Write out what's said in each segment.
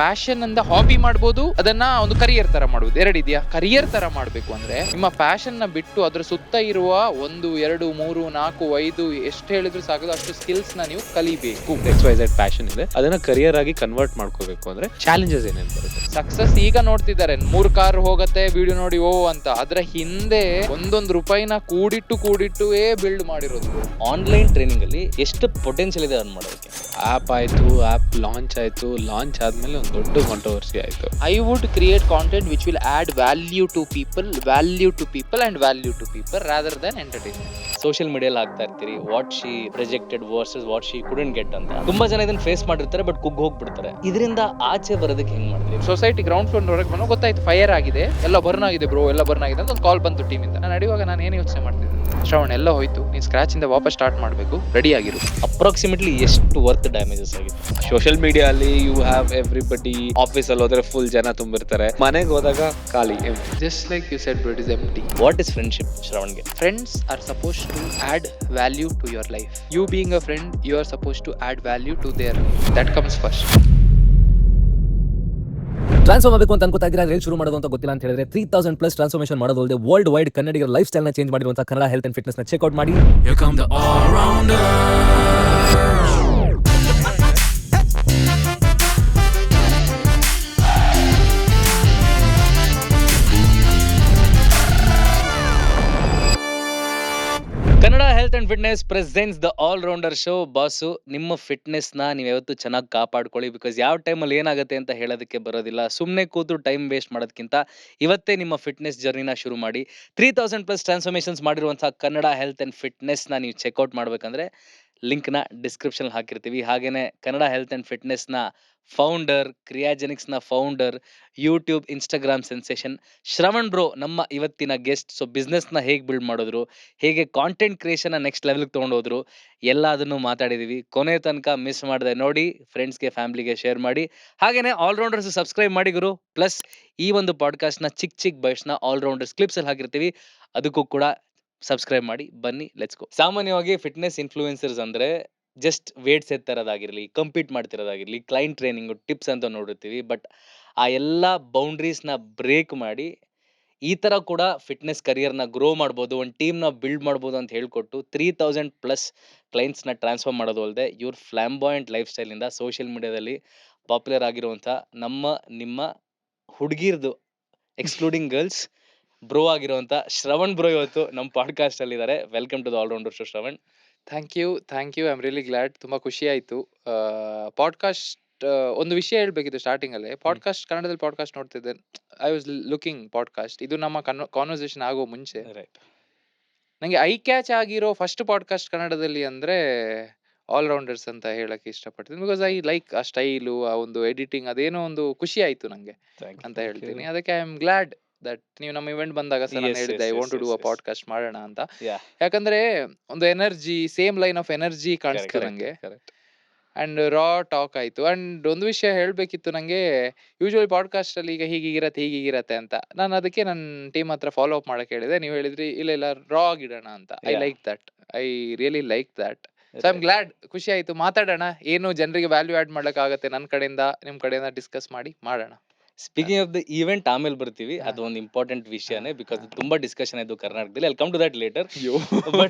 Passion ಅಂದ hobby ಮಾಡ್ಬೋದು, ಅದನ್ನ ಒಂದು ಕರಿಯರ್ ತರ ಮಾಡ್ಬೋದು. ಎರಡಿದ್ಯಾ? ಕರಿಯರ್ ತರ ಮಾಡ್ಬೇಕು ಅಂದ್ರೆ ನಿಮ್ಮ ಪ್ಯಾಷನ್ ನ ಬಿಟ್ಟು ಅದ್ರ ಸುತ್ತ ಇರುವ 1, 2, 3, 4, 5 ಎಷ್ಟು ಹೇಳಿದ್ರು ಸಾಕದು ಅಷ್ಟು ಸ್ಕಿಲ್ಸ್ ನ ನೀವು ಕಲಿಬೇಕು. XYZ ಪ್ಯಾಷನ್ ಇದೆ, ಅದನ್ನ ಕರಿಯರ್ ಆಗಿ ಕನ್ವರ್ಟ್ ಮಾಡ್ಕೋಬೇಕು ಅಂದ್ರೆ ಚಾಲೆಂಜಸ್ ಏನೇನ್ ಬರುತ್ತೆ? ಸಕ್ಸಸ್ ಈಗ ನೋಡ್ತಿದ್ದಾರೆ, 3 ಕಾರ್ ಹೋಗತ್ತೆ ವಿಡಿಯೋ ನೋಡಿ ಓ ಅಂತ. ಅದ್ರ ಹಿಂದೆ ಒಂದೊಂದು ರೂಪಾಯಿನ ಕೂಡಿಟ್ಟುವೇ ಬಿಲ್ಡ್ ಮಾಡಿರೋದು. ಆನ್ಲೈನ್ ಟ್ರೈನಿಂಗ್ ಅಲ್ಲಿ ಎಷ್ಟು ಪೊಟೆನ್ಶಿಯಲ್ ಇದೆ ಅದನ್ನ ಮಾಡೋದಕ್ಕೆ. ಆಪ್ ಆಯ್ತು, ಆಪ್ ಲಾಂಚ್ ಆಯ್ತು, ಲಾಂಚ್ ಆದ್ಮೇಲೆ ಒಂದು ದೊಡ್ಡ ಕಾಂಟ್ರವರ್ಸಿ ಆಯ್ತು. I would create content which will add value to people and value to people rather than entertainment. Social ಮೀಡಿಯಲ್ಲಿ ಆಗ್ತಾ ಇರ್ತೀರಿ, what she projected versus what she couldn't get ಅಂತ. ತುಂಬಾ ಜನ ಇದನ್ನ ಫೇಸ್ ಮಾಡಿರ್ತಾರೆ, ಬಟ್ ಹೋಗ್ಬಿಡ್ತಾರೆ. ಇದರಿಂದ ಆಚೆ ಬರೋದಕ್ಕೆ ಹೆಂಗ್ ಮಾಡಿದ್ರಿ? ಸೊಸೈಟಿ ಗ್ರೌಂಡ್ ಫ್ಲೋರ್ ಹೊರಗೆ ಬಂದು ಗೊತ್ತಾಯ್ತು ಫೈರ್ ಆಗಿದೆ, ಎಲ್ಲ ಬರ್ನ್ ಆಗಿದೆ ಬ್ರೋ, ಎಲ್ಲ ಬರ್ನ್ ಆಗಿದೆ ಅಂತ ಒಂದು ಕಾಲ್ ಬಂತು ಟೀಮಿಂದ. ನಾನು ನಡೆಯುವಾಗ ನಾನು ಏನು ಯೋಚನೆ ಮಾಡ್ತಿದ್ದೆ, ಶ್ರವಣ್ ಎಲ್ಲ ಹೋಯ್ತು, ನೀನು ಸ್ಕ್ರಾಚ್ ಇಂದ ವಾಪಸ್ ಸ್ಟಾರ್ಟ್ ಮಾಡಬೇಕು, ರೆಡಿ ಆಗಿರು. ಅಪ್ರಾಕ್ಸಿಮೇಟ್ಲಿ ಎಷ್ಟು ವರ್ತ್ ಡ್ಯಾಮೇಜಸ್ ಆಗಿದೆ? ಸೋಷಿಯಲ್ ಮೀಡಿಯಾ ಅಲ್ಲಿ ಯು ಹ್ಯಾವ್ ಎವ್ರಿಬಡಿ. ಆಫೀಸ್ ಅಲ್ಲಿ ಹೋದ್ರೆ ಫುಲ್ ಜನ ತುಂಬಿರ್ತಾರೆ, ಮನೆಗೆ ಹೋದಾಗ ಖಾಲಿ. Just like you said, it is empty. What is friendship ಶ್ರವಣ್ಗೆ? Friends are supposed to add value to your life. You being a friend, you are supposed to add value to their life. That comes first. Transform ಆಗಬೇಕು ಅಂತ ಅನ್ಕೋತಾ ಇದ್ದೀರಾ, ಶುರು ಮಾಡೋದು ಅಂತ ಗೊತ್ತಿಲ್ಲ ಅಂತ ಹೇಳಿದ್ರೆ 3000+ ಟ್ರಾನ್ಸ್ಫಾರ್ಮೇಷನ್ ಮಾಡೋದು ವರ್ಲ್ಡ್ ವೈಡ್ ಕನ್ನಡಿಗರ ಲೈಫ್ ಸ್ಟೈಲ್ ನ ಚೇಂಜ್ ಮಾಡಿರುವಂತಹ ಕನ್ನಡ ಹೆಲ್ತ್ ಅಂಡ್ ಫಿಟ್ನೆಸ್ ನ ಚೆಕ್ಔಟ್ ಮಾಡಿ. Here come the all-rounders. Kannada health and fitness presents the all rounder show. Boss, ನಿಮ್ಮ ಫಿಟ್ನೆಸ್ ನ ನೀವು ಯಾವತ್ತೂ ಚೆನ್ನಾಗಿ ಕಾಪಾಡ್ಕೊಳ್ಳಿ. ಬಿಕಾಸ್ ಯಾವ ಟೈಮಲ್ಲಿ ಏನಾಗುತ್ತೆ ಅಂತ ಹೇಳೋದಕ್ಕೆ ಬರೋದಿಲ್ಲ. ಸುಮ್ಮನೆ ಕೂತು ಟೈಮ್ ವೇಸ್ಟ್ ಮಾಡೋದಕ್ಕಿಂತ ಇವತ್ತೇ ನಿಮ್ಮ ಫಿಟ್ನೆಸ್ ಜರ್ನಿನ ಶುರು ಮಾಡಿ. 3000+ ಟ್ರಾನ್ಸ್ಫಾರ್ಮೇಷನ್ಸ್ ಮಾಡಿರುವಂತಹ ಕನ್ನಡ ಹೆಲ್ತ್ ಅಂಡ್ ಫಿಟ್ನೆಸ್ ನ ನೀವು ಚೆಕ್ಔಟ್ ಮಾಡ್ಬೇಕಂದ್ರೆ ಲಿಂಕ್ನ ಡಿಸ್ಕ್ರಿಪ್ಷನ್ ಹಾಕಿರ್ತೀವಿ. ಹಾಗೇನೆ ಕನ್ನಡ ಹೆಲ್ತ್ ಅಂಡ್ ಫಿಟ್ನೆಸ್ ನ ಫೌಂಡರ್, ಕ್ರಿಯಾಜೆನಿಕ್ಸ್ ನ founder, YouTube Instagram sensation Shravan bro ನಮ್ಮ ಇವತ್ತಿನ ಗೆಸ್ಟ್. ಸೊ ಬಿಸ್ನೆಸ್ ನ ಹೇಗೆ ಬಿಲ್ಡ್ ಮಾಡಿದ್ರು, ಹೇಗೆ ಕಾಂಟೆಂಟ್ ಕ್ರಿಯೇಷನ್ ನೆಕ್ಸ್ಟ್ ಲೆವೆಲ್ಗೆ ತೊಗೊಂಡೋದ್ರು, ಎಲ್ಲದನ್ನು ಮಾತಾಡಿದೀವಿ. ಕೊನೆ ತನಕ ಮಿಸ್ ಮಾಡದೆ ನೋಡಿ, ಫ್ರೆಂಡ್ಸ್ಗೆ ಫ್ಯಾಮಿಲಿಗೆ ಶೇರ್ ಮಾಡಿ. ಹಾಗೇನೆ ಆಲ್ರೌಂಡರ್ಸ್ ಸಬ್ಸ್ಕ್ರೈಬ್ ಮಾಡಿ ಗುರು. ಪ್ಲಸ್ ಈ ಒಂದು ಪಾಡ್ಕಾಸ್ಟ್ ನ ಚಿಕ್ಕ ಬಯಸ್ನ ಆಲ್ರೌಂಡರ್ಸ್ ಕ್ಲಿಪ್ಸ್ ಅಲ್ಲಿ ಹಾಕಿರ್ತೀವಿ, ಅದಕ್ಕೂ ಕೂಡ ಸಬ್ಸ್ಕ್ರೈಬ್ ಮಾಡಿ. ಬನ್ನಿ, ಲೆಟ್ಸ್ ಗೋ. ಸಾಮಾನ್ಯವಾಗಿ ಫಿಟ್ನೆಸ್ ಇನ್ಫ್ಲೂಯೆನ್ಸರ್ಸ್ ಅಂದ್ರೆ ಜಸ್ಟ್ ವೇಟ್ಸ್ ಎತ್ತರೋದಾಗಿರ್ಲಿ, ಕಂಪೀಟ್ ಮಾಡ್ತಿರೋದಾಗಿರ್ಲಿ, ಕ್ಲೈಂಟ್ ಟ್ರೈನಿಂಗ್ ಟಿಪ್ಸ್ ಅಂತ ನೋಡಿರ್ತೀವಿ. ಬಟ್ ಆ ಎಲ್ಲ ಬೌಂಡ್ರೀಸ್ನ ಬ್ರೇಕ್ ಮಾಡಿ ಈ ತರ ಕೂಡ ಫಿಟ್ನೆಸ್ ಕರಿಯರ್ನ ಗ್ರೋ ಮಾಡ್ಬೋದು, ಒಂದು ಟೀಮ್ನ ಬಿಲ್ಡ್ ಮಾಡ್ಬೋದು ಅಂತ ಹೇಳ್ಕೊಟ್ಟು 3000+ ಕ್ಲೈಂಟ್ಸ್ನ ಟ್ರಾನ್ಸ್ಫರ್ ಮಾಡೋದು ಅಲ್ಲದೆ ಇವ್ರ ಫ್ಲಾಂಬಾಯಿಂಟ್ ಲೈಫ್ ಸ್ಟೈಲಿಂದ ಸೋಷಿಯಲ್ ಮೀಡಿಯಾದಲ್ಲಿ ಪಾಪ್ಯುಲರ್ ಆಗಿರುವಂಥ ನಿಮ್ಮ ಹುಡುಗಿರ್ದು ಎಕ್ಸ್ಕ್ಲೂಡಿಂಗ್ ಗರ್ಲ್ಸ್ ಬ್ರೋ ಆಗಿರುವಂಥ ಶ್ರವಣ್ ಬ್ರೋ ಇವತ್ತು ನಮ್ಮ ಪಾಡ್ಕಾಸ್ಟ್ ಅಲ್ಲಿ ಇದ್ದಾರೆ. Welcome to the allrounder show Shravan. Thank you. I am really glad. ತುಂಬ ಖುಷಿ ಆಯಿತು. ಪಾಡ್ಕಾಸ್ಟ್ ಒಂದು ವಿಷಯ ಹೇಳಬೇಕಿತ್ತು ಸ್ಟಾರ್ಟಿಂಗ್ ಅಲ್ಲಿ. ಪಾಡ್ಕಾಸ್ಟ್ ಕನ್ನಡದಲ್ಲಿ ಪಾಡ್ಕಾಸ್ಟ್ ನೋಡ್ತಿದ್ದೆ. I was looking podcast. ಇದು ನಮ್ಮ ಕಾನ್ವರ್ಸೇಷನ್ ಆಗೋ ಮುಂಚೆ ರೈಟ್, ನನಗೆ ಐ ಕ್ಯಾಚ್ ಆಗಿರೋ ಫಸ್ಟ್ ಪಾಡ್ಕಾಸ್ಟ್ ಕನ್ನಡದಲ್ಲಿ ಅಂದ್ರೆ ಆಲ್ರೌಂಡರ್ಸ್ ಅಂತ ಹೇಳಕ್ಕೆ ಇಷ್ಟಪಡ್ತೀನಿ. ಬಿಕಾಸ್ ಐ ಲೈಕ್ ಆ ಸ್ಟೈಲು, ಆ ಒಂದು ಎಡಿಟಿಂಗ್, ಅದೇನೋ ಒಂದು ಖುಷಿ ಆಯ್ತು ನಂಗೆ ಅಂತ ಹೇಳ್ತೀನಿ. ಅದಕ್ಕೆ ಐ ಆಮ್ ಗ್ಲಾಡ್ ದಟ್ ನೀವು ನಮ್ಮ ಇವೆಂಟ್ ಬಂದಾಗ ಸರ್ ನಾನು ಹೇಳಿದ್ದೆ I want to do a podcast ಮಾಡೋಣ ಅಂತ. ಯಾಕಂದ್ರೆ ಒಂದು energy, same line of energy ಕಾಣಿಸ್ತು ನಂಗೆ. ಅಂಡ್ ರಾ ಟಾಕ್ ಆಯ್ತು. ಅಂಡ್ ಒಂದು ವಿಷಯ ಹೇಳ್ಬೇಕಿತ್ತು ನಂಗೆ, ಯೂಶುವಲಿ ಪಾಡ್ಕಾಸ್ಟ್ ಅಲ್ಲಿ ಈಗ ಹೀಗಿರತ್ತೆ ಅಂತ. ನಾನು ಅದಕ್ಕೆ ನನ್ನ ಟೀಮ್ ಹತ್ರ ಫಾಲೋ ಅಪ್ ಮಾಡಕ್ ಹೇಳಿದೆ. ನೀವು ಹೇಳಿದ್ರಿ ಇಲ್ಲ ರಾ ಆಗಿಡೋಣ ಅಂತ. I like that. I really like that. So I am glad. ಖುಷಿ ಆಯ್ತು. ಮಾತಾಡೋಣ, ಏನು ಜನರಿಗೆ ವ್ಯಾಲ್ಯೂ ಆಡ್ ಮಾಡಕ್ ಆಗತ್ತೆ ನನ್ನ ಕಡೆಯಿಂದ ನಿಮ್ ಕಡೆಯಿಂದ ಡಿಸ್ಕಸ್ ಮಾಡಿ ಮಾಡೋಣ. ಸ್ಪೀಕಿಂಗ್ ಆಫ್ ದ ಈವೆಂಟ್ ಆಮೇಲೆ ಬರ್ತೀವಿ, ಅದು ಒಂದು ಇಂಪಾರ್ಟೆಂಟ್ ವಿಷಯನೇ. ಬಿಕಾಸ್ ತುಂಬಾ ಡಿಸ್ಕಷನ್ ಆಯ್ತು ಕರ್ನಾಟಕದಲ್ಲಿ. I come to that later.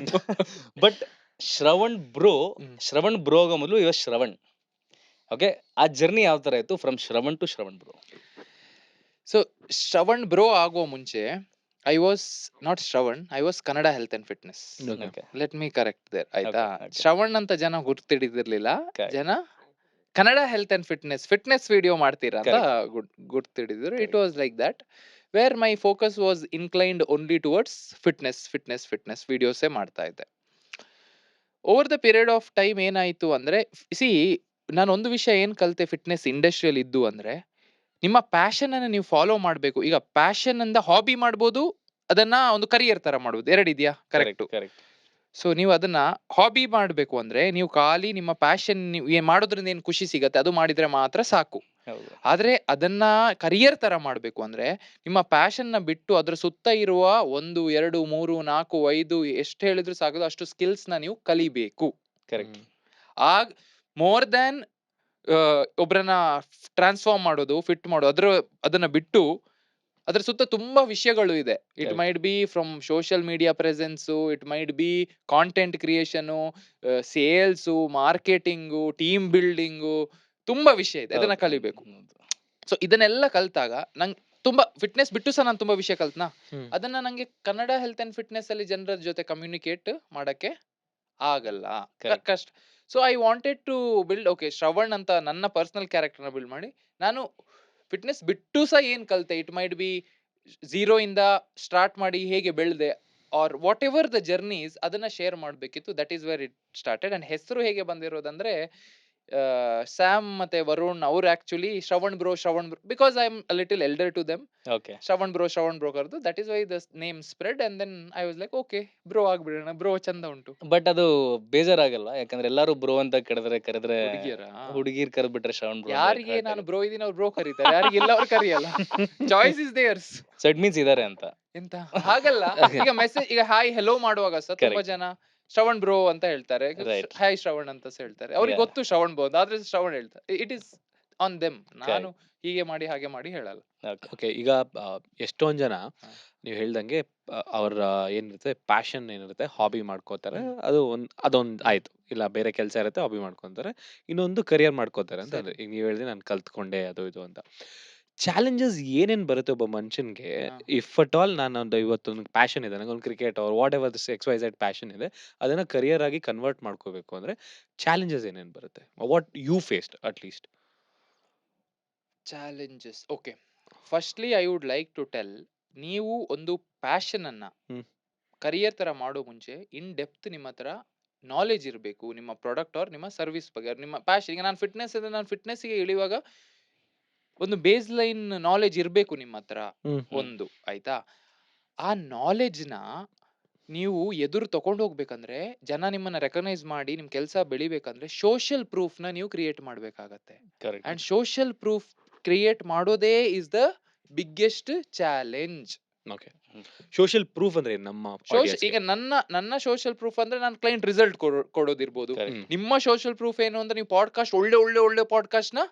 But Shravan bro ಆಗೋ ಮೊದಲು ಇವಾಗ ಶ್ರವಣ್, ಓಕೆ, ಆ ಜರ್ನಿ ಯಾವ ತರ ಇತ್ತು from Shravan to Shravan bro? So Shravan bro ಆಗೋ ಮುಂಚೆ I was not Shravan, I was Kannada health and fitness. Let me correct there, ಆಯ್ತಾ? ಶ್ರವಣ್ ಅಂತ ಜನ ಗುರ್ತಿಡಿದಿರ್ಲಿಲ್ಲ. ಜನ Kannada health and fitness video ಮಾಡ್ತೀರಾ ಅಂತ ಗುರ್ತಿಡಿದ್ರು. It was like that, where my focus was inclined only towards fitness ವಿಡಿಯೋಸೇ ಮಾಡ್ತಾ ಇದ್ದೆ. Over the period of time ಏನಾಯ್ತು ಅಂದ್ರೆ, ನಾನು ಒಂದು ವಿಷಯ ಏನ್ ಕಲಿತೆ ಫಿಟ್ನೆಸ್ ಇಂಡಸ್ಟ್ರಿಯಲ್ಲಿ ಇದ್ದು ಅಂದ್ರೆ, ನಿಮ್ಮ ಪ್ಯಾಷನ್ ಅನ್ನ ನೀವು ಫಾಲೋ ಮಾಡ್ಬೇಕು. ಈಗ ಪ್ಯಾಷನ್ ಅಂದ ಹಾಬಿ ಮಾಡ್ಬೋದು, ಅದನ್ನ ಒಂದು ಕರಿಯರ್ ತರ ಮಾಡ್ಬೋದು. ಎರಡಿದ್ಯಾ? ಕರೆಕ್ಟ್. ಸೊ ನೀವು ಅದನ್ನ ಹಾಬಿ ಮಾಡ್ಬೇಕು ಅಂದ್ರೆ ನೀವು ಖಾಲಿ ನಿಮ್ಮ ಪ್ಯಾಷನ್ ನೀವು ಮಾಡೋದ್ರಿಂದ ಏನ್ ಖುಷಿ ಸಿಗತ್ತೆ ಅದು ಮಾಡಿದ್ರೆ ಮಾತ್ರ ಸಾಕು. ಆದ್ರೆ ಅದನ್ನ ಕರಿಯರ್ ತರ ಮಾಡ್ಬೇಕು ಅಂದ್ರೆ ನಿಮ್ಮ ಪ್ಯಾಷನ್ ನ ಬಿಟ್ಟು ಅದ್ರ ಸುತ್ತ ಇರುವ 1, 2, 3, 4, 5 ಎಷ್ಟು ಹೇಳಿದ್ರು ಸಾಕದು ಅಷ್ಟು ಸ್ಕಿಲ್ಸ್ ನ ನೀವು ಕಲಿಬೇಕು. ಕರೆಕ್ಟ್. ಆಗ ಮೋರ್ ದ್ಯಾನ್ ಒಬ್ರನ್ನ ಟ್ರಾನ್ಸ್ಫಾರ್ಮ್ ಮಾಡೋದು, ಫಿಟ್ ಮಾಡೋದು, ಅದನ್ನ ಬಿಟ್ಟು ಅದ್ರ ಸುತ್ತ ತುಂಬಾ ವಿಷಯಗಳು ಇದೆ. It Correct. Might be from social media presence, it might be content creation, sales, marketing, team building, ತುಂಬಾ ವಿಷಯ ಇದೆ. ಅದನ್ನ ಕಲಿಬೇಕು. ಸೊ ಇದನ್ನೆಲ್ಲ ಕಲ್ತಾಗ ನಂಗೆ ತುಂಬಾ ಫಿಟ್ನೆಸ್ ಬಿಟ್ಟು ಸಹ ನಾನು ತುಂಬಾ ವಿಷಯ ಕಲ್ತ್ನಾ. ಅದನ್ನ ನಂಗೆ ಕನ್ನಡ ಹೆಲ್ತ್ ಅಂಡ್ ಫಿಟ್ನೆಸ್ ಅಲ್ಲಿ ಜನರ ಜೊತೆ ಕಮ್ಯುನಿಕೇಟ್ ಮಾಡಕ್ಕೆ ಆಗಲ್ಲ, Correct. ಕಷ್ಟ. So I wanted to build, okay, Shravan ಅಂತ ನನ್ನ ಪರ್ಸನಲ್ ಕ್ಯಾರೆಕ್ಟರ್ನ ಬಿಲ್ಡ್ ಮಾಡಿ ನಾನು ಫಿಟ್ನೆಸ್ ಬಿಟ್ಟು ಸಹ ಏನ್ ಕಲ್ತೆ, ಇಟ್ ಮೈಟ್ ಬಿ 0 ಇಂದ ಸ್ಟಾರ್ಟ್ ಮಾಡಿ ಹೇಗೆ ಬೆಳೆದೆ, are whatever the journeys, ಅದನ್ನ ಶೇರ್ ಮಾಡ್ಬೇಕಿತ್ತು. That is where it started. And ಹೆಸರು ಹೇಗೆ ಬಂದಿರೋದಂದ್ರೆ, ಸ್ಯಾಮ್ ಮತ್ತೆ ವರುಣ್ ಅವ್ರು actually Shravan bro because I am little elder to them. Okay. Shravan bro ಕರೆದು, that is why the name spread. And then I was like, okay, bro ಆಗ್ಬಿಡೋಣ, bro ಚಂದ ಉಂಟು. But ಅದು ಬೇಜಾರಾಗಲ್ವಾ? ಯಾಕಂದ್ರೆ ಎಲ್ಲಾರು ಬ್ರೋ ಅಂತ ಕರೆದ್ರೆ ಹುಡುಗಿಯರ ಹುಡುಗಿರ್ ಕರೆದ್ಬಿಟ್ರೆ ಶ್ರವಣ್ ಬ್ರೋ ಯಾರಿಗೆ ನಾನು ಬ್ರೋ ಇದೀನಿ ಅವ್ರು ಬ್ರೋ ಕರೀತಾರೆ, ಯಾರಿಗೆ ಇಲ್ಲ ಅವ್ರು ಕರಿಯಲ್ಲ. Choice is theirs. So it means ಇದಾರೆ ಅಂತ. ಎಂತ ಹಾಗಲ್ಲ. ಈಗ ಮೆಸೇಜ್, ಈಗ ಹಾಯ್ ಹೆಲೋ ಮಾಡುವಾಗ ಸಹ ತುಂಬಾ Correct. ಜನ ಶ್ರವಣ್ ಬ್ರೋ ಅಂತ ಹೇಳ್ತಾರೆ, Right. ಹಾಯ್ ಶ್ರವಣ್ ಅಂತ ಹೇಳ್ತಾರೆ. ಅವ್ರಿಗೆ Yeah. ಗೊತ್ತು ಶ್ರವಣ್ ಬ್ರೋ ಆದ್ರೆ ಶ್ರವಣ್ ಹೇಳ್ತಾರೆ. It is on them. ನಾನು ಹೀಗೆ ಮಾಡಿ ಹಾಗೆ ಮಾಡಿ ಹೇಳಲ್ಲ. Okay. ಓಕೆ, ಈಗ ಎಷ್ಟೊಂದ್ ಜನ ಹಾ. ನೀವು ಹೇಳ್ದಂಗೆ ಅವ್ರ ಏನಿರುತ್ತೆ ಪ್ಯಾಷನ್ ಏನಿರುತ್ತೆ ಹಾಬಿ ಮಾಡ್ಕೋತಾರೆ. ಹ್ಮ್. ಅದೊಂದ್ ಆಯ್ತು. ಇಲ್ಲ ಬೇರೆ ಕೆಲಸ ಇರುತ್ತೆ, ಹಾಬಿ ಮಾಡ್ಕೊಂತಾರೆ. ಇನ್ನೊಂದು ಕರಿಯರ್ ಮಾಡ್ಕೋತಾರೆ ಅಂತ ಸರಿ. ಅಂದ್ರೆ ಈಗ ನೀವು ಹೇಳಿದ್ರೆ ನಾನು ಕಲ್ತ್ಕೊಂಡೆ ಅದು ಇದು ಅಂತ. ಚಾಲೆಂಜಸ್ ಏನೇನ್ ಬರುತ್ತೆ ಒಬ್ಬ ಮನುಷ್ಯನ್ಗೆ? ಹಾ. ಇಫ್ ಅಟ್ ಆಲ್ ನಾನೊಂದು ಇವತ್ತೊಂದು ಪ್ಯಾಷನ್ ಇದೆ, ನಂಗೊಂದು cricket or whatever this XYZ passion ಇದೆ, ಅದನ್ನ ಕರಿಯರ್ ಆಗಿ ಕನ್ವರ್ಟ್ ಮಾಡ್ಕೋಬೇಕು ಅಂದ್ರೆ ಚಾಲೆಂಜಸ್ ಏನೇನ್ ಬರುತ್ತೆ? What you faced at least? Challenges, okay, firstly I would like to tell, ನೀವು ಒಂದು ಪ್ಯಾಷನ್ ಅನ್ನ ಹ್ಮ್. ಕರಿಯರ್ ತರ ಮಾಡೋ ಮುಂಚೆ ಇನ್ ಡೆಪ್ತ್ ನಿಮ್ಮ ಹತ್ರ ನಾಲೆಜ್ ಇರಬೇಕು, ನಿಮ್ಮ ಪ್ರಾಡಕ್ಟ್ ಆರ್ ನಿಮ್ಮ ಸರ್ವಿಸ್ ಬಗ್ಗೆ, ನಿಮ್ಮ ಪ್ಯಾಷನ್. ಈಗ ನಾನು ಫಿಟ್ನೆಸ್ ಇದೆ, ನಾನು ಫಿಟ್ನೆಸ್ಗೆ ಇಳಿಯುವಾಗ ಒಂದು ಬೇಸ್ ಲೈನ್ ನಾಲೆಜ್ ಇರಬೇಕು ನಿಮ್ಮ ಹತ್ರ. ಒಂದು ಆಯ್ತಾ, ಆ ನಾಲೆಜ್ನ ನೀವು ಎದುರು ತಗೊಂಡು ಹೋಗ್ಬೇಕಂದ್ರೆ, ಜನ ನಿಮ್ಮನ್ನ ರೆಕಗ್ನೈಸ್ ಮಾಡಿ ನಿಮ್ ಕೆಲಸ ಬೆಳಿಬೇಕಂದ್ರೆ ಸೋಷಿಯಲ್ ಪ್ರೂಫ್ ನ ನೀವು ಕ್ರಿಯೇಟ್ ಮಾಡ್ಬೇಕಾಗತ್ತೆ. Correct. And social proof create ಮಾಡೋದೇ is the biggest challenge. Okay, social proof ಅಂದ್ರೆ ಏನ್ ನಮ್ಮ audience ಈಗ ಗೆ? ನನ್ನ ಸೋಷಿಯಲ್ ಪ್ರೂಫ್ ಅಂದ್ರೆ ನಾನು ಕ್ಲೈಂಟ್ ರಿಸಲ್ಟ್ ಕೊಡೋದಿರ್ಬೋದು. Correct. ನಿಮ್ಮ ಸೋಷಿಯಲ್ ಪ್ರೂಫ್ ಏನು ಅಂದ್ರೆ ನೀವು ಪಾಡ್ಕಾಸ್ಟ್ ಒಳ್ಳೆ ಪಾಡ್ಕಾಸ್ಟ್ ನ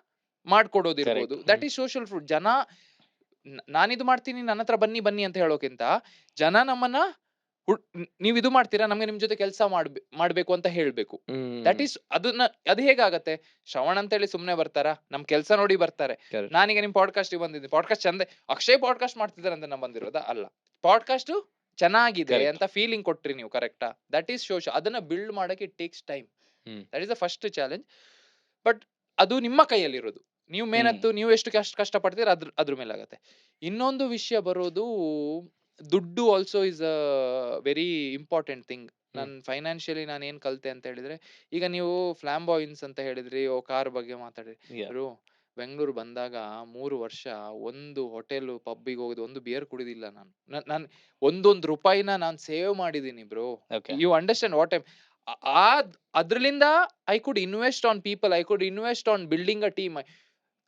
ಮಾಡ್ಕೊಡೋದಿರ್ಬೋದು. Correct. That is social proof. ಜನ ನಾನಿದು ಮಾಡ್ತೀನಿ ನನ್ನ ಹತ್ರ ಬನ್ನಿ ಅಂತ ಹೇಳೋಕ್ಕಿಂತ, ಜನ ನಮ್ಮನ್ನ ನೀವ್ ಇದು ಮಾಡ್ತೀರಾ, ನಮ್ಗೆ ನಿಮ್ ಜೊತೆ ಕೆಲಸ ಮಾಡ್ಬೇಕು ಅಂತ ಹೇಳ್ಬೇಕು. ದಟ್ ಈಸ್ ಅದು ಹೇಗಾಗತ್ತೆ? ಶ್ರವಣ್ ಅಂತ ಹೇಳಿ ಸುಮ್ನೆ ಬರ್ತಾರಾ? ನಮ್ ಕೆಲಸ ನೋಡಿ ಬರ್ತಾರೆ. Correct. ನಾನೀಗ ನಿಮ್ ಪಾಡ್ಕಾಸ್ಟ್ ಬಂದಿದ್ದೀನಿ, ಪಾಡ್ಕಾಸ್ಟ್ ಚಂದ, ಅಕ್ಷಯ್ ಪಾಡ್ಕಾಸ್ಟ್ ಮಾಡ್ತಿದ್ದಾರೆ ಅಂತ ನಾನು ಬಂದಿರೋದಾ? ಅಲ್ಲ, ಪಾಡ್ಕಾಸ್ಟ್ ಚೆನ್ನಾಗಿದೆ Correct. ಅಂತ ಫೀಲಿಂಗ್ ಕೊಟ್ರಿ ನೀವು, ಕರೆಕ್ಟಾ? That is social. ಅದನ್ನ ಬಿಲ್ಡ್ ಮಾಡಕ್ಕೆ it takes time. That is the first challenge. But ಅದು ನಿಮ್ಮ ಕೈಯಲ್ಲಿರೋದು. ನೀವು ಮೇನತ್ತು, ನೀವು ಎಷ್ಟು ಕಷ್ಟ ಪಡ್ತೀರ ಅದ್ರ ಮೇಲೆ ಆಗತ್ತೆ. ಇನ್ನೊಂದು ವಿಷಯ ಬರೋದು, ದುಡ್ಡು also is a very important thing. ನಾನು ಫೈನಾನ್ಷಿಯಲಿ ನಾನು ಏನ್ ಕಲ್ತೆ ಅಂತ ಹೇಳಿದ್ರೆ, ಈಗ ನೀವು ಫ್ಲಾಂಬಾಯ್ನ್ಸ್ ಅಂತ ಹೇಳಿದ್ರಿ, ಕಾರ್ ಬಗ್ಗೆ ಮಾತಾಡಿದ್ರಿ. Yeah. ಬೆಂಗಳೂರು ಬಂದಾಗ 3 ವರ್ಷ ಒಂದು ಹೋಟೆಲ್ ಪಬ್ಬಿಗೆ ಹೋಗೋದು, ಒಂದು ಬಿಯರ್ ಕುಡಿದಿಲ್ಲ ನಾನು. ಒಂದೊಂದು ರೂಪಾಯಿನ ನಾನು ಸೇವ್ ಮಾಡಿದೀನಿ bro. Okay. You understand what I'm. ಅದ್ರಲಿಂದ I could invest on people, I could invest on building a team.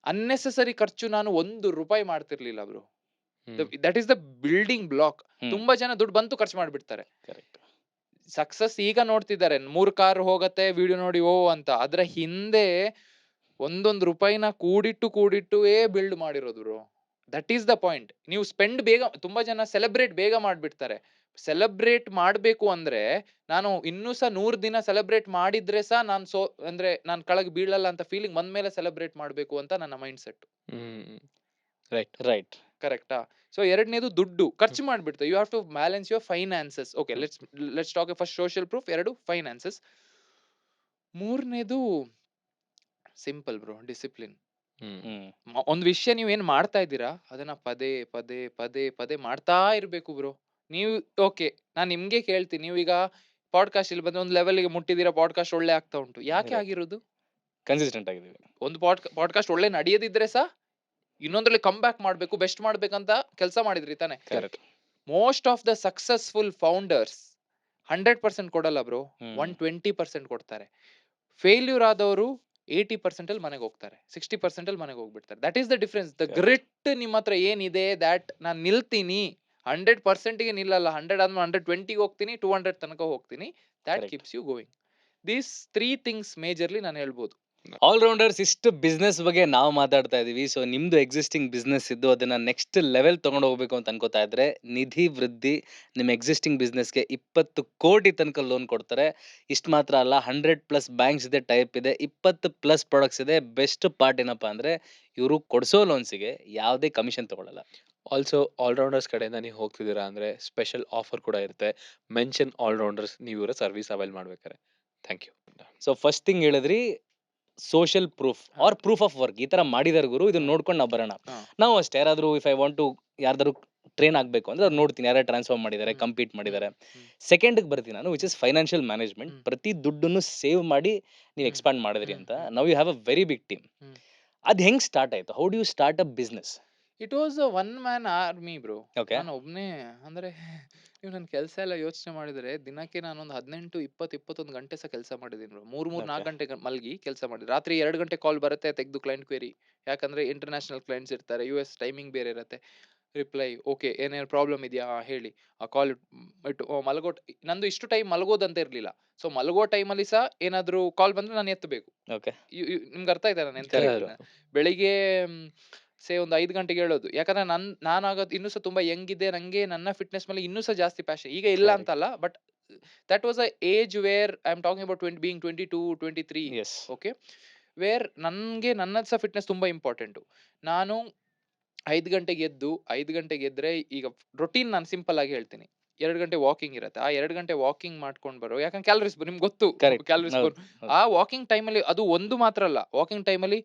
Unnecessary ಖರ್ಚು ನಾನು 1 ರೂಪಾಯಿ ಮಾಡ್ತಿರ್ಲಿಲ್ಲ bro. That is the building block. ತುಂಬಾ ಜನ ದುಡ್ಡು ಬಂತು ಖರ್ಚು ಮಾಡ್ಬಿಡ್ತಾರೆ. Correct. ಸಕ್ಸಸ್ ಈಗ ನೋಡ್ತಿದ್ದಾರೆ, 3 ಕಾರ್ ಹೋಗತ್ತೆ ವಿಡಿಯೋ ನೋಡಿ ಓ ಅಂತ. ಅದ್ರ ಹಿಂದೆ ಒಂದೊಂದು ರೂಪಾಯಿನ ಕೂಡಿಟ್ಟು ಬಿಲ್ಡ್ ಮಾಡಿರೋದು bro. That is the point. ನೀವು ಸ್ಪೆಂಡ್ ಬೇಗ, ತುಂಬಾ ಜನ ಸೆಲೆಬ್ರೇಟ್ ಬೇಗ ಮಾಡ್ಬಿಡ್ತಾರೆ. ಸೆಲೆಬ್ರೇಟ್ ಮಾಡ್ಬೇಕು ಅಂದ್ರೆ, ನಾನು ಇನ್ನೂ ಸಹ 100 ದಿನ ಸೆಲೆಬ್ರೇಟ್ ಮಾಡಿದ್ರೆ ಸಹ ನಾನು ಅಂದ್ರೆ ನಾನು ಕೆಳಗೆ ಬೀಳಲ್ಲ ಅಂತ ಫೀಲಿಂಗ್ ಬಂದ್ಮೇಲೆ ಸೆಲೆಬ್ರೇಟ್ ಮಾಡ್ಬೇಕು ಅಂತ ನನ್ನ ಮೈಂಡ್ ಸೆಟ್. Right. ಕರೆಕ್ಟಾ? ಸೊ ಎರಡನೇದು ದುಡ್ಡು ಖರ್ಚು ಮಾಡ್ಬಿಡ್ತಾರೆ. You have to balance your finances. Okay, let's talk first social proof, 2 finances. ಮೂರನೇದು ಸಿಂಪಲ್ ಬ್ರೋ, ಡಿಸಿಪ್ಲಿನ್. ಒಂದ್ ವಿಷಯ ನೀವ್ ಏನ್ ಮಾಡ್ತಾ ಇದ್ದೀರಾ ಅದನ್ನ ಪದೇ ಮಾಡ್ತಾ ಇರ್ಬೇಕು ಬ್ರೋ. ನೀವು ಓಕೆ, ನಾನ್ ನಿಮ್ಗೆ ಕೇಳ್ತೀನಿ, ನೀವೀಗ ಪಾಡ್ಕಾಸ್ಟ್ ಇಲ್ಲಿ ಬಂದು ಒಂದ್ ಲೆವೆಲ್ಗೆ ಮುಟ್ಟಿದೀರಾ, ಪಾಡ್ಕಾಸ್ಟ್ ಒಳ್ಳೆ ಆಗ್ತಾ ಉಂಟು, ಯಾಕೆ Right. ಆಗಿರೋದು? ಕನ್ಸಿಸ್ಟೆಂಟ್ ಆಗಿದ್ದೀವಿ. ಒಂದು ಪಾಡ್ಕಾಸ್ಟ್ ಒಳ್ಳೆ ನಡೆಯದಿದ್ರೆ ಸಹ ಇನ್ನೊಂದ್ರಲ್ಲಿ ಕಮ್ ಬ್ಯಾಕ್ ಮಾಡ್ಬೇಕು, ಬೆಸ್ಟ್ ಮಾಡ್ಬೇಕಂತ ಕೆಲಸ ಮಾಡಿದ್ರಿ ತಾನೆ. Correct. Most of the successful founders 100% ಕೊಡಲ್ಲ ಬ್ರೋ, ಹ್ಮ್. 120% ಕೊಡ್ತಾರೆ. ಫೇಲ್ಯೂರ್ ಆದವರು 80% ಅಲ್ಲಿ ಮನೆಗೆ ಹೋಗ್ತಾರೆ, 60% ಅಲ್ಲಿ ಮನೆಗೆ ಹೋಗ್ಬಿಡ್ತಾರೆ. That is the difference. The grit ನಿಮ್ಮ ಹತ್ರ ಏನಿದೆ, ದ್ಯಾಟ್ ನಾನು ನಿಲ್ತೀನಿ 100%ಗೆ ನಿಲ್ಲಲ್ಲ, 100 ಆದ್ಮೇಲೆ 120ಗೆ ಹೋಗ್ತೀನಿ, 200 ತನಕ ಹೋಗ್ತೀನಿ. That Correct. Keeps you going. These 3 things majorly ನಾನು ಹೇಳ್ಬೋದು. ಆಲ್ರೌಂಡರ್ಸ್ ಇಷ್ಟು ಬಿಸ್ನೆಸ್ ಬಗ್ಗೆ ನಾವು ಮಾತಾಡ್ತಾ ಇದೀವಿ. ಸೊ ನಿಮ್ದು ಎಕ್ಸಿಸ್ಟಿಂಗ್ ಬಿಸ್ನೆಸ್ ಇದ್ದು ಅದನ್ನ ನೆಕ್ಸ್ಟ್ ಲೆವೆಲ್ ತಗೊಂಡು ಹೋಗ್ಬೇಕು ಅಂತ ಅನ್ಕೋತಾ ಇದ್ರೆ ನಿಧಿ ವೃದ್ಧಿ ನಿಮ್ಮ ಎಕ್ಸಿಸ್ಟಿಂಗ್ ಬಿಸ್ನೆಸ್ಗೆ 20 ಕೋಟಿ ತನಕ ಲೋನ್ ಕೊಡ್ತಾರೆ. ಇಷ್ಟು ಮಾತ್ರ ಅಲ್ಲ, 100+ ಬ್ಯಾಂಕ್ಸ್ ಇದೆ, ಟೈಪ್ ಇದೆ, 20+ ಪ್ರಾಡಕ್ಟ್ಸ್ ಇದೆ. ಬೆಸ್ಟ್ ಪಾರ್ಟ್ ಏನಪ್ಪಾ ಅಂದ್ರೆ ಇವರು ಕೊಡಿಸೋ ಲೋನ್ಸಿಗೆ ಯಾವುದೇ ಕಮಿಷನ್ ತಗೊಳ್ಳಲ್ಲ. ಆಲ್ಸೋ ಆಲ್ರೌಂಡರ್ಸ್ ಕಡೆಯಿಂದ ನೀವು ಹೋಗ್ತಿದ್ದೀರಾ ಅಂದರೆ ಸ್ಪೆಷಲ್ ಆಫರ್ ಕೂಡ ಇರುತ್ತೆ. ಮೆನ್ಷನ್ ಆಲ್ರೌಂಡರ್ಸ್ ನೀವು ಇವರ ಸರ್ವಿಸ್ ಅವೈಲ್ ಮಾಡ್ಬೇಕಾರೆ. Thank you. So first thing ಹೇಳಿದ್ರಿ social proof or proof of work ಈ ತರ ಮಾಡಿದಾರೆ ಗುರು, ಇದನ್ನ ನೋಡ್ಕೊಂಡು ನಾವು ಬರೋಣ. ನಾವು ಅಷ್ಟೇ ಯಾರಾದ್ರೂ ಇಫ್ ಐ ವಾಂಟ್ ಟು ಯಾರ್ದಾದ್ರು ಟ್ರೈನ್ ಆಗ್ಬೇಕು ಅಂದ್ರೆ ಅವ್ರು ನೋಡ್ತೀನಿ ಯಾರು ಟ್ರಾನ್ಸ್ಫಾರ್ಮ್ ಮಾಡಿದ್ದಾರೆ, ಕಂಪೀಟ್ ಮಾಡಿದ್ದಾರೆ. ಸೆಕೆಂಡ್ ಬರ್ತೀನಿ ನಾನು, ವಿಚ್ ಇಸ್ ಫೈನಾನ್ಷಿಯಲ್ ಮ್ಯಾನೇಜ್ಮೆಂಟ್. ಪ್ರತಿ ದುಡ್ಡನ್ನು ಸೇವ್ ಮಾಡಿ ನೀವು ಎಕ್ಸ್ಪಾಂಡ್ ಮಾಡಿದ್ರಿ ಅಂತ. Now you have a very big team. ಅದ್ ಹೆಂಗ್ ಸ್ಟಾರ್ಟ್ ಆಯ್ತು? How do you start a business? It was a one man army bro. Okay. ನಾನು ಒಬ್ನೇ ಅಂದ್ರೆ ನೀವು ನನ್ನ ಕೆಲಸ ಎಲ್ಲ ಯೋಚನೆ ಮಾಡಿದ್ರೆ ದಿನಕ್ಕೆ ನಾನೊಂದು 18, 20, 21 ಗಂಟೆ ಸಹ ಕೆಲಸ ಮಾಡಿದೀನಿ ಬ್ರೋ. 4 ಗಂಟೆ ಮಲ್ಗಿ ಕೆಲಸ ಮಾಡಿದ್ವಿ. ರಾತ್ರಿ 2 ಗಂಟೆ ಕಾಲ್ ಬರುತ್ತೆ, ತೆಗೆದು ಕ್ಲೈಂಟ್ ಕ್ವೆರಿ. ಯಾಕಂದ್ರೆ ಇಂಟರ್ನ್ಯಾಷನಲ್ ಕ್ಲೈಂಟ್ಸ್ ಇರ್ತಾರೆ, US ಟೈಮಿಂಗ್ ಬೇರೆ ಇರುತ್ತೆ. ರಿಪ್ಲೈ, ಓಕೆ ಏನೇನು ಪ್ರಾಬ್ಲಮ್ ಇದೆಯಾ ಹೇಳಿ, ಆ ಕಾಲ್ ಇಟ್ಟು ಮಲಗೋ ನಂದು ಇಷ್ಟು ಟೈಮ್ ಮಲಗೋದಂತ ಇರ್ಲಿಲ್ಲ. ಸೊ ಮಲಗೋ ಟೈಮಲ್ಲಿ ಸಹ ಏನಾದ್ರು ಕಾಲ್ ಬಂದ್ರೆ ನಾನು ಎತ್ತಬೇಕು. ಓಕೆ, ನಿಮ್ಗೆ ಅರ್ಥ ಆಯ್ತಾ ನಾನು ಎಂತ ಹೇಳಿದ್ದು? ಬೆಳಿಗ್ಗೆ ಒಂದು 5 ಗಂಟೆಗೆ ಹೇಳೋದು. ಯಾಕಂದ್ರೆ ನಾನಾಗೋದು ಇನ್ನೂ ಸಹ ತುಂಬಾ ಯಂಗ್ ಇದೆ, ನಂಗೆ ನನ್ನ ಫಿಟ್ನೆಸ್ ಮೇಲೆ ಇನ್ನೂ ಸಹ ಜಾಸ್ತಿ ಪ್ಯಾಷನ್. ಈಗ ಇಲ್ಲ ಅಂತಲ್ಲ, but that was a age where I am talking about being 22, 23. Yes. Okay, where ನನ್ಗೆ ನನ್ನ ಸಹ ಫಿಟ್ನೆಸ್ ತುಂಬಾ ಇಂಪಾರ್ಟೆಂಟು. ನಾನು 5 ಗಂಟೆಗೆ ಎದ್ದು 5 ಗಂಟೆಗೆ ಎದ್ರೆ ಈಗ ರೊಟೀನ್ ನಾನು ಸಿಂಪಲ್ ಆಗಿ ಹೇಳ್ತೀನಿ. 2 ಗಂಟೆ ವಾಕಿಂಗ್ ಇರುತ್ತೆ. ಆ 2 ಗಂಟೆ ವಾಕಿಂಗ್ ಮಾಡ್ಕೊಂಡು ಬರೋ, ಯಾಕಂದ್ರೆ ಕ್ಯಾಲರೀಸ್ ನಿಮ್ಗೆ ಗೊತ್ತು, Correct. ಕ್ಯಾಲರೀಸ್ ಹೌದು, ಆ ವಾಕಿಂಗ್ ಟೈಮಲ್ಲಿ ಅದು ಒಂದು ಮಾತ್ರ ಅಲ್ಲ. ವಾಕಿಂಗ್ ಟೈಮಲ್ಲಿ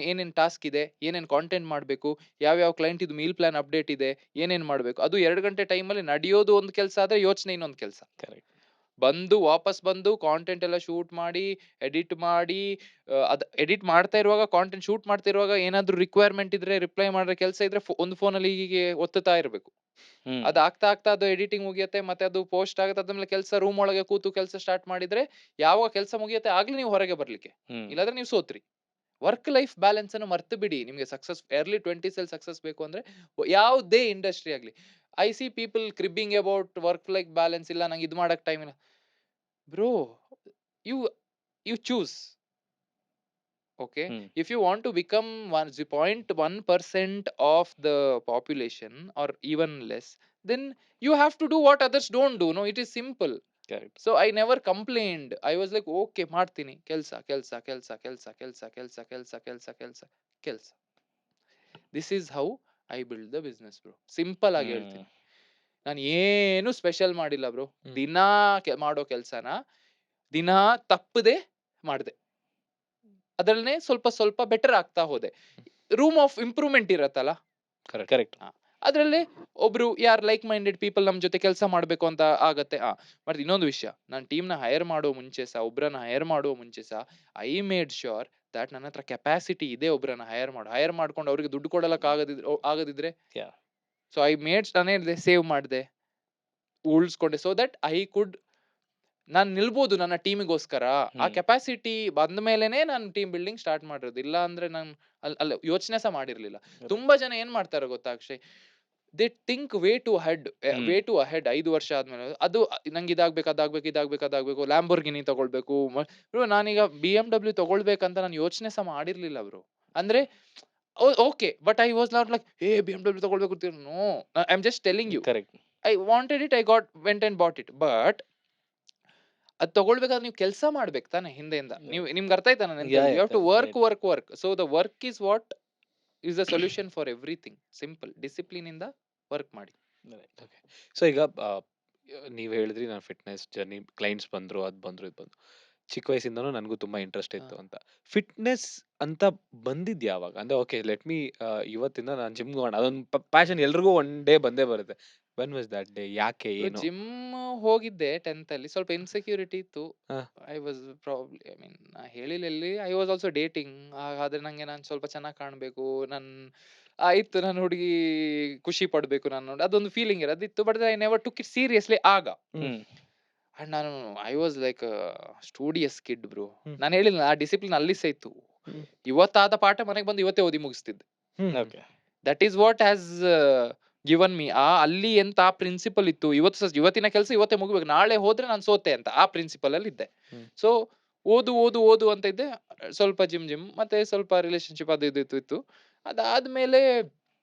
ಏನೇನ್ ಟಾಸ್ಕ್ ಇದೆ, ಏನೇನ್ ಕಾಂಟೆಂಟ್ ಮಾಡಬೇಕು, ಯಾವ್ಯಾವ ಕ್ಲೈಂಟ್ ಇದು ಮೀಲ್ ಪ್ಲಾನ್ ಅಪ್ಡೇಟ್ ಇದೆ, ಏನೇನ್ ಮಾಡಬೇಕು, ಅದು 2 ಗಂಟೆ ಟೈಮಲ್ಲಿ ನಡೆಯೋದು ಒಂದು ಕೆಲಸ ಆದ್ರೆ ಯೋಚನೆ ಇನ್ನೊಂದು ಕೆಲಸ. ಕರೆಕ್ಟ್. ವಾಪಸ್ ಬಂದು ಕಾಂಟೆಂಟ್ ಎಲ್ಲ ಶೂಟ್ ಮಾಡಿ ಎಡಿಟ್ ಮಾಡಿ, ಅದ್ ಎಡಿಟ್ ಮಾಡ್ತಾ ಇರುವಾಗ, ಕಾಂಟೆಂಟ್ ಶೂಟ್ ಮಾಡ್ತಾ ಇರುವಾಗ ಏನಾದ್ರು ರಿಕ್ವೈರ್ಮೆಂಟ್ ಇದ್ರೆ, ರಿಪ್ಲೈ ಮಾಡೋ ಕೆಲಸ ಇದ್ರೆ ಒಂದು ಫೋನಲ್ಲಿ ಹೀಗೆ ಒತ್ತುತ್ತಾ ಇರಬೇಕು. ಅದು ಆಗ್ತಾ ಅದು ಎಡಿಟಿಂಗ್ ಮುಗಿಯುತ್ತೆ, ಮತ್ತೆ ಅದು ಪೋಸ್ಟ್ ಆಗುತ್ತೆ. ಅದಾದ್ಮೇಲೆ ಕೆಲಸ ರೂಮ್ ಒಳಗೆ ಕೂತು ಕೆಲಸ ಸ್ಟಾರ್ಟ್ ಮಾಡಿದ್ರೆ ಯಾವಾಗ ಕೆಲಸ ಮುಗಿಯುತ್ತೆ ಆಗ್ಲೇ ನೀವು ಹೊರಗೆ ಬರ್ಲಿಕ್ಕೆ, ಇಲ್ಲಾಂದ್ರೆ ನೀವು ಸೋತ್ರಿ. ವರ್ಕ್ ಲೈಫ್ ಬ್ಯಾಲೆನ್ಸ್ ಅನ್ನು ಮರ್ತು ಬಿಡಿ. ನಿಮ್ಗೆ ಸಕ್ಸಸ್ early 20s ಸಕ್ಸಸ್ ಬೇಕು ಅಂದ್ರೆ ಯಾವುದೇ ಇಂಡಸ್ಟ್ರಿ ಆಗ್ಲಿ. I see people cribbing about work life balance. ಇಲ್ಲ ನಂಗೆ ಇದು ಮಾಡಕ್ ಟೈಮ್ ಇಲ್ಲ bro. You choose. Okay, if you want to become 0.1% of the population or even less, then you have to do what others don't do. No, it is simple. Correct. So I never complained. I was like, okay, ಮಾಡ್ತೀನಿ ಕೆಲಸ ಕೆಲಸ ಕೆಲಸ ಕೆಲಸ ಕೆಲಸ ಕೆಲಸ ಕೆಲಸ ಕೆಲಸ ಕೆಲಸ ಕೆಲಸ. This is how I build the business, bro. Simple ಆಗಿ ಹೇಳ್ತೀನಿ. ನಾನು ಏನು ಸ್ಪೆಷಲ್ ಮಾಡಿಲ್ಲ ಬ್ರೋ. ದಿನಾ ಮಾಡೋ ಕೆಲ್ಸನ ದಿನಾ ತಪ್ಪದೆ ಮಾಡಿದೆ. ಅದ್ರಲ್ಲೇ ಸ್ವಲ್ಪ ಸ್ವಲ್ಪ ಬೆಟರ್ ಆಗ್ತಾ ಹೋದೆ. ರೂಮ್ ಆಫ್ ಇಂಪ್ರೂವ್ಮೆಂಟ್ ಇರತ್ತಲ್ಲ, ಕರೆಕ್ಟ್. ಅದ್ರಲ್ಲಿ ಒಬ್ರು ಯಾರು ಲೈಕ್ ಮೈಂಡೆಡ್ ಪೀಪಲ್ ನಮ್ ಜೊತೆ ಕೆಲಸ ಮಾಡ್ಬೇಕು ಅಂತ ಆಗತ್ತೆ. ಮತ್ತೆ ಇನ್ನೊಂದು ವಿಷಯ, ನಾನು ಟೀಮ್ನ ಹೈರ್ ಮಾಡೋ ಮುಂಚೆ ಸಹ, ಒಬ್ರನ್ನ ಹೈರ್ ಮಾಡುವ ಮುಂಚೆ ಸಹ ಐ ಮೇಡ್ ಶ್ಯೂರ್ ದಟ್ ನನ್ನ ಹತ್ರ ಕೆಪಾಸಿಟಿ ಇದೆ ಒಬ್ರನ್ನ ಹೈರ್ ಮಾಡ್ಕೊಂಡು ಅವ್ರಿಗೆ ದುಡ್ಡು ಕೊಡಲಕ್ ಆಗದಿದ್ರೆ. ಸೊ ಐ ಮೇಡ್, ನಾನೇ ಸೇವ್ ಮಾಡಿದೆ, ಉಳಿಸ್ಕೊಂಡೆ, ಸೊ ದಟ್ ಐ ಕುಡ್ ನಾನ್ ನಿಲ್ಬೋದು ನನ್ನ ಟೀಮಿಗೋಸ್ಕರ. ಆ ಕೆಪಾಸಿಟಿ ಬಂದ ಮೇಲೆನೆ ನಾನು ಟೀಮ್ ಬಿಲ್ಡಿಂಗ್ ಸ್ಟಾರ್ಟ್ ಮಾಡಿರೋದು. ಇಲ್ಲ ಅಂದ್ರೆ ನಾನು ಅಲ್ಲ ಯೋಚನೆ ಸಹ ಮಾಡಿರ್ಲಿಲ್ಲ. ತುಂಬಾ ಜನ ಏನ್ ಮಾಡ್ತಾರೆ ಗೊತ್ತಾ Akshay, they think way too ahead. 5 ವರ್ಷ ಆದ್ಮೇಲೆ ಅದು ನಂಗೆ ಇದಾಗ್ಬೇಕು, ಲ್ಯಾಂಬೋರ್ಗಿನಿ ತಗೊಳ್ಬೇಕು. ನಾನೀಗ BMW ತಗೊಳ್ಬೇಕಂತ ನಾನು ಯೋಚನೆ ಸಹ ಮಾಡಿರ್ಲಿಲ್ಲ ಬ್ರೋ. ಅಂದ್ರೆ okay, but I was not like BMW ತಗೊಳ್ಬೇಕು. No, I am just telling you. Correct. I wanted it, I went and bought it. But ಅದ್ ತಗೊಳ್ಬೇಕಾದ್ರೆ ನೀವು ಕೆಲಸ ಮಾಡ್ಬೇಕು ತಾನೆ ಹಿಂದೆಯಿಂದ. ನಿಮ್ಗೆ ಅರ್ಥ ಆಯ್ತಾ ನಾನು? You have to work. So the work is what is the solution for everything. Simple discipline ಇಂದ ವರ್ಕ್ ಮಾಡಿ. ಸೊ ಈಗ ನೀವು ಹೇಳಿದ್ರಿ ನಾನು ಫಿಟ್ನೆಸ್ ಜರ್ನಿ, ಕ್ಲೈಂಟ್ಸ್ ಬಂದ್ರು, ಇದು ಬಂದ್ರು. ಚಿಕ್ಕ ವಯಸ್ಸಿಂದನೂ ನನಗೂ ತುಂಬಾ ಇಂಟ್ರೆಸ್ಟ್ ಇತ್ತು ಅಂತ. ಫಿಟ್ನೆಸ್ ಅಂತ ಬಂದಿದ್ ಯಾವಾಗ? ಅಂದ್ರೆ ಓಕೆ ಲೆಟ್ ಮೀ, ಇವತ್ತಿಂದ ನಾನು ಜಿಮ್ಗೆ ಹೋಗೋಣ, ಅದೊಂದು ಪ್ಯಾಷನ್ ಎಲ್ರಿಗೂ ಒನ್ ಡೇ ಬಂದೇ ಬರುತ್ತೆ. When was that day? ಯಾಕೆ, ಏನು? ಜಿಮ್ ಹೋಗಿದ್ದೆ 10th ಅಲ್ಲಿ. ಸ್ವಲ್ಪ ಇನ್ಸೆಕ್ಯೂರಿಟಿ ಇತ್ತು. ಹಾ. I was probably, I mean ಹೇಳಿಲ್ಲಿ ಐ ವಾಸ್ ಆಲ್ಸೋ ಡೇಟಿಂಗ್. ಆದ್ರೆ ನಂಗೆ ನಾನು ಸ್ವಲ್ಪ ಚೆನ್ನಾಗಿ ಕಾಣ್ಬೇಕು, ಆಯ್ತು ನಾನು ಹುಡುಗಿ ಖುಷಿ ಪಡ್ಬೇಕು ನಾನು ನೋಡಿ, ಅದೊಂದು ಫೀಲಿಂಗ್ ಇರೋದಿತ್ತು. But I never took it seriously ಆಗ. ಅಂಡ್ ನಾನು I was like studious kid bro. ನಾನು ಹೇಳಿಲ್ಲ, ಆ ಡಿಸಿಪ್ಲಿನ್ ಅಲ್ಲಿ ಸಹ ಇತ್ತು. ಇವತ್ತಾದ ಪಾಠ ಮನೆಗೆ ಬಂದು ಇವತ್ತೇ ಓದಿ ಮುಗಿಸ್ತಿದ್ದೆ. That is what has given me. ಅಲ್ಲಿ ಎಂತ ಆ ಪ್ರಿನ್ಸಿಪಲ್ ಇತ್ತು. ಇವತ್ತಿನ ಕೆಲಸ ಇವತ್ತೇ ಮುಗಿಬೇಕು, ನಾಳೆ ಹೋದ್ರೆ ನಾನು ಸೋತೆ ಅಂತ ಆ ಪ್ರಿನ್ಸಿಪಲ್ ಅಲ್ಲಿ ಇದ್ದೆ. ಸೊ ಓದು ಅಂತ ಇದ್ದೆ. ಸ್ವಲ್ಪ ಜಿಮ್ ಮತ್ತೆ ಸ್ವಲ್ಪ ರಿಲೇಶನ್ಶಿಪ್ ಅದು ಇದು ಇತ್ತು. ಅದಾದ್ಮೇಲೆ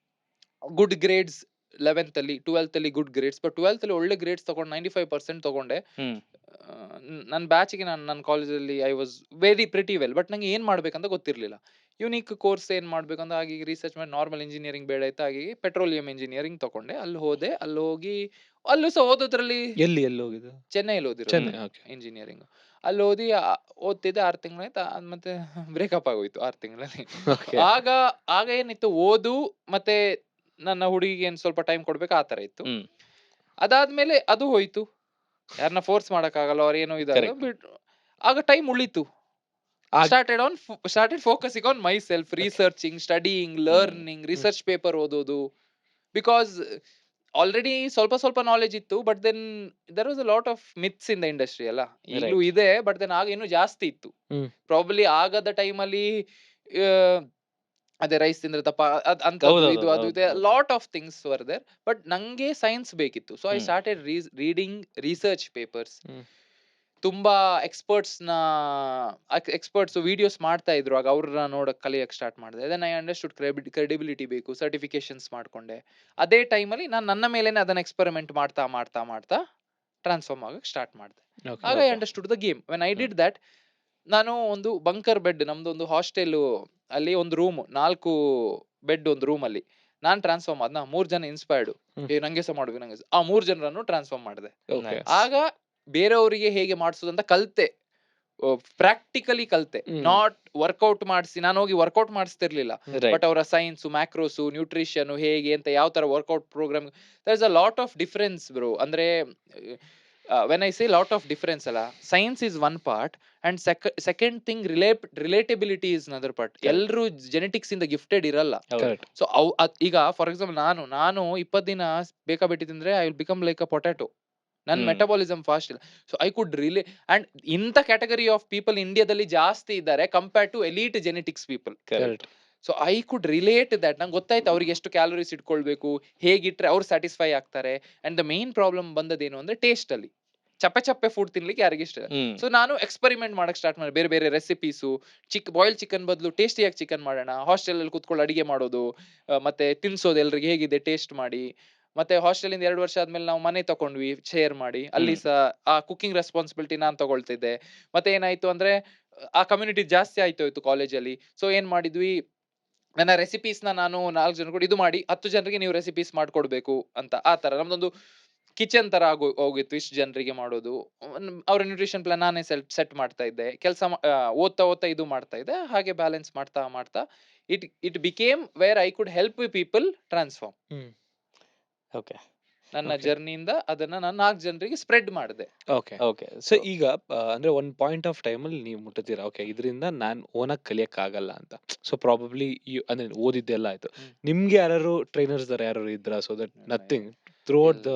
ಗುಡ್ ಗ್ರೇಡ್ಸ್ 11th ಅಲ್ಲಿ 12th ಅಲ್ಲಿ ಗುಡ್ ಗ್ರೇಡ್ಸ್. ಬಟ್ 12th ಅಲ್ಲಿ ಒಳ್ಳೆ ಗ್ರೇಡ್ಸ್ ತಗೊಂಡು 95% ತಗೊಂಡೆ. ನನ್ನ ಬ್ಯಾಚ್ಗೆ ನನ್ನ ಕಾಲೇಜಲ್ಲಿ I was very pretty well. But ನಂಗೆ ಏನ್ ಮಾಡ್ಬೇಕಂತ ಗೊತ್ತಿರ್ಲಿಲ್ಲ. ಯುನೀಕ್ ಕೋರ್ಸ್ ಏನ್ ಮಾಡ್ಬೇಕಂತ ಹಾಗೆ ರಿಸರ್ಚ್ ಮಾಡಿ ನಾರ್ಮಲ್ ಇಂಜಿನಿಯರಿಂಗ್ ಬೇಡ ಆಯ್ತು. ಹಾಗೆ ಪೆಟ್ರೋಲಿಯಂ ಇಂಜಿನಿಯರಿಂಗ್ ತಗೊಂಡೆ. ಅಲ್ಲಿ ಹೋದೆ. ಅಲ್ಲಿ ಹೋಗಿ ಅಲ್ಲೂ ಸಹ ಓದೋದ್ರಲ್ಲಿ ಎಲ್ಲಿ ಹೋಗಿದ್ದು? ಚೆನ್ನೈಲಿ ಓದಿರೋದು ಚೆನ್ನೈ. ಓಕೆ. ಇಂಜಿನಿಯರಿಂಗ್. ಅಲ್ಲಿ ಓದಿ ಓದ್ತಿದ್ದೆ 6 ತಿಂಗಳಾಯ್ತು. ಮತ್ತೆ ಬ್ರೇಕಪ್ ಆಗೋಯ್ತು 6 ತಿಂಗಳಲ್ಲಿ. ಓಕೆ. ಆಗ ಏನಿತ್ತು, ಓದು ಮತ್ತೆ ನನ್ನ ಹುಡುಗಿಗೆ ಏನ್ ಸ್ವಲ್ಪ ಟೈಮ್ ಕೊಡ್ಬೇಕು ಆ ತರ ಇತ್ತು. ಅದಾದ್ಮೇಲೆ ಅದು ಹೋಯ್ತು. ಯಾರನ್ನ ಫೋರ್ಸ್ ಮಾಡಕ್ ಆಗಲ್ಲ, ಅವ್ರ ಏನೋ ಇದಾಗ Correct. ಬಿಟ್ರು. ಆಗ ಟೈಮ್ ಉಳಿತು. Started focusing on myself, researching, studying, learning, research paper ಓದೋದು. ಬಿಕಾಸ್ ಆಲ್ರೆಡಿ ಸ್ವಲ್ಪ ನಾಲೆಜ್ ಇತ್ತು. But then there was a lot of myths in the industry ಅಲ್ಲ. ಈಗಲೂ ಇದೆ, ಬಟ್ ದೆನ್ ಆಗ ಇನ್ನೂ ಜಾಸ್ತಿ ಇತ್ತು. ಪ್ರಾಬಬ್ಲಿ ಆಗದ ಟೈಮಲ್ಲಿ ಅದೇ ರೈಸ್ ತಿಂದ್ರೆ ತಪ್ಪ ಅಂತದ್ದು ಇದು ಅದು ಇದೆ, lot of things were there. But ನಂಗೆ ಸೈನ್ಸ್ ಬೇಕಿತ್ತು. So I started reading research papers. ತುಂಬಾ ಎಕ್ಸ್ಪರ್ಟ್ಸ್ ವಿಡಿಯೋಸ್ ಮಾಡ್ತಾ ಇದ್ರು. ಆಗ ಅವ್ರನ್ನ ನೋಡಕ್ ಕಲಿಯಕ್ ಸ್ಟಾರ್ಟ್ ಮಾಡಿದೆ. ದೆನ್ ಐ ಅಂಡರ್ಸ್ಟುಡ್ ಕ್ರೆಡಿಬಿಲಿಟಿ ಬೇಕು, ಸರ್ಟಿಫಿಕೇಶನ್ಸ್ ಮಾಡ್ಕೊಂಡೆ. ಅದೇ ಟೈಮಲ್ಲಿ ನಾನು ನನ್ನ ಮೇಲೇನೆ ಅದನ್ನ ಎಕ್ಸ್ಪೆರಿಮೆಂಟ್ ಮಾಡ್ತಾ ಟ್ರಾನ್ಸ್ಫಾರ್ಮ್ ಆಗಕ್ ಸ್ಟಾರ್ಟ್ ಮಾಡಿದೆ. ಆಗ I understood the game. When I did that, ನಾನು ಒಂದು ಬಂಕರ್ ಬೆಡ್, ನಮ್ದು ಒಂದು ಹಾಸ್ಟೆಲ್ ಅಲ್ಲಿ ಒಂದು ರೂಮ್, 4 ಬೆಡ್ ಒಂದು ರೂಮ್ ಅಲ್ಲಿ ನಾನ್ ಟ್ರಾನ್ಸ್ಫಾರ್ಮ್ ಆದ್ನ. 3 ಜನ ಇನ್ಸ್ಪೈರ್ಡ್, ನಂಗೆ ಸಹ ಮಾಡ್ಬೇಕು ನಂಗೆ. ಆ 3 ಜನರನ್ನು ಟ್ರಾನ್ಸ್ಫಾರ್ಮ್ ಮಾಡಿದೆ. ಆಗ ಬೇರೆಯವರಿಗೆ ಹೇಗೆ ಮಾಡಿಸೋದಂತ ಕಲ್ತೆ, ಪ್ರಾಕ್ಟಿಕಲಿ ಕಲ್ತೆ. ನಾಟ್ ವರ್ಕೌಟ್ ಮಾಡಿಸಿ, ನಾನು ಹೋಗಿ ವರ್ಕೌಟ್ ಮಾಡಿಸ್ತಿರ್ಲಿಲ್ಲ. ಬಟ್ ಅವರ ಸೈನ್ಸ್, ಮ್ಯಾಕ್ರೋಸ್, ನ್ಯೂಟ್ರಿಷನ್ ಹೇಗೆ ಅಂತ, ಯಾವ ತರ workout program, there is a lot of difference bro. ಅಂದ್ರೆ when I say lot of difference ಅಲ್ಲ, science is one part and second thing relatability is another part. ಎಲ್ಲರೂ genetics ಇಂದ gifted ಇರಲ್ಲ. So ಈಗ ಫಾರ್ ಎಕ್ಸಾಂಪಲ್ ನಾನು 20 ದಿನ ಬೇಕಾಬಿಟ್ಟಿ ತಿಂದ್ರೆ I will become like a potato. ನನ್ನ ಮೆಟಬಾಲಿಸಮ್ ಫಾಸ್ಟ್ ಇಲ್ಲ. So I could relay, and ಇಂಥ ಕ್ಯಾಟಗರಿ ಆಫ್ ಪೀಪಲ್ ಇಂಡಿಯಾದಲ್ಲಿ ಜಾಸ್ತಿ ಇದ್ದಾರೆ compared to elite genetics people. So I could relate that. ನಂಗೆ ಗೊತ್ತಾಯ್ತು ಅವ್ರಿಗೆ ಎಷ್ಟು ಕ್ಯಾಲೋರೀಸ್ ಇಟ್ಕೊಳ್ಬೇಕು, ಹೇಗಿಟ್ರೆ ಅವ್ರು ಸ್ಯಾಟಿಸ್ಫೈ ಆಗ್ತಾರೆ. ಅಂಡ್ ದ ಮೇನ್ ಪ್ರಾಬ್ಲಮ್ ಬಂದದೇನು ಅಂದ್ರೆ ಟೇಸ್ಟ್ ಅಲ್ಲಿ. ಚಪ್ಪೆ ಫುಡ್ ತಿನ್ಲಿಕ್ಕೆ ಯಾರಿಗೆ ಇಷ್ಟ. ಸೊ ನಾನು ಎಕ್ಸ್ಪೆರಿಮೆಂಟ್ ಮಾಡಕ್ ಸ್ಟಾರ್ಟ್ ಮಾಡಿ, ಬೇರೆ ರೆಸಿಪೀಸು. ಬಾಯ್ಲ್ ಚಿಕನ್ ಬದಲು ಟೇಸ್ಟಿಯಾಗಿ ಚಿಕನ್ ಮಾಡೋಣ. ಹಾಸ್ಟೆಲ್ ಅಲ್ಲಿ ಕುತ್ಕೊಂಡು ಅಡಿಗೆ ಮಾಡೋದು, ಮತ್ತೆ ತಿನ್ಸೋದು ಎಲ್ರಿಗೆ ಹೇಗಿದೆ ಟೇಸ್ಟ್ ಮಾಡಿ. ಮತ್ತೆ ಹಾಸ್ಟೆಲ್ ಇಂದ 2 ವರ್ಷ ಆದ್ಮೇಲೆ ನಾವು ಮನೆ ತಗೊಂಡ್ವಿ ಶೇರ್ ಮಾಡಿ. ಅಲ್ಲಿ ಸಹ ಆ ಕುಕಿಂಗ್ ರೆಸ್ಪಾನ್ಸಿಬಿಲಿಟಿ ನಾನ್ ತಗೊಳ್ತಿದ್ದೆ. ಮತ್ತೆ ಏನಾಯ್ತು ಅಂದ್ರೆ ಆ ಕಮ್ಯುನಿಟಿ ಜಾಸ್ತಿ ಆಯ್ತು ಕಾಲೇಜಲ್ಲಿ. ಸೊ ಏನ್ ಮಾಡಿದ್ವಿ, ನನ್ನ ರೆಸಿಪೀಸ್ ನಾನು 4 ಜನ ಕೂಡ ಇದು ಮಾಡಿ 10 ಜನರಿಗೆ ನೀವು ರೆಸಿಪೀಸ್ ಮಾಡ್ಕೊಡ್ಬೇಕು ಅಂತ. ಆ ತರ ನಮ್ದೊಂದು ಕಿಚನ್ ತರ ಹೋಗಿತ್ತು. ಇಷ್ಟು ಜನರಿಗೆ ಮಾಡೋದು. ಅವ್ರ ನ್ಯೂಟ್ರಿಷನ್ ಪ್ಲಾನ್ ನಾನೇ ಸೆಟ್ ಮಾಡ್ತಾ ಇದ್ದೆ. ಕೆಲಸ ಓದ್ತಾ ಇದು ಮಾಡ್ತಾ ಇದ್ದೆ. ಹಾಗೆ ಬ್ಯಾಲೆನ್ಸ್ ಮಾಡ್ತಾ it became where I could help people transform. Okay. ನನ್ನ ಜರ್ನಿಯಿಂದ ಅದನ್ನ ನಾನು 4 ಜನರಿಗೆ ಸ್ಪ್ರೆಡ್ ಮಾಡಿದೆ. ಓಕೆ. ಸೊ ಈಗ ಅಂದ್ರೆ ಒಂದ್ ಪಾಯಿಂಟ್ ಆಫ್ ಟೈಮ್ ಅಲ್ಲಿ ನೀವು ಮುಟ್ಟುತ್ತೀರಾ, ಓಕೆ ಇದರಿಂದ ನಾನ್ ಓನಾಗಿ ಕಲಿಯಕ್ ಆಗಲ್ಲ ಅಂತ. ಸೊ ಪ್ರಾಬಬ್ಲಿ ಅಂದ್ರೆ ಓದಿದ್ದೆಲ್ಲ ಆಯ್ತು. ನಿಮ್ಗೆ ಯಾರು ಟ್ರೈನರ್ಸ್ ಯಾರು ಇದ್ರ? So that nothing throughout the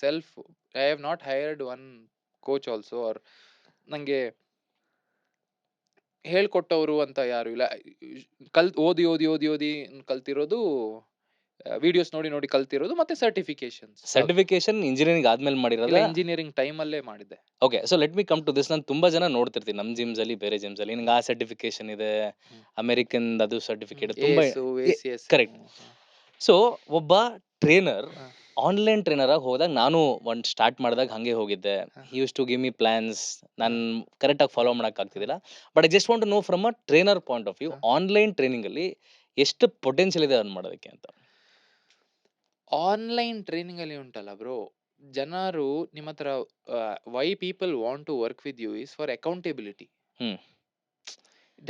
self I have not hired one coach also, or ನಂಗೆ ಹೇಳ್ಕೊಟ್ಟವರು ಅಂತ ಯಾರು ಇಲ್ಲ. ಓದಿ ಕಲ್ತಿರೋದು, ವಿಡಿಯೋಸ್ ನೋಡಿ ಕಲ್ತಿರೋದು, ಮತ್ತೆ ಸರ್ಟಿಫಿಕೇಶನ್ ಇಂಜಿನಿಯರಿಂಗ್ ಆದ್ಮೇಲೆ ಮಾಡಿರೋದು. ಇಂಜಿನಿಯರಿಂಗ್ ಟೈಮ್ ಅಲ್ಲೇ ಮಾಡಿದೆ. Okay. So let me come to this. ನಾನು ತುಂಬಾ ಜನ ನೋಡ್ತಿರ್ತೀನಿ ನಮ್ಮ ಜಿಮ್ಸ್ ಅಲ್ಲಿ, ಬೇರೆ ಜಿಮ್ಸ್ ಅಲ್ಲಿ, ನಿಂಗೆ ಆ ಸರ್ಟಿಫಿಕೇಶನ್ ಇದೆ, ಅಮೆರಿಕನ್ ಅದು ಸರ್ಟಿಫಿಕೇಟ್ ತುಂಬಾ. ಕರೆಕ್ಟ್. ಸೊ ಒಬ್ಬ ಟ್ರೈನರ್, ಆನ್ಲೈನ್ ಟ್ರೈನರ್ ಆಗಿ ಹೋದಾಗ, ನಾನು ಒಂದು ಸ್ಟಾರ್ಟ್ ಮಾಡಿದಾಗ ಹಂಗೆ ಹೋಗಿದ್ದೆ. He used to give me plans. ನಾನು ಕರೆಕ್ಟ್ ಆಗಿ ಫಾಲೋ ಮಾಡಕ್ ಆಗ್ತಿದ್ದಿಲ್ಲ. But I just want to know from a trainer point of view, online training ಅಲ್ಲಿ ಎಷ್ಟು ಪೊಟೆನ್ಶಿಯಲ್ ಇದೆ ಅರ್ನ್ ಮಾಡೋದಕ್ಕೆ ಅಂತ. ಆನ್ಲೈನ್ ಟ್ರೈನಿಂಗ್ ಅಲ್ಲಿ ಉಂಟಲ್ಲ ಬ್ರೋ, ಜನರು ನಿಮ್ಮ ಹತ್ರ why people want to work with you is for accountability.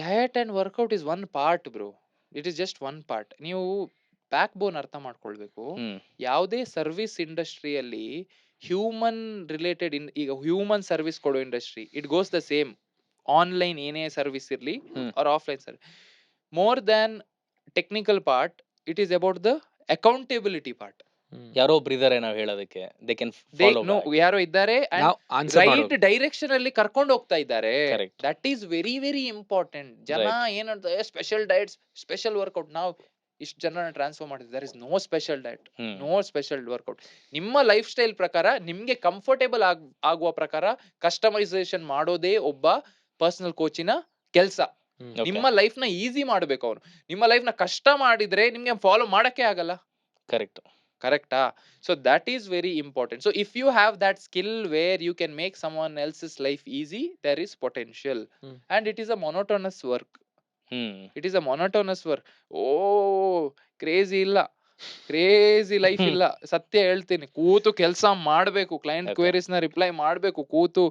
Diet and workout is one part bro. It is just one part. ನೀವು ಬ್ಯಾಕ್ ಬೋನ್ ಅರ್ಥ ಮಾಡ್ಕೊಳ್ಬೇಕು. ಯಾವುದೇ ಸರ್ವಿಸ್ ಇಂಡಸ್ಟ್ರಿಯಲ್ಲಿ ಹ್ಯೂಮನ್ ರಿಲೇಟೆಡ್, ಈಗ ಹ್ಯೂಮನ್ ಸರ್ವಿಸ್ ಕೊಡೋ industry, it goes the same. Online ಏನೇ service ಇರ್ಲಿ or offline service, more than technical part, it is about the accountability part. ಯಾರೋ ಒಬ್ರು ಇದಾರೆ ನಾವು ಹೇಳೋದಕ್ಕೆ, ದೇ ಕ್ಯಾನ್ ಫಾಲೋ. ಯಾರೋ ಇದ್ದಾರೆ, ರೈಟ್ ಡೈರೆಕ್ಷನ್ ಅಲ್ಲಿ ಕರ್ಕೊಂಡು ಹೋಗ್ತಾ ಇದ್ದಾರೆ. That is very very important. ಜನ ಏನಂತ ಸ್ಪೆಷಲ್ ಡಯಟ್ಸ್, ಸ್ಪೆಷಲ್ ವರ್ಕೌಟ್, ನಾವು ಇಷ್ಟು ಜನ ಟ್ರಾನ್ಸ್ಫರ್ ಮಾಡಿದ್ದಾರೆ. Is no special diet, no special workout. ನಿಮ್ಮ ಲೈಫ್ ಸ್ಟೈಲ್ ಪ್ರಕಾರ, ನಿಮ್ಗೆ ಕಂಫರ್ಟೇಬಲ್ ಆಗುವ ಪ್ರಕಾರ ಕಸ್ಟಮೈಸೇಷನ್ ಮಾಡೋದೇ ಒಬ್ಬ ಪರ್ಸನಲ್ ಕೋಚಿನ ಕೆಲಸ. ನಿಮ್ಮ ಲೈಫ್ ನ ಈಸಿ ಮಾಡ್ಬೇಕು ಅವನು. ನಿಮ್ಮ ಲೈಫ್ ನ ಕಷ್ಟ ಮಾಡಿದ್ರೆ ನಿಮ್ಗೆ ಫಾಲೋ ಮಾಡಕ್ಕೆ ಆಗಲ್ಲ. ಕರೆಕ್ಟ್. ಕರೆಕ್ಟಾ? So that is very important. So if you have that skill where you can make someone else's life easy, there is potential and it is a monotonous work. It is a monotonous work. Oh crazy ಇಲ್ಲ, crazy life ಇಲ್ಲ. ಸತ್ಯ ಹೇಳ್ತೀನಿ, ಕೂತು ಕೆಲಸ ಮಾಡ್ಬೇಕು, client queries ನ reply ಮಾಡ್ಬೇಕು, ಕೂತು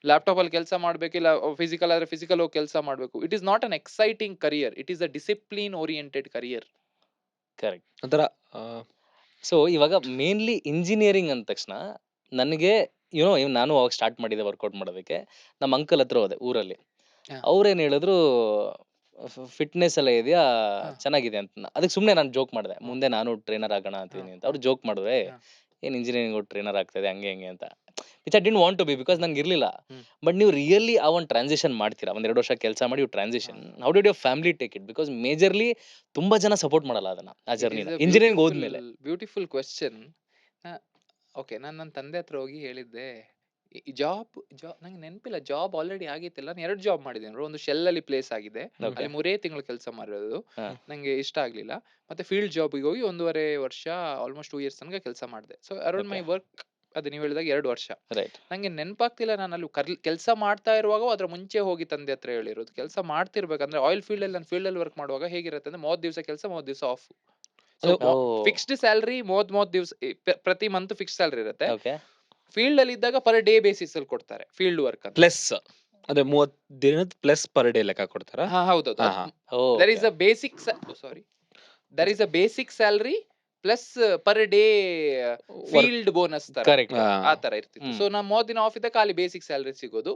ಲ್ಯಾಪ್ಟಾಪ್ ಅಲ್ಲಿ ಕೆಲಸ ಮಾಡ್ಬೇಕಿಲ್ಲ, ಫಿಸಿಕಲ್ ಆದ್ರೆ ಫಿಸಿಕಲ್ ಹೋಗಿ ಕೆಲಸ ಮಾಡ್ಬೇಕು. It is not an exciting career, it is a discipline oriented career. Correct. ಒಂಥರ ಸೊ ಇವಾಗ ಮೇನ್ಲಿ ಇಂಜಿನಿಯರಿಂಗ್ ಅಂದ ತಕ್ಷಣ ನನಗೆ ನಾನು ಅವಾಗ ಸ್ಟಾರ್ಟ್ ಮಾಡಿದೆ ವರ್ಕೌಟ್ ಮಾಡೋದಕ್ಕೆ. ನಮ್ಮ ಅಂಕಲ್ ಹತ್ರ ಹೋದೆ ಊರಲ್ಲಿ. ಹಾ. ಅವ್ರೇನ್ ಹೇಳಿದ್ರು, ಫಿಟ್ನೆಸ್ ಎಲ್ಲ ಇದೆಯಾ, ಹಾ. ಚೆನ್ನಾಗಿದೆ ಅಂತ. ಅದಕ್ಕೆ ಸುಮ್ಮನೆ ನಾನು ಜೋಕ್ ಮಾಡಿದೆ, ಮುಂದೆ ನಾನು ಟ್ರೈನರ್ ಆಗೋಣ ಅಂತೀನಿ ಅಂತ. ಅವ್ರು ಜೋಕ್ ಮಾಡಿದ್ರೆ, ಹಾ. ಏನ್ ಇಂಜಿನಿಯರಿಂಗ್ ಟ್ರೈನರ್ ಆಗ್ತದೆ ಹಂಗೆ ಹೆಂಗೆ ಅಂತ. Which I didn't want to be, because ನಂಗೆ ಇರ್ಲಿಲ್ಲ. ಹ್ಮ್. ಬಟ್ ನೀವು ರಿಯಲಿ ಆ ಒಂದು ಟ್ರಾನ್ಸಿಷನ್ ಮಾಡ್ತೀರಾ, 1-2 ವರ್ಷ ಕೆಲಸ ಮಾಡಿ transition, how did your family take it? Because majorly ತುಂಬಾ ಜನ ಸಪೋರ್ಟ್ ಮಾಡಲ್ಲ ಅದನ್ನ, ಆ ಜರ್ನಿನ, ಇಂಜಿನಿಯರಿಂಗ್ ಹೋದ್ಮೇಲೆ. Beautiful question. ಓಕೆ, ನಾನು ನನ್ನ ತಂದೆ ಹತ್ರ ಹೋಗಿ ಹೇಳಿದ್ದೆ, ಜಾಬ್ ನಂಗೆ ನೆನಪಿಲ್ಲ, ಜಾಬ್ ಆಲ್ರೆಡಿ ಆಗಿತ್ತಿಲ್ಲ. ನಾನು 2 ಜಾಬ್ ಮಾಡಿದ್ದೀನಿ. ಒಂದು ಶೆಲ್ ಅಲ್ಲಿ ಪ್ಲೇಸ್ ಆಗಿದೆ, ಅಲ್ಲಿ 3 ತಿಂಗಳು ಕೆಲಸ ಮಾಡಿರೋದು, ನಂಗೆ ಇಷ್ಟ ಆಗ್ಲಿಲ್ಲ. ಮತ್ತೆ ಫೀಲ್ಡ್ ಜಾಬ್ಗೆ ಹೋಗಿ 1.5 ವರ್ಷ, ಆಲ್ಮೋಸ್ಟ್ 2 ಇಯರ್ಸ್ ತನಕ ಕೆಲಸ ಮಾಡಿದೆ. ಸೊ ಅರೌಂಡ್ ಮೈ ವರ್ಕ್, ಅದು ನೀವು ಹೇಳಿದಾಗ 2 ವರ್ಷ. ರೈಟ್. ನಂಗೆ ನೆನಪಾಗ್ತಿಲ್ಲ ನಾನು ಅಲ್ಲಿ ಕೆಲಸ ಮಾಡ್ತಾ ಇರುವಾಗ ಅದ್ರ ಮುಂಚೆ ಹೋಗಿ ತಂದೆ ಹತ್ರ ಹೇಳಿರೋದು. ಕೆಲಸ ಮಾಡ್ತಿರ್ಬೇಕಂದ್ರೆ ಆಯಿಲ್ ಫೀಲ್ಡ್ ಅಲ್ಲಿ, ನಾನು ಫೀಲ್ಡ್ ಅಲ್ಲಿ ವರ್ಕ್ ಮಾಡುವಾಗ ಹೇಗಿರುತ್ತೆ ಅಂದ್ರೆ 30 ದಿವಸ ಕೆಲಸ, 30 ದಿವಸ ಆಫ್. ಫಿಕ್ಸ್ಡ್ ಸ್ಯಾಲರಿ, 30 ದಿವಸ ಪ್ರತಿ ಮಂತ್ ಫಿಕ್ಸ್ ಸ್ಯಾಲರಿ ಇರುತ್ತೆ. ಓಕೆ. ಫೀಲ್ಡ್ ಅಲ್ಲಿ ಇದ್ದಾಗ ಪರ್ ಡೇ ಬೇಸಿಸ್ ಅಲ್ಲಿ ಕೊಡ್ತಾರೆ ಫೀಲ್ಡ್ ವರ್ಕ್ ಅಂತ. ಪ್ಲಸ್ ಅದೇ 30 ದಿನದ ಪ್ಲಸ್ ಪರ್ ಡೇ ಲೆಕ್ಕ ಕೊಡ್ತಾರ. ಹೌದೌದು. ಹಾ. There is a basic there is a basic salary plus per day field bonus ತರ, ಕರೆಕ್ಟ್. ಆ ತರ ಇರ್ತಿತ್ತು. ಸೊ ನಾ 30 ದಿನ ಆಫ್ ಇದ್ದ ಖಾಲಿ ಬೇಸಿಕ್ ಸ್ಯಾಲರಿ ಸಿಗೋದು.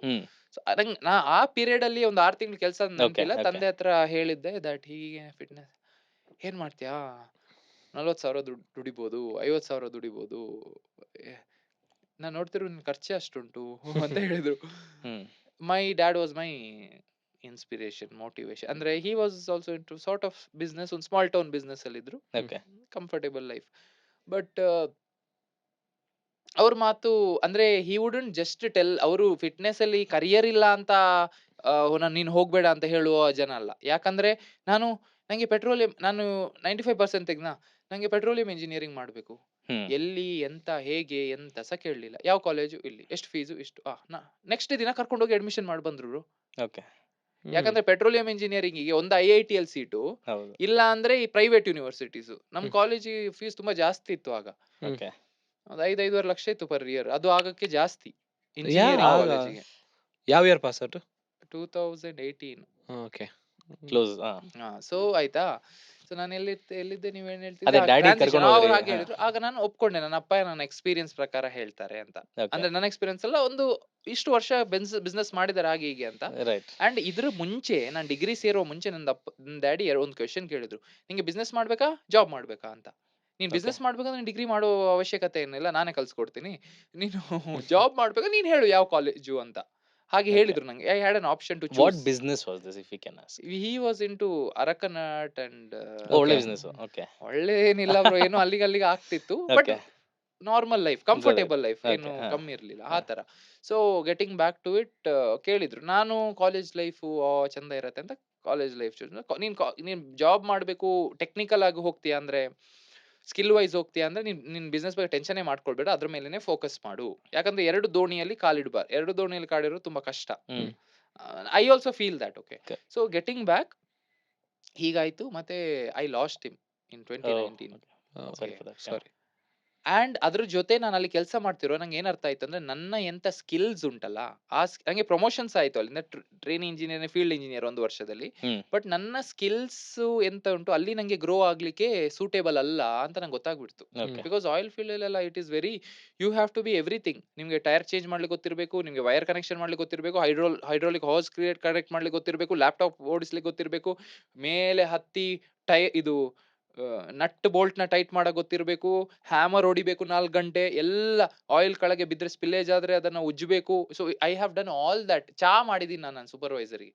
So, ನಾ ಆ ಪೀರಿಯಡ್ ಅಲ್ಲಿ ಒಂದು 6 ತಿಂಗಳು ಕೆಲಸ ನೆನಪಿಲ್ಲ. okay. ತಂದೆ ಹತ್ರ ಹೇಳಿದ್ದೆ ದಟ್ ಹೀಗೆ ಫಿಟ್ನೆಸ್ ಏನ್ ಮಾಡ್ತೀಯಾ, 40,000 ದುಡಿಬಹುದು, 50,000 ದುಡಿಬಹುದು, ನಾನ್ ನೋಡ್ತಿರೋ ನಿನ್ ಖರ್ಚೆ ಅಷ್ಟುಂಟು ಅಂತ ಹೇಳಿದ್ರು. My dad was my inspiration, motivation. ಅಂದ್ರೆ he was also into sort of business, ಒಂದು ಸ್ಮಾಲ್ ಟೌನ್ ಬಿಸ್ನೆಸ್ ಅಲ್ಲಿ ಇದ್ರು, ಓಕೆ. Comfortable life. ಬಟ್ ಅವ್ರ ಮಾತು ಅಂದ್ರೆ ಹಿ ವುಡಂಟ್ ಜಸ್ಟ್ ಟೆಲ್, ಅವರು ಫಿಟ್ನೆಸ್ ಅಲ್ಲಿ ಕರಿಯರ್ ಇಲ್ಲ ಅಂತ ನೀನ್ ಹೋಗ್ಬೇಡ ಅಂತ ಹೇಳುವ ಜನ ಅಲ್ಲ. ಯಾಕಂದ್ರೆ ನಂಗೆ ಪೆಟ್ರೋಲಿಯಂ, ನಾನು 95% ತೆಗ್ನಾ, ನಂಗೆ ಪೆಟ್ರೋಲಿಯಂ ಇಂಜಿನಿಯರಿಂಗ್ ಮಾಡ್ಬೇಕು. ಎಲ್ಲಿ ಎಂತ ಹೇಗೆ ಎಂತ ಸಹ ಕೇಳಲಿಲ್ಲ. ಯಾವ ಕಾಲೇಜು, ಇಲ್ಲಿ ಎಷ್ಟು ಫೀಸು, ಇಷ್ಟು, ನೆಕ್ಸ್ಟ್ ದಿನ ಕರ್ಕೊಂಡೋಗಿ ಅಡ್ಮಿಷನ್ ಮಾಡಿ ಬಂದ್ರು. ಓಕೆ. ಯಾಕಂದ್ರೆ ಪೆಟ್ರೋಲಿಯಂ ಇಂಜಿನಿಯರಿಂಗ್ ಗೆ ಒಂದು IIT ಸೀಟು, ಹೌದು. ಇಲ್ಲ ಅಂದ್ರೆ ಈ ಪ್ರೈವೇಟ್ ಯೂನಿವರ್ಸಿಟೀಸ್. ನಮ್ ಕಾಲೇಜ್ ಫೀಸ್ ತುಂಬಾ ಜಾಸ್ತಿ ಇತ್ತು ಆಗ, ಓಕೆ. ಒಂದು 5-5.5 ಲಕ್ಷ ಇತ್ತು ಪರ್ ಇಯರ್. ಅದು ಆಗಕ್ಕೆ ಜಾಸ್ತಿ ಆಗ ಇಂಜಿನಿಯರಿಂಗ್ ಕಾಲೇಜಿಗೆ. ಯಾವ year pass out? 2018. Okay. Close. So ಆಯ್ತಾ. ಸೊ ನಾನು ಎಲ್ಲಿದ್ದೆ, ನೀವೇನ್ ಅದೇ ಹೇಳ್ತಿದ್ದೆ, daddy ಕರ್ಕೊಂಡು ಹೋದ್ರಿ. ಅವ್ರು ಹಾಗೆ ಹೇಳಿದ್ರು. ಆಗ ನಾನು ಒಪ್ಕೊಂಡೆ, ನನ್ನ ಅಪ್ಪ ನನ್ನ ಎಕ್ಸ್ಪೀರಿಯನ್ಸ್ ಪ್ರಕಾರ ಹೇಳ್ತಾರೆ ಅಂತ. ಅಂದ್ರೆ ನನ್ನ ಎಕ್ಸ್ಪೀರಿಯನ್ಸ್ ಅಲ್ಲ, ಒಂದು ಇಷ್ಟು ವರ್ಷ ಬಿಸ್ನೆಸ್ ಮಾಡಿದಾರೆ ಹಾಗೆ ಹೀಗೆ ಅಂತ. ರೈಟ್. ಅಂಡ್ ಇದ್ರ ಮುಂಚೆ, ನಾನು ಡಿಗ್ರಿ ಸೇರೋ ಮುಂಚೆ ನನ್ನ ಡ್ಯಾಡಿ ಒಂದು ಕ್ವೆಶನ್ ಕೇಳಿದ್ರು, ನಿಂಗೆ ಬಿಸ್ನೆಸ್ ಮಾಡ್ಬೇಕಾ ಜಾಬ್ ಮಾಡ್ಬೇಕಾ ಅಂತ. ನೀನ್ ಬಿಸ್ನೆಸ್ ಮಾಡ್ಬೇಕಂದ್ರೆ ಡಿಗ್ರಿ ಮಾಡೋ ಅವಶ್ಯಕತೆ ಏನಿಲ್ಲ, ನಾನೇ ಕಲ್ಸ್ಕೊಡ್ತೀನಿ. ನೀನು ಜಾಬ್ ಮಾಡ್ಬೇಕಾ ನೀನ್ ಹೇಳು ಯಾವ ಕಾಲೇಜು ಅಂತ. ಹಾಗೆ ಹೇಳಿದ್ರು ನಂಗೆ. I had an option to what choose. Business was this, if you can ask? He was into arecanut and ಒಳ್ಳೆ ಬಿಸ್ನೆಸ್. ಓಕೆ. ಒಳ್ಳೆ ಏನಿಲ್ಲ ಬ್ರೋ, ಏನೋ ಅಲ್ಲಿಗೆ ಆಗ್ತಿತ್ತು. But okay. Normal life, comfortable life, Okay, ಏನು ಹಾ. ಕಮ್ಮಿ ಇರ್ಲಿಲ್ಲ ಆ ತರ. So getting back to it, ಕೇಳಿದ್ರು ನಾನು ಕಾಲೇಜ್ ಲೈಫು ಚಂದ ಇರತ್ತೆ ಅಂತ. ಕಾಲೇಜ್ ಲೈಫ್ ಚೂಸ್, ನೀನ್ ಜಾಬ್ ಮಾಡ್ಬೇಕು, ಟೆಕ್ನಿಕಲ್ ಆಗಿ ಹೋಗ್ತೀಯಾ ಅಂದ್ರೆ, ಸ್ಕಿಲ್ ವೈಸ್ ಹೋಗ್ತೀಯಾ ಅಂದ್ರೆ ನಿನ್ ಬಿಸ್ನೆಸ್ ಬಗ್ಗೆ ಟೆನ್ಷನೇ ಮಾಡ್ಕೊಳ್ಬೇಡ, ಅದ್ರ ಮೇಲೆನೆ ಫೋಕಸ್ ಮಾಡು. ಯಾಕಂದ್ರೆ 2 ದೋಣಿಯಲ್ಲಿ ಕಾಲಿಡ್ಬಾರ್ದು, 2 ದೋಣಿಯಲ್ಲಿ ಕಾಲಿಡೋದು ತುಂಬಾ ಕಷ್ಟ. I also feel that. Okay. Okay. So getting back ಹೀಗಾಯ್ತು. ಮತ್ತೆ I lost him in 2019. Sorry for that. Sorry. And ಅದ್ರ ಜೊತೆ ನಾನು ಅಲ್ಲಿ ಕೆಲಸ ಮಾಡ್ತಿರೋ, ನಂಗೆ ಏನ್ ಅರ್ಥ ಆಯ್ತು ಅಂದ್ರೆ, ನನ್ನ ಎಂತ ಸ್ಕಿಲ್ಸ್ ಉಂಟಲ್ಲ, ನಂಗೆ ಪ್ರಮೋಷನ್ಸ್ ಆಯ್ತು ಅಲ್ಲಿಂದ. ಟ್ರೈನ್ ಇಂಜಿನಿಯರ್, ಫೀಲ್ಡ್ ಇಂಜಿನಿಯರ್ 1 ವರ್ಷದಲ್ಲಿ. ಬಟ್ ನನ್ನ ಸ್ಕಿಲ್ಸ್ ಎಂತ ಉಂಟು ಅಲ್ಲಿ, ನಂಗೆ ಗ್ರೋ ಆಗ್ಲಿಕ್ಕೆ ಸೂಟೇಬಲ್ ಅಲ್ಲ ಅಂತ ನಂಗೆ ಗೊತ್ತಾಗ್ಬಿಡ್ತು. Okay. ಬಿಕಾಸ್ ಆಯಿಲ್ ಫೀಲ್ಡ್ ಅಲ್ಲೆಲ್ಲ it is very, you have to be everything. ನಿಮ್ಗೆ ಟೈರ್ ಚೇಂಜ್ ಮಾಡ್ಲಿಕ್ಕೆ ಗೊತ್ತಿರಬೇಕು, ನಿಮ್ಗೆ ವೈರ್ ಕನೆಕ್ಷನ್ ಮಾಡ್ಲಿಕ್ಕೆ ಗೊತ್ತಿರಬೇಕು, ಹೈಡ್ರೋಲಿಕ್ ಹಾಸ್ ಕನೆಕ್ಟ್ ಮಾಡ್ಲಿಕ್ಕೆ ಗೊತ್ತಿರಬೇಕು, ಲ್ಯಾಪ್ಟಾಪ್ ಓಡಿಸ್ಲಿಕ್ಕೆ ಗೊತ್ತಿರಬೇಕು, ಮೇಲೆ ಹತ್ತಿ ಇದು ನಟ್ ಬೋಲ್ಟ್ ನ ಟೈಟ್ ಮಾಡಕ್ ಗೊತ್ತಿರಬೇಕು, ಹ್ಯಾಮರ್ ಹೊಡಿಬೇಕು 4 ಗಂಟೆ, ಎಲ್ಲ ಆಯಿಲ್ ಕೆಳಗೆ ಬಿದ್ರೆ ಸ್ಪಿಲ್ಲೇಜ್ ಆದ್ರೆ ಅದನ್ನ ಉಜ್ಜಬೇಕು. So I have done all that. ಚಾ ಮಾಡಿದೀನಿ ನಾನು ನನ್ನ ಸೂಪರ್ವೈಸರ್ಗೆ.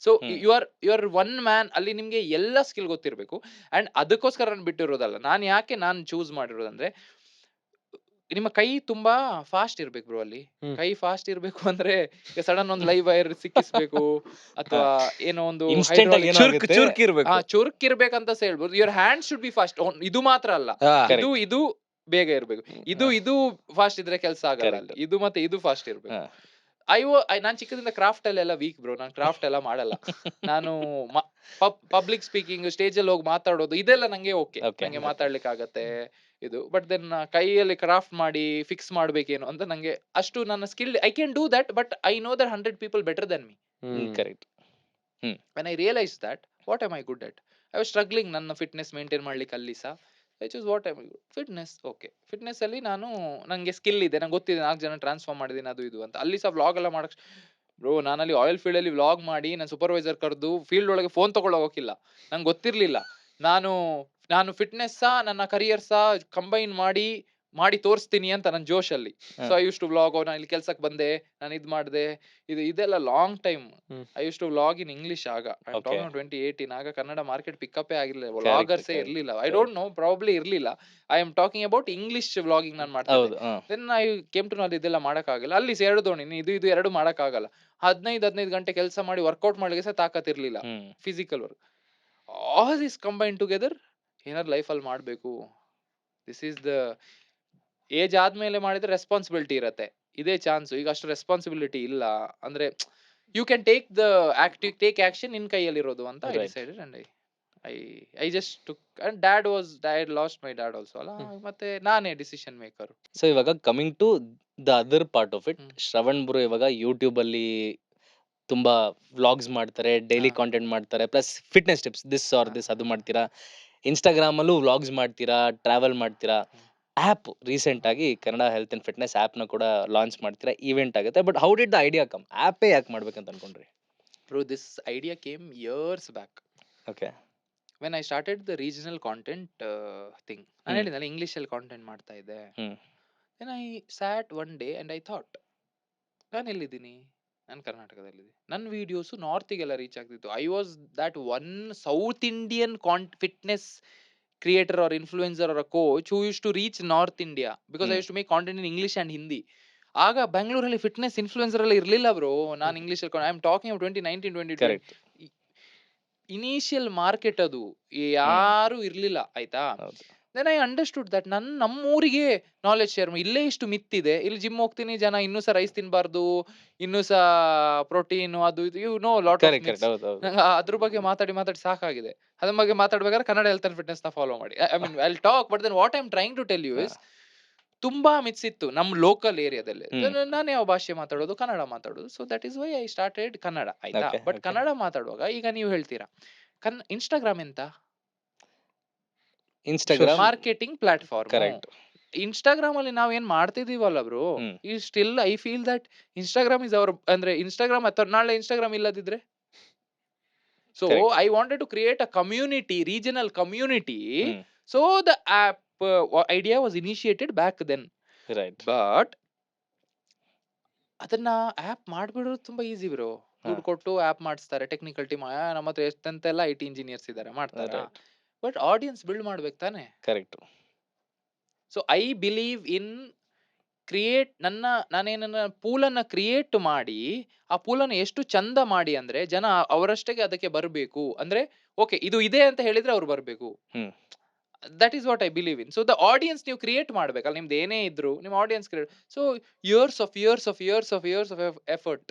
So you are one man ಅಲ್ಲಿ, ನಿಮ್ಗೆ ಎಲ್ಲ ಸ್ಕಿಲ್ ಗೊತ್ತಿರಬೇಕು. ಅಂಡ್ ಅದಕ್ಕೋಸ್ಕರ ನಾನು ಬಿಟ್ಟಿರೋದಲ್ಲ. ನಾನು ಯಾಕೆ ಚೂಸ್ ಮಾಡಿರೋದಂದ್ರೆ, ನಿಮ್ಮ ಕೈ ತುಂಬಾ ಫಾಸ್ಟ್ ಇರ್ಬೇಕು ಬ್ರೋ ಅಲ್ಲಿ. ಹ್ಮ್. ಕೈ ಫಾಸ್ಟ್ ಇರ್ಬೇಕು ಅಂದ್ರೆ ಈಗ ಸಡನ್ ಒಂದು ಲೈವ್ ವೈರ್ ಸಿಕ್ಕಿಸ್ಬೇಕು ಅಥವಾ ಏನೋ ಒಂದು Instant ಆಗಿ ಏನೋ ಆಗುತ್ತೆ. ಚುರುಕಿರ್ಬೇಕು. ಚುರುಕಿರ್ಬೇಕಂತ ಹೇಳ್ಬೋದು. Your hand should be fast. ಇದು ಮಾತ್ರ ಅಲ್ಲ, ಇದು ಬೇಗ ಇರ್ಬೇಕು. ಇದು ಫಾಸ್ಟ್ ಇದ್ರೆ ಕೆಲಸ ಆಗಲ್ಲ ಅಲ್ಲಿ. ಇದು ಮತ್ತೆ ಇದು ಫಾಸ್ಟ್ ಇರ್ಬೇಕು. ನಾನ್ ಚಿಕ್ಕದಿಂದ ಕ್ರಾಫ್ಟ್ ಅಲ್ಲೆಲ್ಲ ವೀಕ್ ಬ್ರೋ. ನಾನು ಕ್ರಾಫ್ಟ್ ಎಲ್ಲ ಮಾಡಲ್ಲ. ನಾನು ಪಬ್ಲಿಕ್ ಸ್ಪೀಕಿಂಗ್, ಸ್ಟೇಜ್ ಅಲ್ಲಿ ಹೋಗಿ ಮಾತಾಡೋದು ಇದೆಲ್ಲ ನಂಗೆ ಓಕೆ, ನಂಗೆ ಮಾತಾಡ್ಲಿಕ್ಕೆ ಆಗತ್ತೆ ಇದು. ಬಟ್ ದೆನ್ ಕೈಯಲ್ಲಿ ಕ್ರಾಫ್ಟ್ ಮಾಡಿ ಫಿಕ್ಸ್ ಮಾಡ್ಬೇಕೇನು ಅಂತ ನಂಗೆ ಅಷ್ಟು ನನ್ನ skill. I can do that, but I know that 100 people better than me. Correct. When I realized that, what am I good at? I was struggling ನನ್ನ ಫಿಟ್ನೆಸ್ ಮೇಂಟೈನ್ ಮಾಡ್ಲಿಕ್ಕೆ ಅಲ್ಲಿ ಸಹ. I choose what I fitness. Okay, fitness ಅಲ್ಲಿ ನಂಗೆ skill ಇದೆ, ನಂಗೆ ಗೊತ್ತಿದೆ, 4 ಜನ ಟ್ರಾನ್ಸ್ಫಾರ್ಮ್ ಮಾಡಿದೀನಿ ಅದು ಇದು ಅಂತ. ಅಲ್ಲಿ ಸಹ ವ್ಲಾಗ್ ಎಲ್ಲ ಮಾಡಕ್ ಬ್ರೋ. ನಾನಲ್ಲಿ ಆಯಿಲ್ ಫೀಲ್ಡ್ ಅಲ್ಲಿ ವ್ಲಾಗ್ ಮಾಡಿ ನನ್ನ ಸೂಪರ್ವೈಸರ್ ಕರೆದು ಫೀಲ್ಡ್ ಒಳಗೆ ಫೋನ್ ತಗೊಳ್ಳೋಗಿಲ್ಲ. ನಂಗೆ ಗೊತ್ತಿರ್ಲಿಲ್ಲ. ನಾನು ಫಿಟ್ನೆಸ್ ಸಹ ನನ್ನ ಕರಿಯರ್ ಸಹ ಕಂಬೈನ್ ಮಾಡಿ ತೋರಿಸ್ತೀನಿ ಅಂತ ನನ್ನ ಜೋಶ್ ಅಲ್ಲಿ. So I used to vlog. ನಾನು ಇಲ್ಲಿ ಕೆಲ್ಸಕ್ಕೆ ಬಂದೆ, ನಾನು ಇದ್ ಮಾಡಿದೆ, ಇದೆಲ್ಲ long time. I used to vlog in English. ಆಗ 2018 ಆಗ ಕನ್ನಡ ಮಾರ್ಕೆಟ್ ಪಿಕಪ್ ಆಗಿರ್ಲಿಲ್ಲ, ವ್ಲಾಗರ್ಸೇ ಇರ್ಲಿಲ್ಲ. ಐ ಡೋಂಟ್ ನೋ, ಪ್ರಾಬ್ಲಿ ಇರ್ಲಿಲ್ಲ. I am talking about English vlogging ನಾನು ಮಾಡ್ತಾ ಇದ್ದೆ. Then I came to know ಇದೆಲ್ಲ ಮಾಡಕ್ ಆಗಲ್ಲ. ಅಲ್ಲಿ 2 ದೋಣಿ, ಇದು 2 ಮಾಡಕ್ ಆಗಲ್ಲ. 15 ಗಂಟೆ ಕೆಲಸ ಮಾಡಿ ವರ್ಕೌಟ್ ಮಾಡ್ಲಿಕ್ಕೆ ಸಹ ತಾಕತ್ ಇರ್ಲಿಲ್ಲ, physical work. All this combine together ಏನಾದ್ರು ಲೈಫ್ ಅಲ್ಲಿ ಮಾಡ್ಬೇಕು. ದಿಸ್ ಈಸ್ ದ ಏಜ್ ಆದ್ಮೇಲೆ ಮಾಡಿದ್ರೆ ರೆಸ್ಪಾನ್ಸಿಬಿಲಿಟಿ ಇರತ್ತೆ. ಇದೇ ಚಾನ್ಸ್. ಈಗ ಅಷ್ಟು ರೆಸ್ಪಾನ್ಸಿಬಿಲಿಟಿ ಇಲ್ಲ ಅಂದ್ರೆ ಯು ಕ್ಯಾನ್ ಟೇಕ್ ಆಕ್ಷನ್ ನಿನ್ ಕೈಯಲ್ಲಿರೋದು ಅಂತ I decided. And I just took. And dad lost my dad also ಅಲ್ಲ, ಮತ್ತೆ ನಾನೇ ಡಿಸಿಷನ್ ಮೇಕರ್. ಸೊ ಇವಾಗ coming to the other part of it, Shravan bro ಇವಾಗ ಯೂಟ್ಯೂಬ್ ಅಲ್ಲಿ ತುಂಬಾ ವ್ಲಾಗ್ಸ್ ಮಾಡ್ತಾರೆ, ಡೈಲಿ ಕಾಂಟೆಂಟ್ ಮಾಡ್ತಾರೆ, plus fitness tips this or this ಅದು ಮಾಡ್ತೀರಾ. ಇನ್ಸ್ಟಾಗ್ರಾಮ್ ಅಲ್ಲೂ ವ್ಲಾಗ್ಸ್ ಮಾಡ್ತೀರಾ, ಟ್ರಾವೆಲ್ ಮಾಡ್ತೀರಾ. ಆ್ಯಪ್ ರೀಸೆಂಟ್ ಆಗಿ ಕನ್ನಡ ಹೆಲ್ತ್ ಅಂಡ್ ಫಿಟ್ನೆಸ್ ಆ್ಯಪ್ನ ಕೂಡ ಲಾಂಚ್ ಮಾಡ್ತೀರಾ, ಈವೆಂಟ್ ಆಗುತ್ತೆ. But how did the idea come? ಆ್ಯಪೇ ಯಾಕೆ ಮಾಡ್ಬೇಕಂತ ಅನ್ಕೊಂಡ್ರಿ? Bro, this idea came years back. Okay. When I started the regional content thing. ನಾನು ಹೇಳಿದ್ನಲ್ಲ ಇಂಗ್ಲಿಷ್ ಅಲ್ಲಿ ಕಾಂಟೆಂಟ್ ಮಾಡ್ತಾ ಇದ್ದೆ. Then I sat one day and I thought, ನಾನು ಎಲ್ಲಿದ್ದೀನಿ? ನಾನು ಕರ್ನಾಟಕದಲ್ಲಿದ್ದೀನಿ. ನನ್ನ ವಿಡಿಯೋಸ್ ನಾರ್ತಿಗೆಲ್ಲ ರೀಚ್ ಆಗ್ತಿತ್ತು. I was that one south Indian fitness creator or influencer or a coach who used to reach North India because I used to make content in English and Hindi. ಆಗ ಬೆಂಗಳೂರಲ್ಲಿ fitness influencer ಎಲ್ಲ ಇರ್ಲಿಲ್ಲ bro. ನಾನು English ಅಲ್ಲಿ I am talking 2019-2020 initial market ಅದು, ಯಾರು ಇರ್ಲಿಲ್ಲ ಆಯ್ತಾ. ದೆನ್ ಐ ಅಂಡರ್ಸ್ಟುಡ್ ದಟ್ ನಮ್ಮೂರಿಗೆ ನಾಲೆಜ್ ಶೇರ್. ಇಲ್ಲೇ ಇಷ್ಟು ಮಿತ್ತಿದೆ. ಇಲ್ಲಿ ಜಿಮ್ ಹೋಗ್ತೀನಿ, ಜನ ಇನ್ನೂ ಸಹ ರೈಸ್ ತಿನ್ಬಾರ್ದು, ಇನ್ನೂ ಸಹ ಪ್ರೋಟೀನ್ ಅದು ಇದು, you know lot of myths. ಅದ್ರ ಬಗ್ಗೆ ಮಾತಾಡಿ ಸಾಕಾಗಿದೆ. ಅದ್ರ ಬಗ್ಗೆ ಮಾತಾಡ್ಬೇಕಾದ್ರೆ ಕನ್ನಡ ಹೆಲ್ತ್ ಅಂಡ್ ಫಿಟ್ನೆಸ್ ನ ಫಾಲೋ ಮಾಡಿ. I mean I talk, but then what I am trying to tell you is ತುಂಬಾ ಮಿತ್ಸ್ ಇತ್ತು ನಮ್ಮ ಲೋಕಲ್ ಏರಿಯಾದಲ್ಲಿ. ನಾನು ಯಾವ ಭಾಷೆ ಮಾತಾಡೋದು? ಕನ್ನಡ ಮಾತಾಡೋದು. So that is why I started Kannada ಆಯ್ತಾ. ಬಟ್ ಕನ್ನಡ ಮಾತಾಡುವಾಗ ಈಗ ನೀವು ಹೇಳ್ತೀರಾ ಇನ್ಸ್ಟಾಗ್ರಾಮ್ ಎಂತ? Instagram marketing platform. Correct. Instagram ಅಲ್ಲಿ ನಾವ್ ಏನ್ ಮಾಡ್ತಿದೀವಲ್ಲ ಬ್ರೋ, ಈ still I feel that Instagram is our, ಅಂದ್ರೆ ಇನ್ಸ್ಟಾಗ್ರಾಮ್ ನಾಳೆ ಇನ್ಸ್ಟಾಗ್ರಾಮ್ ಇಲ್ಲದಿದ್ರೆ. So I wanted to create a community, regional community. So the app idea was initiated back then. Right. But ಅದನ್ನ app ಮಾಡ್ಬಿಡೋದು ತುಂಬಾ ಈಸಿ ಬ್ರೋ. ದುಡ್ಡು ಕೊಟ್ಟು app ಮಾಡಿಸ್ತಾರೆ, technical team. ನಮ್ಮ ಹತ್ರ ಎಷ್ಟಂತೆಲ್ಲ IT ಇಂಜಿನಿಯರ್ಸ್ ಇದಾರೆ, ಮಾಡ್ತಾರೆ. ಬಟ್ ಆಡಿಯನ್ಸ್ ಬಿಲ್ಡ್ ಮಾಡ್ಬೇಕು ತಾನೆ. Correct. So I believe in ನಾನೇನ ಪೂಲನ್ನ ಕ್ರಿಯೇಟ್ ಮಾಡಿ, ಆ ಪೂಲನ್ನ ಎಷ್ಟು ಚಂದ ಮಾಡಿ ಅಂದ್ರೆ ಜನ ಅವರಷ್ಟೇ ಅದಕ್ಕೆ ಬರಬೇಕು. ಅಂದ್ರೆ ಓಕೆ ಇದು ಇದೆ ಅಂತ ಹೇಳಿದ್ರೆ ಅವ್ರು ಬರ್ಬೇಕು. That is what I believe in. So the audience ನೀವು ಕ್ರಿಯೇಟ್ ಮಾಡ್ಬೇಕಲ್ಲ, ನಿಮ್ದು ಏನೇ ಇದ್ರು ನಿಮ್ಮ audience create. So years of effort.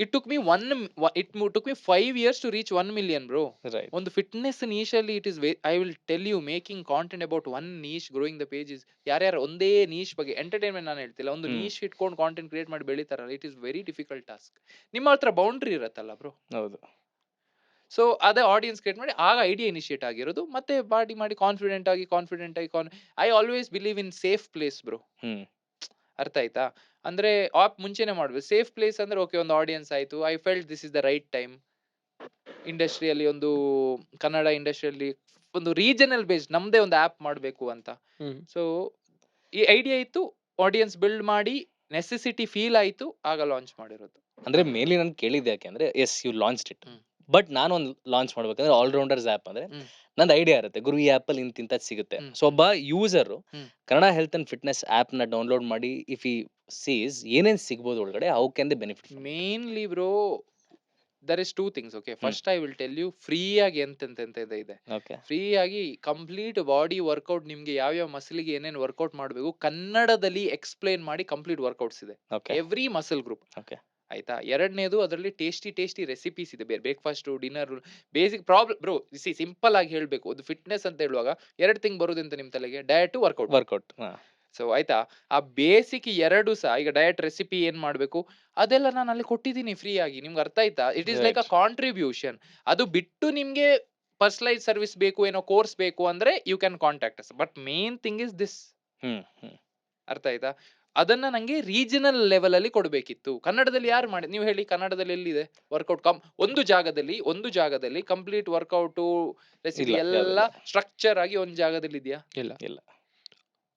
It took me 5 years to reach 1 million, bro. Right. On the fitness initially, I will tell you, making content about one niche, growing the pages. ಯಾರ್ಯಾರು ಒಂದೇ niche ಬಗ್ಗೆ entertainment ನಾನು ಹೇಳ್ತಿಲ್ಲ, ಒಂದು niche ಇಟ್ಕೊಂಡು content create ಮಾಡಿ ಬೆಳಿತಾರಲ್ಲ, it is very difficult task. ನಿಮ್ಮ ಹತ್ರ ಬೌಂಡ್ರಿ ಇರತ್ತಲ್ಲ ಬ್ರೋ. ಹೌದು. ಸೊ ಅದೇ ಆಡಿಯನ್ಸ್ ಕ್ರಿಯೇಟ್ ಮಾಡಿ, ಆಗ ಐಡಿಯಾ ಇನಿಷಿಯೇಟ್ ಆಗಿರೋದು. ಮತ್ತೆ ಮಾಡಿ ಕಾನ್ಫಿಡೆಂಟ್ ಆಗಿ I always believe in safe place bro. ಅರ್ಥ ಆಯ್ತಾ? ಅಂದ್ರೆ ಆಪ್ ಮುಂಚೆನೆ ಮಾಡ್ಬೇಕು. ಸೇಫ್ ಪ್ಲೇಸ್ ಅಂದ್ರೆ ಓಕೆ, ಒಂದು ಆಡಿಯನ್ಸ್ ಆಯ್ತು. I felt this is the right time. ಇಂಡಸ್ಟ್ರಿಯಲ್ಲಿ ಒಂದು ಕನ್ನಡ ಇಂಡಸ್ಟ್ರಿಯಲ್ಲಿ ಒಂದು ರೀಜನಲ್ ಬೇಸ್ಡ್ ನಮ್ದೇ ಒಂದು ಆಪ್ ಮಾಡ್ಬೇಕು ಅಂತ. ಸೊ ಈ ಐಡಿಯಾ ಇತ್ತು, ಆಡಿಯನ್ಸ್ ಬಿಲ್ಡ್ ಮಾಡಿ ನೆಸೆಸಿಟಿ ಫೀಲ್ ಆಯ್ತು, ಆಗ ಲಾಂಚ್ ಮಾಡಿರೋದು. ಅಂದ್ರೆ ಮೇಲಿ ನಾನು ಕೇಳಿದ್ದೆ ಯಾಕೆ ಅಂದ್ರೆ, yes you launched it, but ನಾನೊಂದು ಲಾಂಚ್ ಮಾಡ್ಬೇಕಂದ್ರೆ ಆಲ್ರೌಂಡರ್ಸ್ ಆ್ಯಪ್ ಅಂದ್ರೆ ಹ್ಮ್. ನಂದು ಐಡಿಯಾ ಇರುತ್ತೆ, ಗುರು ಈ ಆ್ಯಪಲ್ಲಿ ಇಂತಿಂತದ್ದು ಸಿಗುತ್ತೆ. ಹ್ಮ್. ಸೊ ಒಬ್ಬ ಯೂಸರು ಹ್ಮ್. ಕನ್ನಡ ಹೆಲ್ತ್ ಅಂಡ್ ಫಿಟ್ನೆಸ್ ಆ್ಯಪ್ನ ಡೌನ್ಲೋಡ್ ಮಾಡಿ ಇಫ್ ಈ ಸೀಸ್ ಏನೇನು ಸಿಗ್ಬೋದು ಒಳಗಡೆ, how can they benefit? Mainly bro there is two things. Okay, first I will tell you free ಆಗಿ ಎಂತೆಂತ ಇದೆ. ಓಕೆ. ಫ್ರೀ ಆಗಿ ಕಂಪ್ಲೀಟ್ ಬಾಡಿ ವರ್ಕೌಟ್, ನಿಮ್ಗೆ ಯಾವ್ಯಾವ ಮಸಲಿಗೆ ಏನೇನು ವರ್ಕೌಟ್ ಮಾಡಬೇಕು ಕನ್ನಡದಲ್ಲಿ ಎಕ್ಸ್ಪ್ಲೈನ್ ಮಾಡಿ ಕಂಪ್ಲೀಟ್ ವರ್ಕೌಟ್ಸ್ ಇದೆ, okay. Every muscle group. Okay. ಆಯ್ತಾ? ಎರಡನೇದು ಅದರಲ್ಲಿ ಟೇಸ್ಟಿ ರೆಸಿಪೀಸ್ ಇದೆ, breakfast, dinner, basic problem bro. Simple ಆಗಿ ಹೇಳ್ಬೇಕು, ಒಂದು ಫಿಟ್ನೆಸ್ ಅಂತ ಹೇಳುವಾಗ 2 ಥಿಂಗ್ ಬರೋದಂತ ನಿಮ್ ತಲೆಗೆ, ಡಯಟ್, ವರ್ಕೌಟ್. ಸೊ ಆಯ್ತಾ, ಆ ಬೇಸಿಕ್ 2 ಸಹ, ಈಗ ಡಯಟ್ ರೆಸಿಪಿ ಏನ್ ಮಾಡ್ಬೇಕು ಅದೆಲ್ಲ ನಾನು ಅಲ್ಲಿ ಕೊಟ್ಟಿದ್ದೀನಿ ಫ್ರೀ ಆಗಿ, ನಿಮ್ಗೆ ಅರ್ಥ ಆಯ್ತಾ? It is like a contribution. ಅದು ಬಿಟ್ಟು ನಿಮ್ಗೆ ಪರ್ಸನಲೈಸ್ ಸರ್ವಿಸ್ ಬೇಕು, ಏನೋ ಕೋರ್ಸ್ ಬೇಕು ಅಂದ್ರೆ you can contact us, but main thing is this. ಅರ್ಥ ಆಯ್ತಾ? ಅದನ್ನ ನಂಗೆ ರೀಜನಲ್ ಲೆವೆಲ್ ಅಲ್ಲಿ ಕೊಡ್ಬೇಕಿತ್ತು. ಕನ್ನಡದಲ್ಲಿ ಯಾರು ಮಾಡಿ, ನೀವು ಹೇಳಿ, ಕನ್ನಡದಲ್ಲಿ ಎಲ್ಲಿದೆ ವರ್ಕೌಟ್? ಒಂದು ಜಾಗದಲ್ಲಿ ಕಂಪ್ಲೀಟ್ ವರ್ಕೌಟ್ ರೆಸಿಪಿ ಎಲ್ಲ ಸ್ಟ್ರಕ್ಚರ್ ಆಗಿ ಒಂದು ಜಾಗದಲ್ಲಿ ಇದೆಯಾ? ಇಲ್ಲ.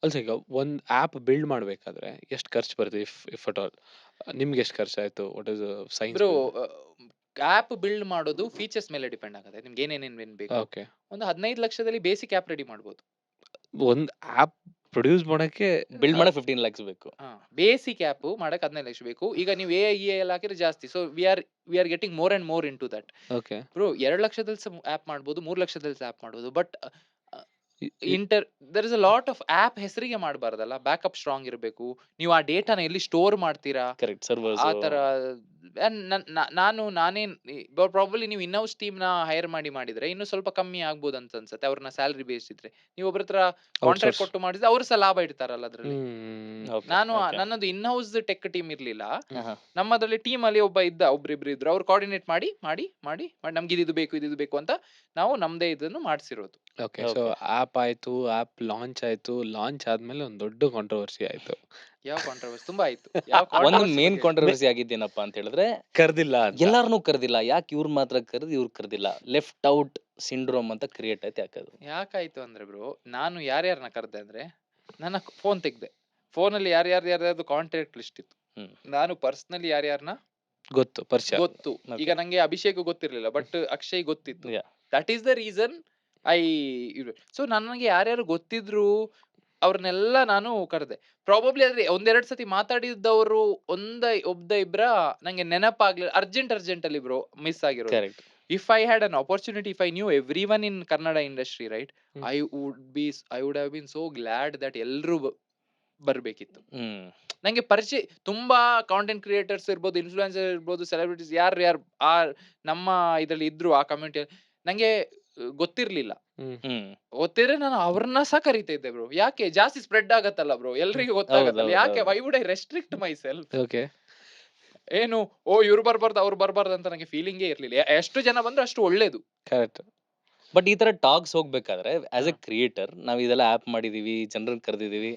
ಅಲ್ಸ ಈಗ ಒಂದ್ ಆ್ಯಪ್ ಬಿಲ್ಡ್ ಮಾಡ್ಬೇಕಾದ್ರೆ ಎಷ್ಟು ಖರ್ಚು ಬರುತ್ತೆ? ಇಫ್ ಅಟ್ ಆಲ್ ನಿಮ್ಗೆ ಎಷ್ಟು ಖರ್ಚಾಯ್ತು? What is science? Bro, app build ಮಾಡೋದು ಫೀಚರ್ಸ್ ಮೇಲೆ ಡಿಪೆಂಡ್ ಆಗುತ್ತೆ, ನಿಮ್ಗೆ ಏನೇನೇನ್ ಬೇಕು. ಓಕೆ. ಒಂದು 15 ಲಕ್ಷದಲ್ಲಿ ಬೇಸಿಕ್ ಆಪ್ ರೆಡಿ ಮಾಡ್ಬೋದು. ಒಂದ್ ಆಪ್ ಪ್ರೊಡ್ಯೂಸ್ ಮಾಡಕ್ಕೆ ಬಿಲ್ಡ್ ಮಾಡಕ್ಕೆ 15 lakhs ಬೇಕು. ಬೇಸಿಕ್ ಆಪ್ ಮಾಡಕ್ 15 ಲಕ್ಷ ಬೇಕು. ಈಗ ನೀವು AI ಎಲ್ಲ ಹಾಕಿದ್ರೆ ಜಾಸ್ತಿ. So we are getting more and more into that. Okay. Bro, 2 ಲಕ್ಷದಲ್ಲಿ ಆಪ್ ಮಾಡ್ಬೋದು, 3 ಲಕ್ಷದಲ್ಲಿ ಆಪ್ ಮಾಡ್ಬೋದು. But there is a lot of app ಹೆಸರಿಗೆ ಮಾಡಬಾರ್ದಲ್ಲ. ಬ್ಯಾಕಪ್ ಸ್ಟ್ರಾಂಗ್ ಇರಬೇಕು, ನೀವು ಆ ಡೇಟಾನ ಎಲ್ಲಿ ಸ್ಟೋರ್ ಮಾಡ್ತೀರಾ, ಕರೆಕ್ಟ್, ಸರ್ವರ್ಸ್ ಆ ತರ. ನಾನೇ ಪ್ರಾಬಬ್ಲಿ ನೀವು ಇನ್ಹೌಸ್ ಟೀಮ್ ನ ಹೈರ್ ಮಾಡಿದ್ರೆ ಇನ್ನು ಸ್ವಲ್ಪ ಕಮ್ಮಿ ಆಗ್ಬೋದು ಅಂತ ಅನ್ಸುತ್ತೆ, ಅವ್ರನ್ನ ಸ್ಯಾಲರಿ ಬೇಸ್ ಇದ್ರೆ. ನೀವು ಒಬ್ಬರ ಹತ್ರ ಕಾಂಟ್ರಾಕ್ಟ್ ಕೊಟ್ಟು ಮಾಡಿದ್ರೆ ಅವ್ರು ಸಹ ಲಾಭ ಇಡ್ತಾರಲ್ಲ ಅದ್ರಲ್ಲಿ. ನನ್ನದು ಇನ್ಹೌಸ್ ಟೆಕ್ ಟೀಮ್ ಇರ್ಲಿಲ್ಲ, ನಮ್ಮದ್ರಲ್ಲಿ ಟೀಮ್ ಅಲ್ಲಿ ಒಬ್ರಿಬ್ರು ಇದ್ರು, ಅವ್ರು ಕೋಆರ್ಡಿನೇಟ್ ಮಾಡಿ ನಮ್ಗೆ ಇದು ಬೇಕು ಅಂತ ನಾವು ನಮ್ದೇ ಇದನ್ನು ಮಾಡಿಸಿರೋದು. ಓಕೆ. ಸೊ ಆಪ್ ಆಯ್ತು, ಆಪ್ ಲಾಂಚ್ ಆಯ್ತು, ಲಾಂಚ್ ಆದ್ಮೇಲೆ ಒಂದು ದೊಡ್ಡ ಕಾಂಟ್ರವರ್ಸಿ ಆಯ್ತು. ಯಾವ ಕಾಂಟ್ರವರ್ಸಿ? ತುಂಬಾ ಆಯ್ತು. ಒಂದು ಮೇನ್ ಕಾಂಟ್ರವರ್ಸಿ ಆಗಿದ್ದೇನಪ್ಪ ಅಂತ ಹೇಳಿದ್ರೆ, ಕರ್ದಿಲ್ಲ, ಎಲ್ಲಾರನ್ನೂ ಕರೆದಿಲ್ಲ, ಯಾಕೆ ಇವ್ರು ಮಾತ್ರ ಕರೆದು ಇವ್ರು ಕರೆದಿಲ್ಲ, ಲೆಫ್ಟ್ ಔಟ್ ಸಿಂಡ್ರೋಮ್ ಅಂತ ಕ್ರಿಯೇಟ್ ಆಯ್ತು. ಯಾಕಾಯ್ತು ಅಂದ್ರೆ ಬ್ರೋ, ನಾನು ಯಾರ್ಯಾರನ್ನ ಕರೆದೆ ಅಂದ್ರೆ, ನನ್ನ ಫೋನ್ ತೆಗ್ದೆ, ಫೋನಲ್ಲಿ ಯಾರ್ಯಾರ್ದು ಕಾಂಟ್ಯಾಕ್ಟ್ ಲಿಸ್ಟ್ ಇತ್ತು. ನಾನು ಪರ್ಸನಲಿ ಯಾರ್ಯಾರನ್ನ ಗೊತ್ತು. ಈಗ ನಂಗೆ ಅಭಿಷೇಕ್ ಗೊತ್ತಿರ್ಲಿಲ್ಲ, ಬಟ್ ಅಕ್ಷಯ್ ಗೊತ್ತಿತ್ತು. That is the reason so ನನಗೆ ಯಾರ್ಯಾರು ಗೊತ್ತಿದ್ರು ಅವ್ರನ್ನೆಲ್ಲ ನಾನು ಕರೆದೆ. ಪ್ರಾಬಬ್ಲಿ ಆದ್ರೆ 1-2 ಸತಿ ಮಾತಾಡಿದ್ದವರು ಒಬ್ಬ ಇಬ್ರ ನಂಗೆ ನೆನಪಾಗ್ಲಿಲ್ಲ, ಅರ್ಜೆಂಟ್ ಅಲ್ಲಿ ಬ್ರೋ ಮಿಸ್ ಆಗಿರೋ. If I had an opportunity, if I knew everyone in Kannada industry, right, I would have been so glad that ಎಲ್ರು ಬರ್ಬೇಕಿತ್ತು. ನಂಗೆ ಪರಿಚಯ ತುಂಬಾ ಕಾಂಟೆಂಟ್ ಕ್ರಿಯೇಟರ್ಸ್ ಇರ್ಬೋದು, ಇನ್ಫ್ಲೂಯೆನ್ಸರ್ ಇರ್ಬೋದು, ಸೆಲೆಬ್ರಿಟೀಸ್ ಯಾರು ನಮ್ಮ ಇದ್ರಲ್ಲಿ ಇದ್ರು ಆ ಕಮ್ಯುನಿಟಿ, ನಂಗೆ ಗೊತ್ತಿರ್ಲಿಲ್ಲ. ಗೊತ್ತಿದ್ರೆ ನಾನು ಅವ್ರನ್ನ ಸಹ ಕರಿತಾ ಇದ್ದೆ ಬ್ರೋ. ಯಾಕೆ? ಜಾಸ್ತಿ ಸ್ಪ್ರೆಡ್ ಆಗತ್ತಲ್ಲ ಬ್ರೋ, ಎಲ್ರಿಗೂ ಗೊತ್ತಾಗತ್ತಲ್ಲ. ಯಾಕೆ why would I restrict my self? Okay. ಏನು ಇವ್ರು ಬರ್ಬಾರ್ದು ಅವ್ರು ಬರ್ಬಾರ್ದು ಅಂತ ನಂಗೆ ಫೀಲಿಂಗೇ ಇರ್ಲಿಲ್ಲ. ಎಷ್ಟು ಜನ ಬಂದ್ರೆ ಅಷ್ಟು ಒಳ್ಳೇದು. ಕರೆಕ್ಟ್. ಬಟ್ ಈ ತರ ಟಾಕ್ಸ್ ಹೋಗ್ಬೇಕಾದ್ರೆ ಆಸ್ ಎ ಕ್ರಿಯೇಟರ್ ನಾವ್ ಇದೆಲ್ಲ ಆಪ್ ಮಾಡಿದೀವಿ, ಜನರನ್ನ ಕರೆದಿದೀವಿ,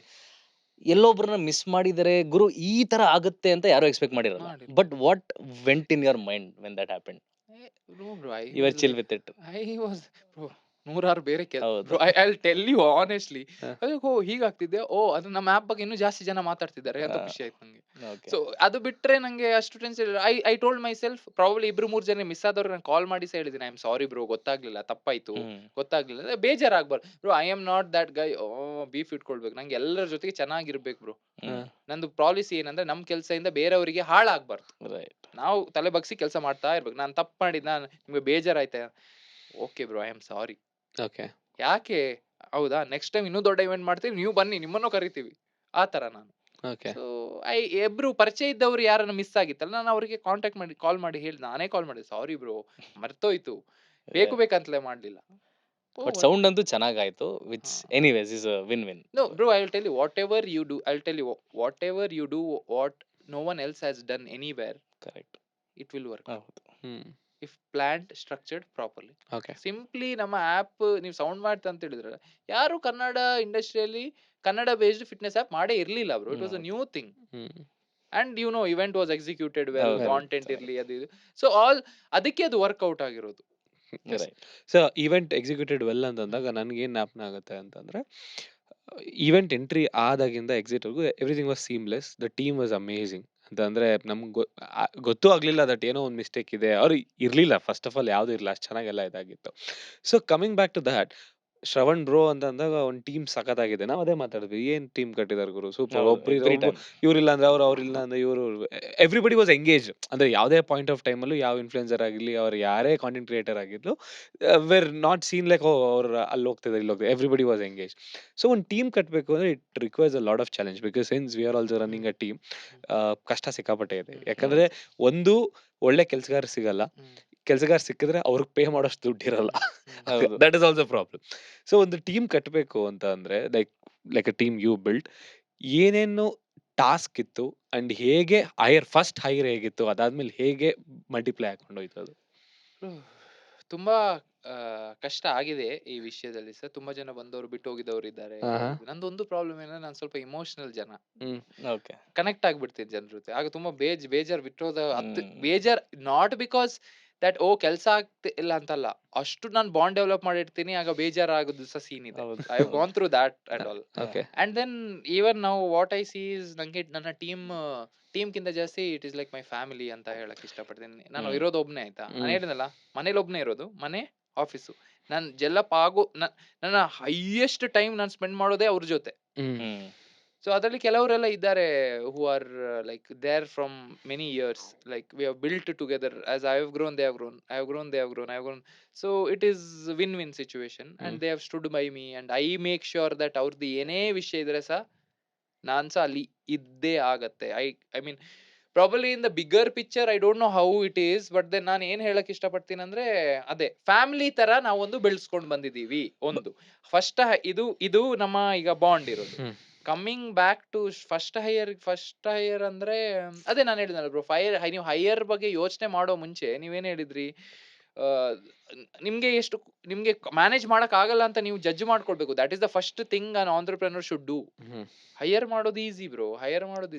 ಎಲ್ಲೊಬ್ರನ್ನ ಮಿಸ್ ಮಾಡಿದರೆ ಗುರು ಈ ತರ ಆಗುತ್ತೆ ಅಂತ ಯಾರು ಎಕ್ಸ್ಪೆಕ್ಟ್ ಮಾಡಿರಲ್ಲ. But what went in your mind when that happened? You are chill with it? ನೂರಾರು ಬೇರೆ I'll tell you honestly, ಹೀಗಾಗ್ತಿದ್ದೆ. ಅದು ನಮ್ಮ ಆಪ್ ಬಗ್ಗೆ ಇನ್ನೂ ಜಾಸ್ತಿ ಜನ ಮಾತಾಡ್ತಿದ್ದಾರೆ ಅಂತ ಖುಷಿ ಆಯ್ತು ನಂಗೆ. ಸೊ ಅದು ಬಿಟ್ರೆ ನಂಗೆ ಅಷ್ಟು ಟೆನ್ಷನ್ ಇಲ್ಲ. I told my self, probably 2-3 ಜನ ಮಿಸ್ ಆದವ್ರು ನಾನು ಕಾಲ್ ಮಾಡಿ ಹೇಳಿದ್ದೀನಿ, ಐ ಆಮ್ ಸಾರಿ ಬ್ರೋ, ಗೊತ್ತಾಗ್ಲಿಲ್ಲ, ತಪ್ಪಾಯ್ತು, ಗೊತ್ತಾಗ್ಲಿಲ್ಲ, ಬೇಜಾರಾಗ್ಬಾರ್ದು bro. I am not that guy. Beef ಇಟ್ಕೊಳ್ಬೇಕು, ನಂಗೆ ಎಲ್ಲರ ಜೊತೆಗೆ ಚೆನ್ನಾಗಿರ್ಬೇಕು ಬ್ರೋ. ನಂದು ಪಾಲಿಸಿ ಏನಂದ್ರೆ, ನಮ್ ಕೆಲ್ಸದಿಂದ ಬೇರೆಯವರಿಗೆ ಹಾಳಾಗ್ಬಾರ್ದು. ನಾವು ತಲೆ ಬಗ್ಸಿ ಕೆಲಸ ಮಾಡ್ತಾ ಇರ್ಬೇಕು. ನಾನು ತಪ್ಪು ಮಾಡಿದ್ನ, ನಿಮ್ಗೆ ಬೇಜಾರಾಯ್ತಾ? Okay bro, I am sorry. Okay. ಯಾಕೆ? ಹೌದಾ, ನೆಕ್ಸ್ಟ್ ಟೈಮ್ ಇನ್ನೂ ದೊಡ್ಡ ಇವೆಂಟ್ ಮಾಡ್ತೀವಿ, ನೀವು ಬನ್ನಿ, ನಿಮ್ಮನ್ನು ಕರಿತೀವಿ, ಆ ತರ ನಾನು. ಸೊ ಇಬ್ರು ಪರಿಚಯ ಇದ್ದವ್ರು ಯಾರನ್ನ ಮಿಸ್ ಆಗಿತ್ತಲ್ಲ, ನಾನು ಅವರಿಗೆ ಕಾಂಟ್ಯಾಕ್ಟ್ ಮಾಡಿ ಕಾಲ್ ಮಾಡಿ ಹೇಳಿ, ನಾನೇ ಕಾಲ್ ಮಾಡಿದೆ, ಸಾರಿ ಬ್ರೋ, ಮರ್ತೋಯ್ತು, ಬೇಕಂತಲೇ ಮಾಡ್ಲಿಲ್ಲ. ಬಟ್ ಸೌಂಡ್ ಅಂತೂ ಚೆನ್ನಾಗಾಯ್ತು, which anyways is a win win. No bro, I will tell you, whatever you do, what no one else has done anywhere, correct, it will work if planned, structured properly. Okay. Simply ನಮ್ಮ app ನೀವು sound ಮಾಡ್ತಾ ಅಂತ ಹೇಳಿದ್ರೆ, ಯಾರು ಕನ್ನಡ ಇಂಡಸ್ಟ್ರಿಯಲ್ಲಿ Kannada based fitness app ಮಾಡೇ ಇರ್ಲಿಲ್ಲ bro. It was a new thing. And event was executed well, content ಇರ್ಲಿ, ಅದು ಸೊ ಅದಕ್ಕೆ ಅದು ವರ್ಕ್ಔಟ್ ಆಗಿರೋದು. ಸೊ ಈವೆಂಟ್ ಎಕ್ಸಿಕ್ಯೂಟೆಡ್ ವೆಲ್ ಅಂತಂದಾಗ ನನ್ಗೆ ಏನ್ ಜ್ಞಾಪನ ಆಗುತ್ತೆ ಅಂತಂದ್ರೆ, ಈವೆಂಟ್ ಎಂಟ್ರಿ ಆದಾಗಿಂದ ಎಕ್ಸಿಟ್ ವರ್ಗು everything was seamless, the team was amazing ಅಂತಂದ್ರೆ ನಮ್ಗೆ ಗೊತ್ತೂ ಆಗ್ಲಿಲ್ಲ ದಟ್ ಏನೋ ಒಂದು ಮಿಸ್ಟೇಕ್ ಇದೆ, ಅವ್ರು ಇರ್ಲಿಲ್ಲ, ಫಸ್ಟ್ ಆಫ್ ಆಲ್ ಯಾವ್ದು ಇರ್ಲಿಲ್ಲ, ಅಷ್ಟು ಚೆನ್ನಾಗೆಲ್ಲ ಇದಾಗಿತ್ತು. So coming back to that, Shravan bro ಅಂತ ಅಂದಾಗ ಒಂದು ಟೀಮ್ ಸಖತ್ತಾಗಿದೆ. ನಾವು ಅದೇ ಮಾತಾಡಿದ್ವಿ, ಏನ್ ಟೀಮ್ ಕಟ್ಟಿದಾರೆ ಗುರು, ಸೂಪರ್. ಎವ್ರಿ ಟೈಮ್ ಇವ್ರಿಲ್ಲ ಅಂದ್ರೆ ಅವ್ರಿಲ್ಲ ಅಂದ್ರೆ ಇವರು, ಎವ್ರಿಬಡಿ ವಾಸ್ ಎಂಗೇಜ್. ಅಂದ್ರೆ ಯಾವುದೇ ಪಾಯಿಂಟ್ ಆಫ್ ಟೈಮ್ ಅಲ್ಲೂ ಯಾವ ಇನ್ಫ್ಲುಯೆನ್ಸರ್ ಆಗಿರ್ಲಿ, ಅವ್ರು ಯಾರೇ ಕಾಂಟೆಂಟ್ ಕ್ರಿಯೇಟರ್ ಆಗಿರ್ಲು, ವೇರ್ ನಾಟ್ ಸೀನ್ ಲೈಕ್ ಅವ್ರು ಅಲ್ಲಿ ಹೋಗ್ತಿದ್ದಾರೆ ಇಲ್ಲಿ ಹೋಗ್ತಿದ್ದಾರೆ, ಎವ್ರಿಬಡಿ ವಾಸ್ ಎಂಗೇಜ್. ಸೊ ಒಂದು ಟೀಮ್ ಕಟ್ಟಬೇಕು ಅಂದ್ರೆ it requires a lot of challenge, because since we are also running a team, ಕಷ್ಟ ಸಿಕ್ಕಾಪಟ್ಟೆ ಇದೆ. ಯಾಕಂದ್ರೆ ಒಂದು ಒಳ್ಳೆ ಕೆಲ್ಸಗಾರ ಸಿಗಲ್ಲ, ಕೆಲ್ಸಗಾರ ಸಿಕ್ಕಿದ್ರೆ ಅವ್ರಿಗೆ ಪೇ ಮಾಡೋಷ್ಟು ದುಡ್ಡು ಇರಲ್ಲ. That is also problem. So ಒಂದು ಟೀಮ್ ಕಟ್ಟಬೇಕು ಅಂತ ಅಂದ್ರೆ like a team you build, ಏನೇನು ಟಾಸ್ಕ್ ಇತ್ತು ಅಂಡ್ ಹೇಗೆ ಫಸ್ಟ್ ಹೈರ್ ಹೇಗಿತ್ತು, ಅದಾದ್ಮೇಲೆ ಹೇಗೆ ಮಲ್ಟಿಪ್ಲೈ ಹಾಕೊಂಡು ಹೋಯ್ತು ಅದು? ತುಂಬಾ ಕಷ್ಟ ಆಗಿದೆ ಈ ವಿಷಯದಲ್ಲಿ ಸರ್. ತುಂಬಾ ಜನ ಬಂದವರು ಬಿಟ್ಟು ಹೋಗಿದವರು ಇದ್ದಾರೆ. ನಂದೊಂದು ಪ್ರಾಬ್ಲಮ್ ಏನಂದ್ರೆ ನಾನು ಸ್ವಲ್ಪ ಇಮೋಷನಲ್ ಜನ, ಓಕೆ ಕನೆಕ್ಟ್ ಆಗ್ಬಿಡ್ತೀನಿ ಜನರ ಜೊತೆ. ಆಗ ತುಂಬಾ ಬೇಜಾರ್ ಬಿಟ್ಟೋದ ಬೇಜಾರ್, ನಾಟ್ ಬಿಕಾಸ್ ದಟ್ ಕೆಲ್ಸ ಆಗ್ತಿಲ್ಲ ಅಂತಲ್ಲ, ಅಷ್ಟು ನಾನು ಬಾಂಡ್ ಡೆವಲಪ್ ಮಾಡಿರ್ತೀನಿ, ಆಗ ಬೇಜಾರ್ ಆಗೋದು ಸಹ ಸೀನ್ ಇದೆ. I have gone through that and all. And then even now what I see is, ನಂಗೆ ನನ್ನ ಟೀಮ್ ಕಿಂತ ಜಾಸ್ತಿ it is like my family ಅಂತ ಹೇಳಕ್ ಇಷ್ಟಪಡ್ತೀನಿ. ನಾನು ಇರೋದು ಒಬ್ನೇ, ಆಯ್ತಾ, ನಾನು ಹೇಳಿದ್ನಲ್ಲ ಮನೇಲಿ ಒಬ್ನೇ ಇರೋದು, ಮನೆ ಆಫೀಸು. ನಾನು ಜೆಲ್ಲಪ್ ಆಗೋ ನನ್ನ ಹೈಯೆಸ್ಟ್ ಟೈಮ್ ನಾನು ಸ್ಪೆಂಡ್ ಮಾಡೋದೇ ಅವ್ರ ಜೊತೆ. ಸೊ ಅದರಲ್ಲಿ ಕೆಲವರೆಲ್ಲ ಇದ್ದಾರೆ who are like there from many years, like we have built together. As I have grown, they have grown, I have grown, they have grown, I have grown. So it is win situation and they have stood by me and I make sure that ಅವ್ರದ್ದು ಏನೇ ವಿಷಯ ಇದ್ರೆ ಸಹ ನಾನ್ ಸಹ ಅಲ್ಲಿ ಇದ್ದೇ ಆಗತ್ತೆ. I mean probably in the bigger picture I don't know how it is, but then ನಾನು ಏನ್ ಹೇಳಕ್ ಇಷ್ಟಪಡ್ತೀನಿ ಅಂದ್ರೆ, ಅದೇ ಫ್ಯಾಮಿಲಿ ತರ ನಾವೊಂದು ಬೆಳೆಸ್ಕೊಂಡು ಬಂದಿದೀವಿ. ಒಂದು ಫಸ್ಟ್ ಇದು ನಮ್ಮ ಈಗ ಬಾಂಡ್ ಇರೋದು. Coming back to first hire ಅಂದ್ರೆ ಅದೇ ನಾನು ಹೇಳಿದ್ನಲ್ಲ ಬ್ರೋ, ನೀವು ಹೈಯರ್ ಬಗ್ಗೆ ಯೋಚನೆ ಮಾಡೋ ಮುಂಚೆ ನೀವೇನ್ ಹೇಳಿದ್ರಿ, ನಿಮ್ಗೆ ಮ್ಯಾನೇಜ್ ಮಾಡಕ್ ಆಗಲ್ಲ ಅಂತ ನೀವು ಜಡ್ಜ್ ಮಾಡ್ಕೊಳ್ಬೇಕು. That is the first thing an entrepreneur should do. Hire ಮಾಡೋದು ಈಸಿ ಬ್ರೋ, ಹೈಯರ್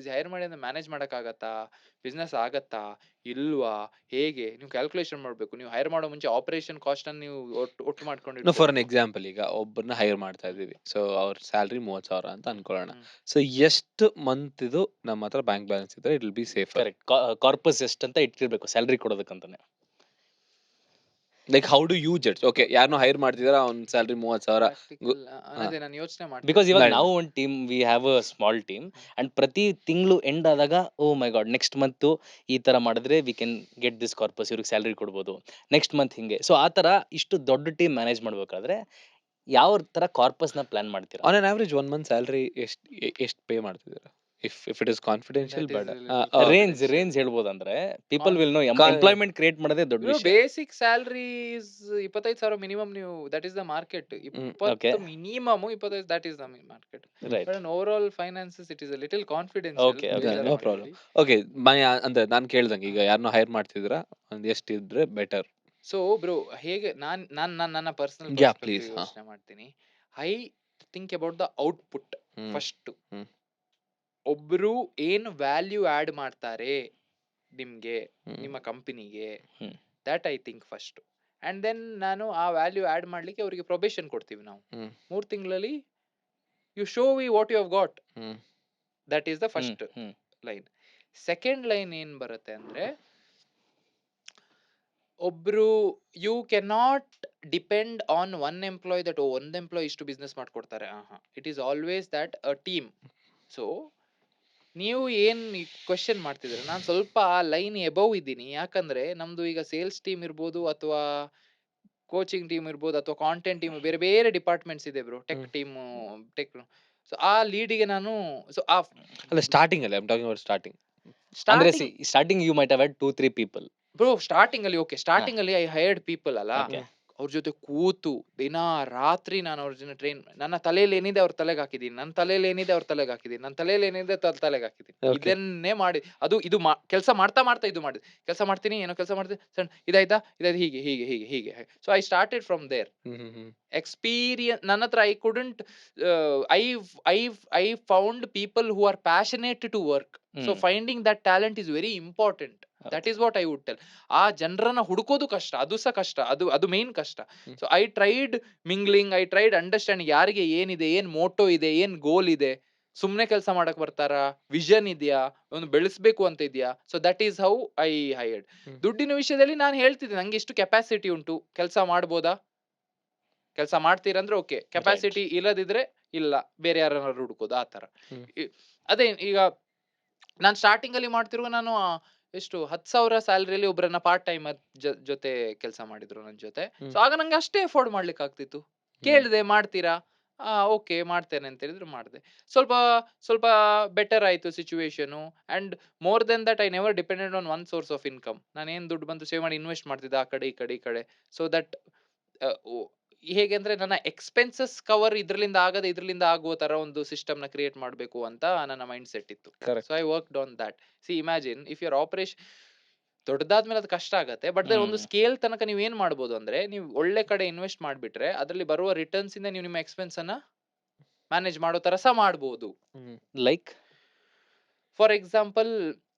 ಮಾಡಿ ಮ್ಯಾನೇಜ್ ಮಾಡಕ್ ಆಗತ್ತಾ, ಬಿಸ್ನೆಸ್ ಆಗತ್ತಾ ಇಲ್ವಾ, ಹೇಗೆ ನೀವು ಕ್ಯಾಲ್ಕುಲೇಷನ್ ಮಾಡ್ಬೇಕು. ನೀವು ಹೈಯರ್ ಮಾಡೋ ಮುಂಚೆ ಆಪರೇಷನ್ ಕಾಸ್ಟ್ ಅನ್ನು ನೀವು ಒಟ್ಟು ಮಾಡ್ಕೊಂಡು. ಫಾರ್ ಅನ್ ಎಕ್ಸಾಂಪಲ್, ಈಗ ಒಬ್ಬರನ್ನ ಹೈರ್ ಮಾಡ್ತಾ ಇದೀವಿ, ಸೊ ಅವ್ರ ಸ್ಯಾಲ್ರಿ 30,000 ಅಂತ ಅನ್ಕೊಳ್ಳೋಣ. ಸೊ ಎಷ್ಟು ಮಂತ್ ಇದು ನಮ್ಮ ಹತ್ರ ಬ್ಯಾಂಕ್ ಬ್ಯಾಲೆನ್ಸ್ ಇದ್ರೆ it will be safe. Correct. Corpus ಎಷ್ಟು ಅಂತ ಇಟ್ಟಿರ್ಬೇಕು ಸ್ಯಾಲ್ರಿ ಕೊಡೋದಕ್ಕಂತಾನೆ. Like how do you judge? Okay, ಯಾರನ್ನೋ ಹೈರ್ ಮಾಡ್ತಿದಾರ, ಅವ್ನ ಸ್ಯಾಲ್ರಿ 30,000. ಅದೇ ನಾನು ಯೋಚನೆ ಮಾಡ್ತೀನಿ. ಬಿಕಾಸ್ ಇವಾಗ ನಾವು ಒಂದು team, V have a small team, and ಪ್ರತಿ ತಿಂಗಳು ಎಂಡ್ ಆದಾಗ ಓ ಮೈ ಗಾಡ್ ನೆಕ್ಸ್ಟ್ ಮಂತ್ ಈ ತರ ಮಾಡಿದ್ರೆ we can get this corpus, ಇವ್ರಿಗೆ ಸ್ಯಾಲ್ರಿ ಕೊಡ್ಬೋದು ನೆಕ್ಸ್ಟ್ ಮಂತ್ ಹಿಂಗೆ. ಸೊ ಆ ತರ ಇಷ್ಟು ದೊಡ್ಡ ಟೀಮ್ ಮ್ಯಾನೇಜ್ ಮಾಡ್ಬೇಕಾದ್ರೆ ಯಾವ ತರ ಕಾರ್ಪಸ್ ನ ಪ್ಲಾನ್ ಮಾಡ್ತೀರಾ? On an average 1 month salary ಎಷ್ಟು ಪೇ ಮಾಡ್ತಿದ್ದೀರಾ? if it is confidential, but range ಹೇಳ್ಬೋದಂದ್ರೆ people will know. Employment create ಮಾಡೋದೇ ದೊಡ್ಡ ವಿಷಯ. Basic salary is 25,000 minimum. ನೀವು that is the market. 20 minimum, 25 that is the market. But in overall finances it is a little confidential. No problem. Okay, ಅಂದ್ರೆ ನಾನು ಕೇಳ್ದಂಗೆ, ಈಗ ಯಾರನ್ನೋ hire ಮಾಡ್ತಿದ್ದೀರಾ, ಒಂದು ಎಷ್ಟು ಇದ್ರೆ ಬೆಟರ್? ಸೊ ಬ್ರೋ, ಹೇಗೆ ನನ್ನ ಪರ್ಸನಲ್ ಯೋಚನೆ ಮಾಡ್ತೀನಿ. I think about the output first. ಒಬ್ರು ಏನು ವ್ಯಾಲ್ಯೂ ಆಡ್ ಮಾಡ್ತಾರೆ ನಿಮ್ಗೆ, ನಿಮ್ಮ ಕಂಪನಿಗೆ, that I think first. And then ನಾನು ಆ ವ್ಯಾಲ್ಯೂ ಆಡ್ ಮಾಡ್ಲಿಕ್ಕೆ ಅವರಿಗೆ ಪ್ರೊಬೇಷನ್ ಕೊಡ್ತೀವಿ ನಾವು. 3 ತಿಂಗಳಲ್ಲಿ you show we what you have got. That is the first line. Second line ಏನ್ ಬರುತ್ತೆ ಅಂದ್ರೆ, ಒಬ್ರು you can not depend on one employee that ಒಂದ್ ಎಂಪ್ಲಾಯ್ ಇಷ್ಟು ಬಿಸ್ನೆಸ್ ಮಾಡ್ಕೊಡ್ತಾರೆ. It is always that a team. So ನೀವು ಏನ್ question ಮಾಡ್ತಿದ್ರೆ, ನಾನು ಸ್ವಲ್ಪ ಆ ಲೈನ್ ಎಬವ್ ಇದ್ದೀನಿ. ಯಾಕಂದ್ರೆ ನಮ್ದು ಈಗ ಸೇಲ್ಸ್ ಟೀಮ್ ಇರ್ಬೋದು, ಅಥವಾ ಕೋಚಿಂಗ್ ಟೀಮ್ ಇರ್ಬೋದು, ಅಥವಾ ಕಾಂಟೆಂಟ್ ಟೀಮ್, ಬೇರೆ ಬೇರೆ ಡಿಪಾರ್ಟ್ಮೆಂಟ್ಸ್ ಇದೆ bro, tech team, tech. So ಆ ಲೀಡಿಗೆ ನಾನು ಸ್ಟಾರ್ಟಿಂಗ್ ಅಲ್ಲಿ starting you might have had 2-3 people bro. Starting ಅಲ್ಲಿ ಸ್ಟಾರ್ಟಿಂಗ್ ಅಲ್ಲಿ ಐ ಹೈರ್ಡ್ ಪೀಪಲ್ ಅಲ್ಲ, ಅವ್ರ ಜೊತೆ ಕೂತು ದಿನ ರಾತ್ರಿ ನಾನು ಅವ್ರ ಜೊತೆ ಟ್ರೈನ್, ನನ್ನ ತಲೆಯಲ್ಲಿ ಏನಿದೆ ಅವ್ರ ತಲೆಗೆ ಹಾಕಿದೀನಿ, ನನ್ನ ತಲೆಯಲ್ಲಿ ಏನಿದೆ ಅವ್ರ ತಲೆಗೆ ಹಾಕಿದೀನಿ, ನನ್ನ ತಲೆಯಲ್ಲಿ ಏನಿದೆ ತಲೆಗೆ ಹಾಕಿದೀನಿ. ಇದನ್ನೇ ಮಾಡಿ ಇದು ಕೆಲಸ ಮಾಡ್ತಾ ಇದು ಮಾಡಿ ಕೆಲಸ ಮಾಡ್ತೀನಿ, ಏನೋ ಕೆಲಸ ಮಾಡ್ತೀನಿ, ಸಣ್ಣ ಇದಾಯ್ತಾ ಹೀಗೆ ಹೀಗೆ ಹೀಗೆ ಹೀಗೆ. So I started from there. Experience ನನ್ನ ಹತ್ರ I couldn't I found people who are passionate to work. So finding that talent is very important. That is what I would tell. ಆ ಜನರನ್ನ ಹುಡುಕೋದು ಕಷ್ಟ, ಅದು ಸಹ ಕಷ್ಟ, ಅದು ಮೇನ್ ಕಷ್ಟ. So I tried mingling, I tried understanding ಯಾರಿಗೆ ಏನಿದೆ, ಏನ್ ಮೋಟೋ ಇದೆ, ಏನ್ ಗೋಲ್ ಇದೆ. ಸುಮ್ನೆ ಕೆಲಸ ಮಾಡಕ್ ಬರ್ತಾರಾ, ವಿಷನ್ ಇದೆಯಾ, ಒಂದು ಬೆಳೆಸ್ಬೇಕು ಅಂತ ಇದೆಯಾ. So that is how I hired. ದುಡ್ಡಿನ ವಿಷಯದಲ್ಲಿ ನಾನು ಹೇಳ್ತಿದ್ದೆ ನಂಗೆ ಇಷ್ಟು ಕೆಪಾಸಿಟಿ ಉಂಟು, ಕೆಲಸ ಮಾಡ್ಬೋದಾ, ಕೆಲಸ ಮಾಡ್ತೀರಂದ್ರೆ ಓಕೆ, ಕೆಪಾಸಿಟಿ ಇಲ್ಲದಿದ್ರೆ ಇಲ್ಲ, ಬೇರೆ ಯಾರನ್ನಾರು ಹುಡುಕೋದು ಆ ತರ. ಅದೇ ಈಗ ನಾನು ಸ್ಟಾರ್ಟಿಂಗ್ ಅಲ್ಲಿ ಮಾಡ್ತಿರುವ ನಾನು ಎಷ್ಟು 10,000 ಸ್ಯಾಲರಿಯಲ್ಲಿ ಒಬ್ಬರನ್ನ ಪಾರ್ಟ್ ಟೈಮ್ ಜೊತೆ ಕೆಲಸ ಮಾಡಿದ್ರು ನನ್ನ ಜೊತೆ. ಸೊ ಆಗ ನಂಗೆ ಅಷ್ಟೇ ಅಫೋರ್ಡ್ ಮಾಡ್ಲಿಕ್ಕೆ ಆಗ್ತಿತ್ತು. ಕೇಳಿದೆ ಮಾಡ್ತೀರಾ, ಓಕೆ ಮಾಡ್ತೇನೆ ಅಂತ ಹೇಳಿದ್ರು, ಮಾಡಿದೆ. ಸ್ವಲ್ಪ ಸ್ವಲ್ಪ ಬೆಟರ್ ಆಯ್ತು situation. And more than that I never depended on one source of income. ನಾನು ಏನ್ ದುಡ್ಡು ಬಂತು ಸೇವ್ ಮಾಡಿ ಇನ್ವೆಸ್ಟ್ ಮಾಡ್ತಿದ್ದೆ ಆ ಕಡೆ ಈ ಕಡೆ. ಸೊ ದಟ್ ಹೇಗೆ ಅಂದ್ರೆ ನನ್ನ ಎಕ್ಸ್ಪೆನ್ಸಸ್ ಕವರ್ ಇದ್ರಲಿಂದ ಆಗದೆ ಇದ್ರಲಿಂದ ಆಗುವ ತರ ಒಂದು ಸಿಸ್ಟಮ್ ನ ಕ್ರಿಯೇಟ್ ಮಾಡಬೇಕು ಅಂತ ನನ್ನ ಮೈಂಡ್ ಸೆಟ್ ಇತ್ತು. So I worked on that. See imagine if your operation ದೊಡ್ಡದಾದ್ಮೇಲೆ ಅದು ಕಷ್ಟ ಆಗತ್ತೆ, ಬಟ್ ಒಂದು ಸ್ಕೇಲ್ ತನಕ ನೀವು ಏನ್ ಮಾಡ್ಬೋದು ಅಂದ್ರೆ, ನೀವು ಒಳ್ಳೆ ಕಡೆ ಇನ್ವೆಸ್ಟ್ ಮಾಡ್ಬಿಟ್ರೆ ಅದರಲ್ಲಿ ಬರುವ ರಿಟರ್ನ್ಸ್ ಇಂದ ನೀವು ನಿಮ್ಮ ಎಕ್ಸ್ಪೆನ್ಸ್ ಅನ್ನ ಮ್ಯಾನೇಜ್ ಮಾಡೋ ತರ ಸಹ ಮಾಡ್ಬೋದು. ಲೈಕ್ ಫಾರ್ ಎಕ್ಸಾಂಪಲ್,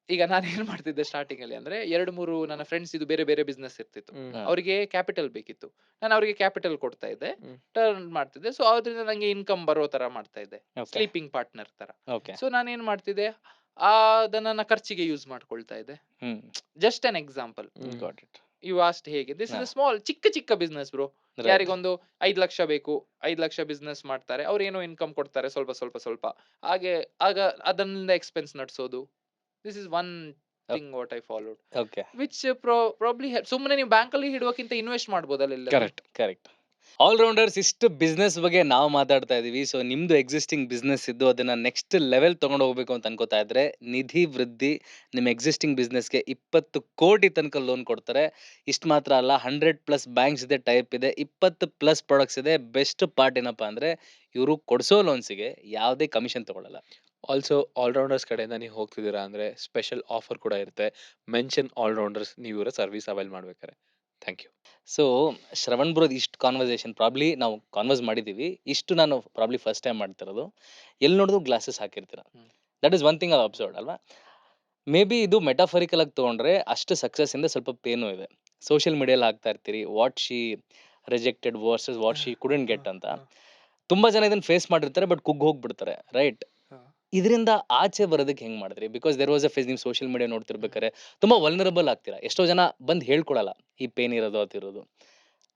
ಈಗ ನಾನು ಏನ್ ಮಾಡ್ತಿದ್ದೆ ಸ್ಟಾರ್ಟಿಂಗ್ ಅಲ್ಲಿ ಅಂದ್ರೆ, 2-3 ನನ್ನ ಫ್ರೆಂಡ್ಸ್ ಇದು ಬೇರೆ ಬೇರೆ ಬಿಸ್ನೆಸ್ ಇರ್ತಿತ್ತು. ಅವರಿಗೆ ಕ್ಯಾಪಿಟಲ್ ಬೇಕಿತ್ತು, ನಾನು ಅವರಿಗೆ ಕ್ಯಾಪಿಟಲ್ ಕೊಡ್ತಾ ಇದ್ದೆ, ಟರ್ನ್ ಮಾಡ್ತಿದ್ದೆ. ಸೊ ಅದರಿಂದ ನಂಗೆ ಇನ್ಕಮ್ ಬರೋ ತರ ಮಾಡ್ತಾ ಇದ್ದೆ, ಸ್ಲೀಪಿಂಗ್ ಪಾರ್ಟ್ನರ್ ತರ. ಸೊ ನಾನು ಏನ್ ಮಾಡ್ತಿದ್ದೆ, ಅದನ್ನ ನನ್ನ ಖರ್ಚಿಗೆ ಯೂಸ್ ಮಾಡ್ಕೊಳ್ತಾ ಇದ್ದೆ. Just an example. You asked ಹೇಗೆ, ದಿಸ್ ಇಸ್ ಸ್ಮಾಲ್, ಚಿಕ್ಕ ಬಿಸ್ನೆಸ್ ಬ್ರೋ. ಯಾರಿಗೊಂದು 5 ಲಕ್ಷ ಬೇಕು, 5 ಲಕ್ಷ ಬಿಸ್ನೆಸ್ ಮಾಡ್ತಾರೆ, ಅವ್ರು ಏನೋ ಇನ್ಕಮ್ ಕೊಡ್ತಾರೆ ಸ್ವಲ್ಪ ಹಾಗೆ, ಆಗ ಅದರಿಂದ ಎಕ್ಸ್ಪೆನ್ಸ್ ನಡೆಸೋದು. This is one thing what I followed, which probably ಸುಮ್ಮನೆ ನೀವು ಬ್ಯಾಂಕ್ ಅಲ್ಲಿ ಇಡುವಕ್ಕಿಂತ ಇನ್ವೆಸ್ಟ್ ಮಾಡ್ಬೋದಲ್ಲ. ಕರೆಕ್ಟ್. ಆಲ್ ರೌಂಡರ್ಸ್, ಇಷ್ಟು ಬಿಸ್ನೆಸ್ ಬಗ್ಗೆ ನಾವು ಮಾತಾಡ್ತಾ ಇದೀವಿ. ಸೊ ನಿಮ್ದು ಎಕ್ಸಿಸ್ಟಿಂಗ್ ಬಿಸ್ನೆಸ್ ಇದ್ದು ಅದನ್ನ ನೆಕ್ಸ್ಟ್ ಲೆವೆಲ್ ತಗೊಂಡು ಹೋಗ್ಬೇಕು ಅಂತ ಅನ್ಕೋತಾ ಇದ್ರೆ, ನಿಧಿ ವೃದ್ಧಿ ನಿಮ್ಮ ಎಕ್ಸಿಸ್ಟಿಂಗ್ ಬಿಸ್ನೆಸ್ಗೆ 20 ಕೋಟಿ ತನಕ ಲೋನ್ ಕೊಡ್ತಾರೆ. ಇಷ್ಟು ಮಾತ್ರ ಅಲ್ಲ, 100+ ಬ್ಯಾಂಕ್ಸ್ ಇದೆ, ಟೈಪ್ ಇದೆ, 20+ ಪ್ರಾಡಕ್ಟ್ಸ್ ಇದೆ. ಬೆಸ್ಟ್ ಪಾರ್ಟ್ ಏನಪ್ಪಾ ಅಂದ್ರೆ, ಇವರು ಕೊಡಿಸೋ ಲೋನ್ಸಿಗೆ ಯಾವುದೇ ಕಮಿಷನ್ ತಗೊಳ್ಳಲ್ಲ. ಆಲ್ಸೋ ಆಲ್ರೌಂಡರ್ಸ್ ಕಡೆಯಿಂದ ನೀವು ಹೋಗ್ತಿದ್ದೀರಾ ಅಂದ್ರೆ ಸ್ಪೆಷಲ್ ಆಫರ್ ಕೂಡ ಇರುತ್ತೆ. ಮೆನ್ಷನ್ ಆಲ್ರೌಂಡರ್ಸ್ ನೀವು ಇವರ ಸರ್ವಿಸ್ ಅವೈಲ್ ಮಾಡ್ಬೇಕಾರೆ. Thank you. ಸೊ ಶ್ರವಣ್ ಬ್ರೋದ್ ಇಷ್ಟು ಕಾನ್ವರ್ಸೇಷನ್ ಪ್ರಾಬ್ಲಿ ನಾವು ಕಾನ್ವರ್ಸ್ ಮಾಡಿದ್ದೀವಿ. ಇಷ್ಟು ನಾನು ಪ್ರಾಬ್ಲಿ ಫಸ್ಟ್ ಟೈಮ್ ಮಾಡ್ತಿರೋದು. ಎಲ್ಲಿ ನೋಡಿದ್ರು ಗ್ಲಾಸಸ್ ಹಾಕಿರ್ತೀರ. That is one thing I observed ಅಲ್ವಾ. ಮೇ ಬಿ ಇದು ಮೆಟಾಫರಿಕಲ್ ಆಗಿ ತೊಗೊಂಡ್ರೆ ಅಷ್ಟು ಸಕ್ಸಸ್ ಇಂದ ಸ್ವಲ್ಪ ಪೇನು ಇದೆ. ಸೋಷಿಯಲ್ ಮೀಡಿಯಲ್ಲಿ ಹಾಕ್ತಾ ಇರ್ತೀರಿ, what she rejected versus what she couldn't get ಅಂತ. ತುಂಬಾ ಜನ ಇದನ್ನ ಫೇಸ್ ಮಾಡಿರ್ತಾರೆ, ಬಟ್ ಕುಗ್ಗ್ ಹೋಗ್ಬಿಡ್ತಾರೆ, ರೈಟ್? ಇದರಿಂದ ಆಚೆ ಬರೋದಕ್ಕೆ ಹೆಂಗ್ ಮಾಡಿದ್ರಿ? Because there was a phase, ನೀವು ಸೋಷಿಯಲ್ ಮೀಡಿಯಾ ನೋಡ್ತಿರ್ಬೇಕಾದ್ರೆ ತುಂಬಾ ವಲ್ನರಬಲ್ ಆಗ್ತೀರಾ. ಎಷ್ಟೋ ಜನ ಬಂದು ಹೇಳ್ಕೊಳಲ್ಲ ಈ ಪೇನ್ ಇರೋದು ಅದಿರೋದು.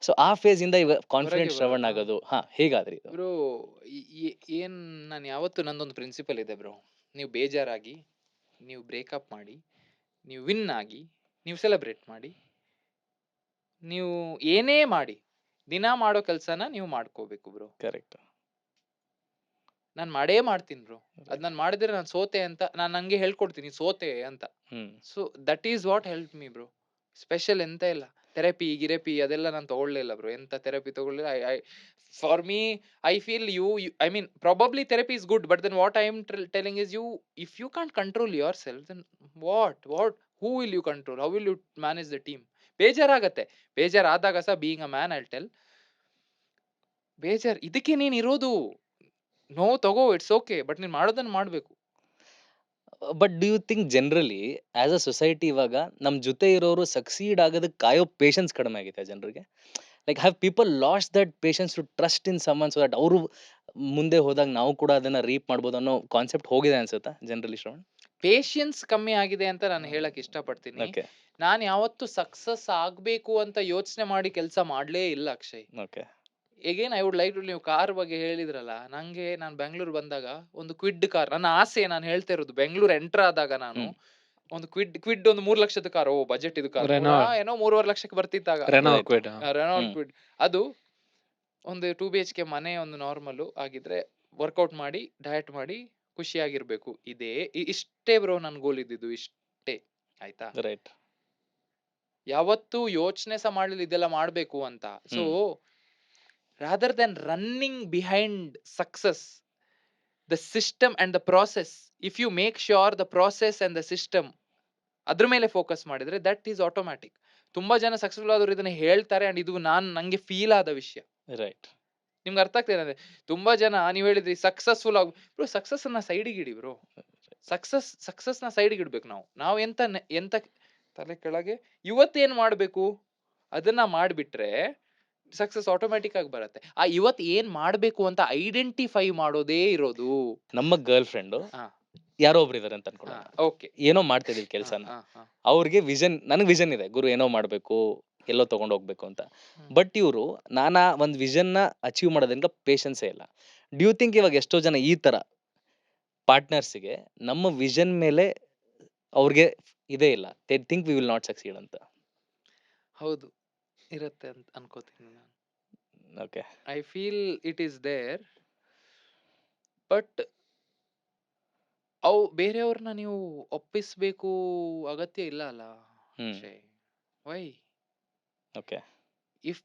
ಸೊ ಆ ಫೇಸ್ ಇಂದ ಇವಾಗ ಕಾನ್ಫಿಡೆಂಟ್ ಶ್ರವಣ್ ಆಗೋದು ಹೇಗಾದ್ರಿ? ಬ್ರೋ, ಏನ್ ನಾನು ಯಾವತ್ತು ನಂದೊಂದು ಪ್ರಿನ್ಸಿಪಲ್ ಇದೆ ಬ್ರೋ. ನೀವು ಬೇಜಾರಾಗಿ, ನೀವು ಬ್ರೇಕಪ್ ಮಾಡಿ, ನೀವು ವಿನ್ ಆಗಿ, ನೀವು ಸೆಲೆಬ್ರೇಟ್ ಮಾಡಿ, ನೀವು ಏನೇ ಮಾಡಿ, ದಿನ ಮಾಡೋ ಕೆಲ್ಸನ ನೀವು ಮಾಡ್ಕೋಬೇಕು ಬ್ರೋ. ಕರೆಕ್ಟ್. ನಾನು ಮಾಡೇ ಮಾಡ್ತೀನಿ ಬ್ರೋ. ಅದ್ ನಾನು ಮಾಡಿದ್ರೆ ನಾನು ಸೋತೆ ಅಂತ ನಾನು ನಂಗೆ ಹೇಳ್ಕೊಡ್ತೀನಿ, ಸೋತೆ ಅಂತ. So that is what help me bro. Special ಎಂತ ಇಲ್ಲ, ಗಿರೆಪಿ ಅದೆಲ್ಲ ನಾನು ತಗೊಳ್ಳಿಲ್ಲ ಬ್ರೋ. ಎಂತ ಥೆರಪಿ ತಗೊಳ್ಳಿಲ್ಲ. For me I feel I mean probably therapy is good, but then what I am telling is, if you can't control yourself, then who will you control, how will you manage the team? ಬೇಜಾರಾಗತ್ತೆ, ಬೇಜಾರಾದಾಗ ಸಹ being a man I tell, ಬೇಜಾರ್ ಇದಕ್ಕೆ ನೀನ್ ಇರೋದು, no ತಗೋ, it's okay, but ನೀನ್ ಮಾಡೋದನ್ನ ಮಾಡ್ಬೇಕು. But do you think generally as a society ಇವಾಗ ನಮ್ ಜೊತೆ ಇರೋರು ಸಕ್ಸೀಡ್ ಆಗೋದಕ್ಕೆ ಕಾಯೋ ಪೇಷನ್ಸ್ ಕಡಿಮೆ ಆಗಿದೆ ಜನರಿಗೆ? Like have people lost that patience to trust in someone so that ಅವರು ಮುಂದೆ ಹೋದಾಗ ನಾವು ಕೂಡ ಅದನ್ನ ರೀಪ್ ಮಾಡ್ಬೋದು ಅನ್ನೋ ಕಾನ್ಸೆಪ್ಟ್ ಹೋಗಿದೆ ಅನ್ಸುತ್ತಾ ಜನರಲಿ ಶ್ರವಣ್? ಪೇಷನ್ಸ್ ಕಮ್ಮಿ ಆಗಿದೆ ಅಂತ ನಾನು ಹೇಳಕ್ ಇಷ್ಟಪಡ್ತೀನಿ. ಓಕೆ. ನಾನು ಯಾವತ್ತು ಸಕ್ಸಸ್ ಆಗ್ಬೇಕು ಅಂತ ಯೋಚನೆ ಮಾಡಿ ಕೆಲಸ ಮಾಡ್ಲೇ ಇಲ್ಲ Akshay. Okay. Again I would like to, ನೀವು ಕಾರ್ ಬಗ್ಗೆ ಹೇಳಿದ್ರಲ್ಲ, ನಂಗೆ ನಾನು ಬೆಂಗಳೂರು ಬಂದಾಗ ಒಂದು ಕ್ವಿಡ್ ಕಾರ್, ನನ್ನ ಆಸೆ, ನಾನು ಹೇಳ್ತಾ ಇರೋದು, ಬೆಂಗಳೂರು ಎಂಟರ್ ಆದಾಗ ನಾನು ಒಂದು ಕ್ವಿಡ್ ಒಂದು 3 ಲಕ್ಷದ ಕಾರ್, ಬಜೆಟ್ ಇದು ಕಾರ್ ಏನೋ 3.5 ಲಕ್ಷಕ್ಕೆ ಬರ್ತಿತ್ತಾಗ, ರೆನಾಲ್ಟ್ ಕ್ವಿಡ್. ಅದು ಒಂದು 2 BHK ಮನೆ, ಒಂದು ನಾರ್ಮಲ್ ಆಗಿದ್ರೆ, ವರ್ಕೌಟ್ ಮಾಡಿ ಡಯಟ್ ಮಾಡಿ ಖುಷಿಯಾಗಿರ್ಬೇಕು, ಇಷ್ಟೇ ಬ್ರೋ ನನ್ ಗೋಲ್ ಇದ್ದಿದ್ದು, ಇಷ್ಟೇ. ಆಯ್ತಾ? ರೈಟ್. ಯಾವತ್ತು ಯೋಚನೆ ಸಹ ಮಾಡ್ಲಿಲ್ಲ ಇದೆಲ್ಲ ಮಾಡ್ಬೇಕು ಅಂತ. So rather than running behind success, the system and the process, if you make sure the process and the system ಅದ್ರ ಮೇಲೆ ಫೋಕಸ್ ಮಾಡಿದ್ರೆ ದಟ್ ಈಸ್ ಆಟೋಮ್ಯಾಟಿಕ್. ತುಂಬಾ ಜನ ಸಕ್ಸಸ್ಫುಲ್ ಆದವರು ಇದನ್ನ ಹೇಳ್ತಾರೆ, ಅಂಡ್ ಇದು ನಂಗೆ ಫೀಲ್ ಆದ ವಿಷಯ. ರೈಟ್. ನಿಮ್ಗೆ ಅರ್ಥ ಆಗ್ತದೆ ಅಂದ್ರೆ, ತುಂಬಾ ಜನ ನೀವು ಹೇಳಿದ್ರಿ ಸಕ್ಸಸ್ಫುಲ್ ಆಗ, ಬ್ರೋ ಸಕ್ಸಸ್ ನ ಸೈಡಿಗೆ ಇಡಿ ಬ್ರೋ. ಸಕ್ಸಸ್ ನ ಸೈಡಿಗೆ ಇಡ್ಬೇಕು. ನಾವು ಎಂತ ತಲೆ ಕೆಳಗೆ ಇವತ್ತೇನ್ ಮಾಡ್ಬೇಕು ಅದನ್ನ ಮಾಡ್ಬಿಟ್ರೆ ಸಕ್ಸಸ್ ಆಟೋಮ್ಯಾಟಿಕ್ ಆಗಿ ಬರುತ್ತೆ. ಇವತ್ತು ಏನ್ ಮಾಡ್ಬೇಕು ಅಂತ ಐಡೆಂಟಿಫೈ ಮಾಡೋದೇ ಇರೋದು. ನಮ್ಮ ಗರ್ಲ್ ಫ್ರೆಂಡ್ ಹಾ. ಯಾರೋ ಒಬ್ರು ಇದಾರೆ ಅಂತ ಅನ್ಕೊಳ್ಳೋಣ. ಓಕೆ. ಏನೋ ಮಾಡ್ತಾ ಇದೀವಿ ಕೆಲ್ಸನ. ಅವ್ರಿಗೆ ವಿಷನ್, ನನಗೆ ವಿಷನ್ ಇದೆ, ಗುರು ಏನೋ ಮಾಡ್ಬೇಕು, ಎಲ್ಲೋ ತಗೊಂಡ್ ಹೋಗ್ಬೇಕು ಅಂತ. ಬಟ್ ಇವರು ನಾನಾ ಒಂದ್ ವಿಷನ್ ನ ಅಚೀವ್ ಮಾಡೋದ್ರಿಂದ ಪೇಷನ್ಸೇ ಇಲ್ಲ. ಡ್ಯೂ ಯು ಥಿಂಕ್ ಇವಾಗ ಎಷ್ಟೋ ಜನ ಈ ತರ ಪಾರ್ಟ್ನರ್ಸ್ಗೆ ನಮ್ಮ ವಿಷನ್ ಮೇಲೆ ಅವ್ರಿಗೆ ಇದೇ ಇಲ್ಲ, they think we will not succeed ಅಂತ. ಹೌದು, ಇರುತ್ತೆ ಅಂತ ಅನ್ಕೋತೀನಿ ನಾನು. Okay, I feel it is there, but ಅವು ಬೇರೆಯವ್ರನ್ನ ನೀವು ಒಪ್ಪಿಸ್ಬೇಕು ಅಗತ್ಯ ಇಲ್ಲ ಅಲ್ಲ. Why? Okay, if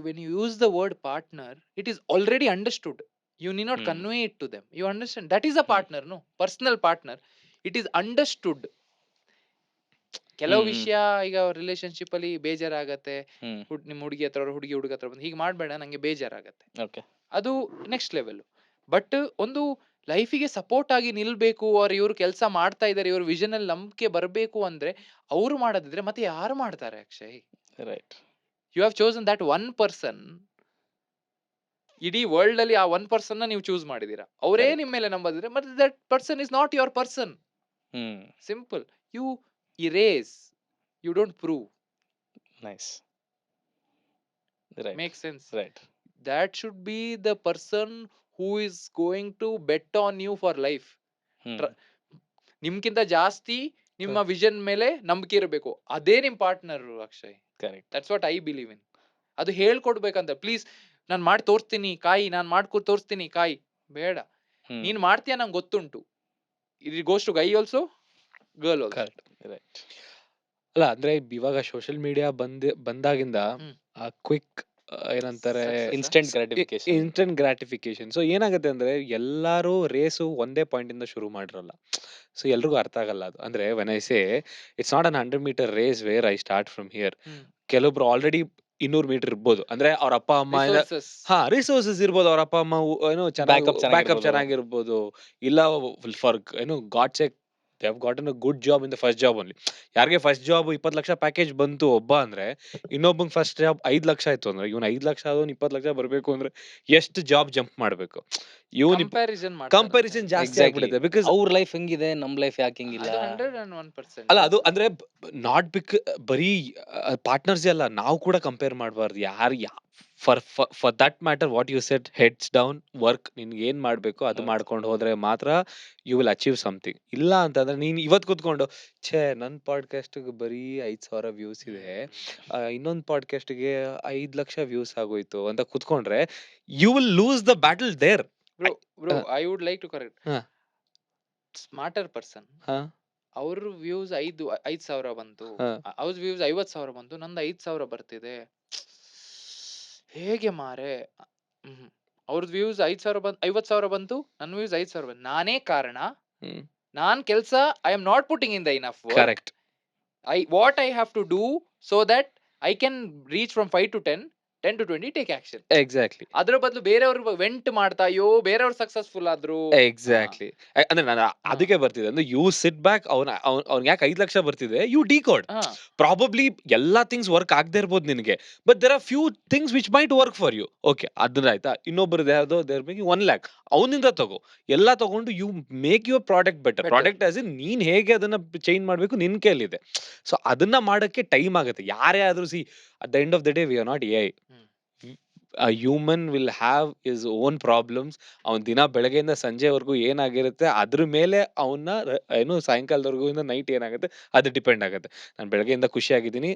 when you use the word partner, it is already understood. You need not convey it to them. You understand that is a partner, no personal partner. It is understood. ಕೆಲವು ವಿಷಯ ಈಗ relationship ಅಲ್ಲಿ ಬೇಜಾರಾಗತ್ತೆ, ನಿಮ್ ಹುಡುಗಿ ಹತ್ರ ಹುಡುಗಿ ಹುಡುಗ ಹತ್ರ ಬಂದು ಹೀಗೆ ಮಾಡ್ಬೇಡ ನಂಗೆ ಬೇಜಾರಾಗತ್ತೆ, ಓಕೆ, ಅದು ನೆಕ್ಸ್ಟ್ ಲೆವೆಲ್. ಬಟ್ ಒಂದು ಲೈಫಿಗೆ ಸಪೋರ್ಟ್ ಆಗಿ ನಿಲ್ಬೇಕು, ಅವ್ರು ಇವ್ರು ಕೆಲಸ ಮಾಡ್ತಾ ಇದಾರೆ, ಇವ್ರ ವಿಷನ್ ಅಲ್ಲಿ ನಂಬಿಕೆ ಬರಬೇಕು ಅಂದ್ರೆ ಅವ್ರು ಮಾಡೋದಿದ್ರೆ ಮತ್ತೆ ಯಾರು ಮಾಡ್ತಾರೆ Akshay? Right. You have chosen that one person. ಇಡೀ ವರ್ಲ್ಡ್ ಅಲ್ಲಿ ಆ ಒನ್ ಪರ್ಸನ್ ನೀವು ಚೂಸ್ ಮಾಡಿದೀರಾ, ಅವರೇ ನಿಮ್ ಮೇಲೆ ನಂಬದಿದ್ರೆ ಮತ್ತೆ that person is not your person. Simple. You erase, you don't prove. Nice. Right. Make sense? Right. That should be the person who is going to bet on you for life. ನಿಮ್ಗಿಂತ ಜಾಸ್ತಿ ನಿಮ್ಮ vision ಮೇಲೆ ನಂಬಿಕೆ ಇರಬೇಕು, ಅದೇ ನಿಮ್ partner Akshay. Correct. That's what I believe ಇನ್. ಅದು ಹೇಳ್ಕೊಡ್ಬೇಕಂತ, please ನಾನ್ ಮಾಡಿ ತೋರಿಸ್ತೀನಿ ಕಾಯಿ, ನಾನ್ ಮಾಡ್ಕೊ ತೋರಿಸ್ತೀನಿ ಕಾಯಿ ಬೇಡ, ನೀನ್ ಮಾಡ್ತೀಯ ನಂಗೆ ಗೊತ್ತುಂಟು. It goes to guy also, girl also. Correct. Right. ಅಲ್ಲ ಅಂದ್ರೆ ಇವಾಗ ಸೋಷಿಯಲ್ ಮೀಡಿಯಾ ಬಂದಾಗಿಂದ ಕ್ವಿಕ್ ಏನಂತಾರೆ ಇನ್ಸ್ಟೆಂಟ್ ಗ್ರಾಟಿಫಿಕೇಶನ್. ಸೊ ಏನಾಗುತ್ತೆ ಅಂದ್ರೆ ಎಲ್ಲಾರು ರೇಸು ಒಂದೇ ಪಾಯಿಂಟ್ ಇಂದ ಶುರು ಮಾಡಿರಲ್ಲ, ಸೊ ಎಲ್ರಿಗೂ ಅರ್ಥ ಆಗಲ್ಲ ಅದು. ಅಂದ್ರೆ when I say it's not an 100 metre race where I start from here. ಕೆಲವೊಬ್ರು ಆಲ್ರೆಡಿ 200 ಮೀಟರ್ ಇರ್ಬೋದು, ಅಂದ್ರೆ ಅವ್ರ ಅಪ್ಪ ಅಮ್ಮ ರಿಸೋರ್ಸಸ್ ಇರ್ಬೋದು, ಅವ್ರ ಅಪ್ಪ ಅಮ್ಮ ಏನೋ ಬ್ಯಾಕಪ್ ಚೆನ್ನಾಗಿರ್ಬೋದು, ಇಲ್ಲ ಫಾರ್ ಏನೋ god check they have gotten a good job in the first job only. ಯಾರಿಗೆ ಫಸ್ಟ್ ಜಾಬ್ 20 ಲಕ್ಷ ಪ್ಯಾಕೇಜ್ ಬಂತು ಒಬ್ಬ ಅಂದ್ರೆ, ಇನ್ನೊಬ್ಬಂಗೆ ಫಸ್ಟ್ ಜಾಬ್ 5 ಲಕ್ಷ ಆಯ್ತು ಅಂದ್ರೆ, ಇವ್ನು 5 ಲಕ್ಷ ಆದವ್ನು 20 ಲಕ್ಷ ಬರ್ಬೇಕು ಅಂದ್ರೆ ಎಷ್ಟು ಜಾಬ್ ಜಂಪ್ ಮಾಡ್ಬೇಕು? ಕಂಪ್ಯಾರಿಸನ್ ಜಾಸ್ತಿ ಆಗ್ಬಿಡುತ್ತೆ. ಬಿಕಾಸ್ ಅವ್ರ ಲೈಫ್ ಹೆಂಗಿದೆ, ನಮ್ ಲೈಫ್ ಯಾಕೆ ಹಿಂಗಿಲ್ಲ? 101%. ಅಲ್ಲ ಅದು ಅಂದ್ರೆ ನಾಟ್ ಬರೀ ಪಾರ್ಟ್ನರ್ಸ್ ಅಲ್ಲ, ನಾವು ಕೂಡ ಕಂಪೇರ್ ಮಾಡಬಾರ್ದು. For that matter what you set, heads down work, ನಿನ್ಗೆ ಏನ್ ಮಾಡ್ಬೇಕು ಅದು ಮಾಡ್ಕೊಂಡು ಹೋದ್ರೆ ಮಾತ್ರ ಯು ವಿಲ್ ಅಚೀವ್ ಸಮಥಿಂಗ್. ಇಲ್ಲ ಅಂತಂದ್ರೆ ನೀನ್ ಇವತ್ ಕೂತ್ಕೊಂಡು ನನ್ ಪಾಡ್ಕಾಸ್ಟ್ ಬರೀ 5,000 ವ್ಯೂಸ್ ಇದೆ, ಇನ್ನೊಂದ್ ಪಾಡ್ಕಾಸ್ಟ್ ಗೆ 5 ಲಕ್ಷ ವ್ಯೂಸ್ ಆಗೋಯ್ತು ಅಂತ ಕೂತ್ಕೊಂಡ್ರೆ you will lose the battle there. Bro, I would like to correct. Smarter person. ಅವ್ರ ವ್ಯೂಸ್ 5,000 ಬಂತು, ಅವ್ರ ವ್ಯೂಸ್ 50,000 ಬಂತು, ನಂದು 5,000 ಬರ್ತಿದೆ, ಹೇಗೆ ಮಾರೆ? ಅವ್ರದ್ ವ್ಯೂಸ್ 50,000 ಬಂತು, ನನ್ನ ವ್ಯೂಸ್ 5,000 ಬಂತು, ನಾನೇ ಕಾರಣ? ನಾನ್ ಕೆಲ್ಸ I am not putting in the enough work. Correct. What I have to do so that I can reach from 5 to 10 to 20 take action. Exactly. ಅದ್ರ ಬದಲು ಬೇರೆಯವ್ರು ವೆಂಟ್ ಮಾಡ್ತಾ, ಅಯ್ಯೋ ಬೇರೆಯವ್ರು ಸಕ್ಸಸ್ಫುಲ್ ಆದ್ರು. ಎಕ್ಸಾಕ್ಟ್ಲಿ. ಅಂದ್ರೆ ನಾನು ಅದಕ್ಕೆ ಬರ್ತಿದೆ ಅಂದ್ರೆ ಯು ಸಿಟ್ ಬ್ಯಾಕ್, ಅವ್ನಿಗೆ ಯಾಕೆ 5 ಲಕ್ಷ ಬರ್ತಿದೆ, ಯು ಡಿಕೋಡ್. ಪ್ರಾಬಬ್ಲಿ ಎಲ್ಲಾ ಥಿಂಗ್ಸ್ ವರ್ಕ್ ಆಗದೆ ಇರ್ಬೋದು ನಿನಗೆ, but there are few things which might work for you. Okay, ಅದನ್ನ ಆಯ್ತಾ, ಇನ್ನೊಬ್ಬರದ್ದು ಯಾವ್ದೋ ದೇರ್ ಮೇಕ್ 1 lakh, ಅವನಿಂದ ತಗೋ, ಎಲ್ಲ ತಗೊಂಡು you make your product better. Product as in ನೀನ್ ಹೇಗೆ ಅದನ್ನ ಚೇಂಜ್ ಮಾಡ್ಬೇಕು ನಿನ್ ಕೈಲಿದೆ. ಸೊ ಅದನ್ನ ಮಾಡಕ್ಕೆ ಟೈಮ್ ಆಗುತ್ತೆ. ಯಾರೇ ಆದ್ರೂ C, at the end of the day we are not AI. A human will have his own problems. ಅವನ್ ದಿನ ಬೆಳಗ್ಗೆಯಿಂದ ಸಂಜೆವರೆಗೂ ಏನಾಗಿರುತ್ತೆ ಅದ್ರ ಮೇಲೆ ಅವನ್ನ ಏನು ಸಾಯಂಕಾಲದವರೆಗೂ ಇಂದ ನೈಟ್ ಏನಾಗುತ್ತೆ ಅದು ಡಿಪೆಂಡ್ ಆಗುತ್ತೆ. ನಾನು ಬೆಳಗ್ಗೆಯಿಂದ ಖುಷಿಯಾಗಿದ್ದೀನಿ,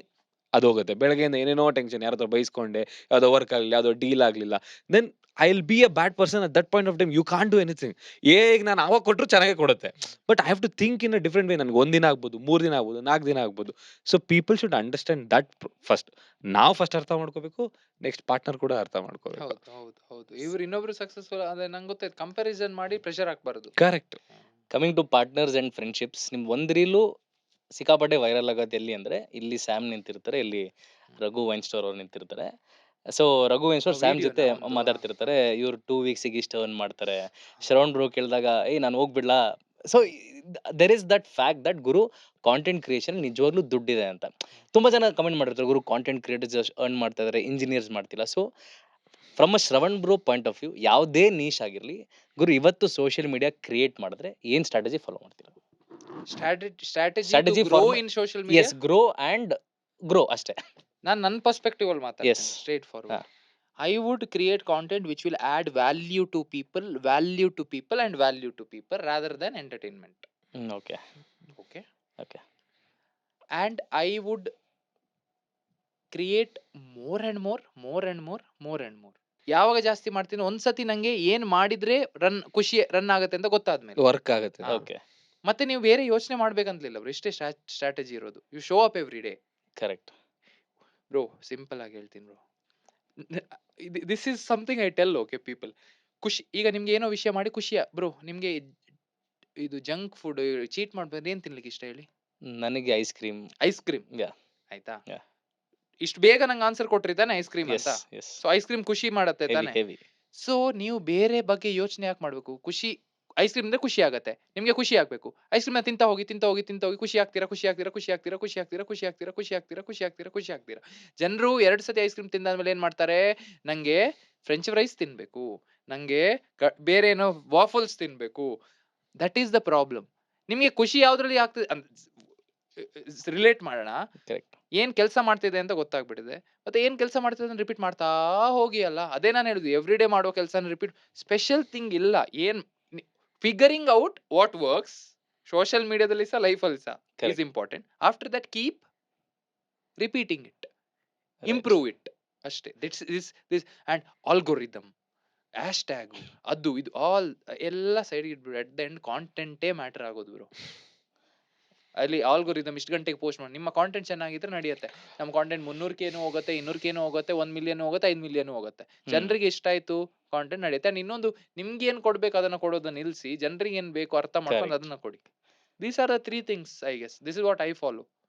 ಅದು ಹೋಗುತ್ತೆ. ಬೆಳಗ್ಗೆಯಿಂದ ಏನೇನೋ ಟೆನ್ಷನ್, ಯಾರ ಹತ್ರ ಬೈಸ್ಕೊಂಡೆ, ಯಾವುದೋ ವರ್ಕ್ ಆಗಲಿಲ್ಲ, ಯಾವುದೋ ಡೀಲ್ ಆಗಲಿಲ್ಲ, then I will be a bad person at that point of time. You can't do anything. ಈಗ ನಾನು ಅವಾಗ ಕೊಟ್ಟರು ಚೆನ್ನಾಗೇ ಕೊಡುತ್ತೆ, but I have to think in a different way. ನನಗೆ 1 ದಿನ ಆಗ್ಬೋದು, 3 ದಿನ ಆಗ್ಬೋದು, 4 ದಿನ ಆಗ್ಬೋದು. So people should understand that first. ನಾವು ಫಸ್ಟ್ ಅರ್ಥ ಮಾಡ್ಕೋಬೇಕು, ನೆಕ್ಸ್ಟ್ ಪಾರ್ಟ್ನರ್ ಕೂಡ ಅರ್ಥ ಮಾಡ್ಕೋಬೇಕು. ಹೌದು. ಇವ್ರು ಇನ್ನೊಬ್ರು ಸಕ್ಸಸ್ಫುಲ್ ಅದೇ ನಂಗೆ ಗೊತ್ತಾಯ್ತು, ಕಂಪ್ಯಾರಿಸನ್ ಮಾಡಿ ಪ್ರೆಷರ್ ಹಾಕ್ಬಾರ್ದು. Correct. Coming to partners and friendships, ನಿಮ್ ಒಂದ್ ರೀಲು ಸಿಕ್ಕಾಪಟ್ಟೆ ವೈರಲ್ ಆಗೋದು ಎಲ್ಲಿ ಅಂದ್ರೆ, ಇಲ್ಲಿ ಸ್ಯಾಮ್ ನಿಂತಿರ್ತಾರೆ, ಇಲ್ಲಿ ರಘು ವೈನ್ ಸ್ಟೋರ್ ಅವ್ರು ನಿಂತಿರ್ತಾರೆ. So Raghu wine store Sam ಜೊತೆ ಮಾತಾಡ್ತಿರ್ತಾರೆ, ಇವ್ರು 2 ವೀಕ್ಸಿಗೆ ಇಷ್ಟು ಅರ್ನ್ ಮಾಡ್ತಾರೆ. ಶ್ರವಣ್ ಬ್ರೋ ಕೇಳಿದಾಗ ನಾನು ಹೋಗ್ಬಿಡ್ಲಾ? So there is that fact that ಗುರು ಕಾಂಟೆಂಟ್ ಕ್ರಿಯೇಷನ್ ನಿಜವಾಗ್ಲೂ ದುಡ್ಡಿದೆ ಅಂತ. ತುಂಬಾ ಜನ ಕಮೆಂಟ್ ಮಾಡಿರ್ತಾರೆ, ಗುರು ಕಾಂಟೆಂಟ್ ಕ್ರಿಯೇಟರ್ಸ್ ಅರ್ನ್ ಮಾಡ್ತಾ ಇದಾರೆ, ಇಂಜಿನಿಯರ್ಸ್ ಮಾಡ್ತಿಲ್ಲ. So from a Shravan bro point of view, ಯಾವುದೇ ನೀಶ್ ಆಗಿರ್ಲಿ ಗುರು, ಇವತ್ತು ಸೋಷಿಯಲ್ ಮೀಡಿಯಾ ಕ್ರಿಯೇಟ್ ಮಾಡಿದ್ರೆ ಏನ್ ಸ್ಟ್ರಾಟಜಿ ಫಾಲೋ ಮಾಡ್ತೀರಾ? Strategy grow in social media. Yes, grow and grow ಅಷ್ಟೇ. ನಾನು ನನ್ನ ಪರ್ಸ್ಪೆಕ್ಟಿವ್ ಅಲ್ಲಿ ಮಾತಾಡ್ತೀನಿ, Yes. Straightforward. I would create content which will add value to people and value to people rather than entertainment. Okay Okay. Okay And I would create more and more. ಯಾವಾಗ ಜಾಸ್ತಿ ಮಾಡ್ತೀನಿ, ಒಂದ್ಸತಿ ನಂಗೆ ಏನ್ ಮಾಡಿದ್ರೆ ಖುಷಿ ರನ್ ಆಗತ್ತೆ ಅಂತ ಗೊತ್ತಾದ್ಮೇಲೆ ವರ್ಕ್ ಆಗುತ್ತೆ. ಹಾ. ಓಕೆ ಮತ್ತೆ ನೀವು ಬೇರೆ ಯೋಚನೆ ಮಾಡ್ಬೇಕಂತಲಿಲ್ಲ ಬ್ರೋ, ಇಷ್ಟೇ ಸ್ಟ್ರಾಟಜಿ ಇರೋದು. You show up every day correct. Bro. Simple ಆಗಿ ಹೇಳ್ತೀನಿ bro, this is something I tell. Okay people, ಖುಷಿ. ಈಗ ನಿಮ್ಗೆ ಏನೋ ವಿಷಯ ಮಾಡಿ ಖುಷಿಯ ಬ್ರೋ, ನಿಮ್ಗೆ ಇದು ಜಂಕ್ ಫುಡ್ ಚೀಟ್ ಮಾಡ್ಬೇಕು, ಏನ್ ತಿನ್ಲಿಕ್ಕೆ ಇಷ್ಟ ಹೇಳಿ? ನನಗೆ ice cream. Ice cream. Yeah. ಆಯ್ತಾ? Yeah. ಇಷ್ಟು ಬೇಗ ನಂಗೆ ಆನ್ಸರ್ ಕೊಟ್ರಿ ತಾನೆ ಐಸ್ ಕ್ರೀಮ್ ಎಸ್ ಅಂತ. ಎಸ್, ಸೊ ಐಸ್ ಕ್ರೀಮ್ ಖುಷಿ ಮಾಡತ್ತೆ ಹೆವಿ ತಾನೆ. ಹೆವಿ. ಸೊ ನೀವು ಬೇರೆ ಬಗ್ಗೆ ಯೋಚನೆ ಯಾಕೆ ಮಾಡ್ಬೇಕು? ಖುಷಿ, ಐಸ್ ಕ್ರೀಮ್ ಅಂದ್ರೆ ಖುಷಿ ಆಗತ್ತೆ, ನಿಮ್ಗೆ ಖುಷಿ ಆಗ್ಬೇಕು. ಐಸ್ ಕ್ರೀಮ್ ತಿಂತ ಹೋಗಿ ಖುಷಿ ಆಗ್ತೀರಾ. ಜನರು 2 ಸತಿ ಐಸ್ ಕ್ರೀಮ್ ತಿಂದಾದ್ಮೇಲೆ ಏನ್ ಮಾಡ್ತಾರೆ? ನಂಗೆ ಫ್ರೆಂಚ್ ಫ್ರೈಸ್ ತಿನ್ಬೇಕು, ನಂಗೆ ಬೇರೆ ಏನೋ ವಾಫಲ್ಸ್ ತಿನ್ಬೇಕು. That is the problem. ನಿಮ್ಗೆ ಖುಷಿ ಯಾವ್ದ್ರಲ್ಲಿ ಆಗ್ತದೆ ರಿಲೇಟ್ ಮಾಡೋಣ. ಕರೆಕ್ಟ್. ಏನ್ ಕೆಲಸ ಮಾಡ್ತಿದೆ ಅಂತ ಗೊತ್ತಾಗ್ಬಿಟ್ಟಿದೆ. ಮತ್ತೆ ಏನ್ ಕೆಲಸ ಮಾಡ್ತಿದೆ ಅಂತ ರಿಪೀಟ್ ಮಾಡ್ತಾ ಹೋಗಿ ಅಲ್ಲ. ಅದೇ ನಾನು ಹೇಳುದು, ಎವ್ರಿ ಡೇ ಮಾಡೋ ಕೆಲಸ ರಿಪೀಟ್. ಸ್ಪೆಷಲ್ ಥಿಂಗ್ ಇಲ್ಲ. ಏನ್ figuring out what works social ಮೀಡಿಯಾದಲ್ಲಿ ಸಹ, ಲೈಫಲ್ಲಿ ಸಹ Correct. Is important. After that keep repeating it, improve it ಅಷ್ಟೇ. This and algorithm, hashtag, ಅದು ಇದು ಆಲ್ ಎಲ್ಲ ಸೈಡ್ ಇಟ್ಬಿಡು. ಅಟ್ ದ ಎಂಡ್ ಕಾಂಟೆಂಟೇ ಮ್ಯಾಟರ್ ಆಗೋದು ಬ್ರೋ. ಅಲ್ಲಿ ಆಲ್ಗೊರಿದಮ್ ಇಷ್ಟು ಗಂಟೆಗೆ ಪೋಸ್ಟ್ ಮಾಡಿ, ನಿಮ್ಮ ಕಾಂಟೆಂಟ್ ಚೆನ್ನಾಗಿದ್ರೆ ನಡೆಯುತ್ತೆ. ನಮ್ಮ ಕಾಂಟೆಂಟ್ 300K ಹೋಗುತ್ತೆ, 200K ಹೋಗುತ್ತೆ, 1 ಮಿಲಿಯನ್ ಹೋಗುತ್ತೆ, 5 ಮಿಲಿಯನ್ ಹೋಗುತ್ತೆ. ಜನರಿಗೆ ಇಷ್ಟ ಆಯ್ತು, ಕಾಂಟೆಂಟ್ ನಡೆಯುತ್ತೆ. ಅಂಡ್ ಇನ್ನೊಂದು, ನಿಮ್ಗೆ ಏನ್ ಕೊಡ್ಬೇಕು ಅದನ್ನ ಕೊಡೋದನ್ನ ನಿಲ್ಸಿ, ಜನರಿಗೆ ಏನ್ ಬೇಕು ಅರ್ಥ ಮಾಡ್ಕೊಂಡು ಅದನ್ನ ಕೊಡಿ. These are the 3 things I guess. This is what I follow.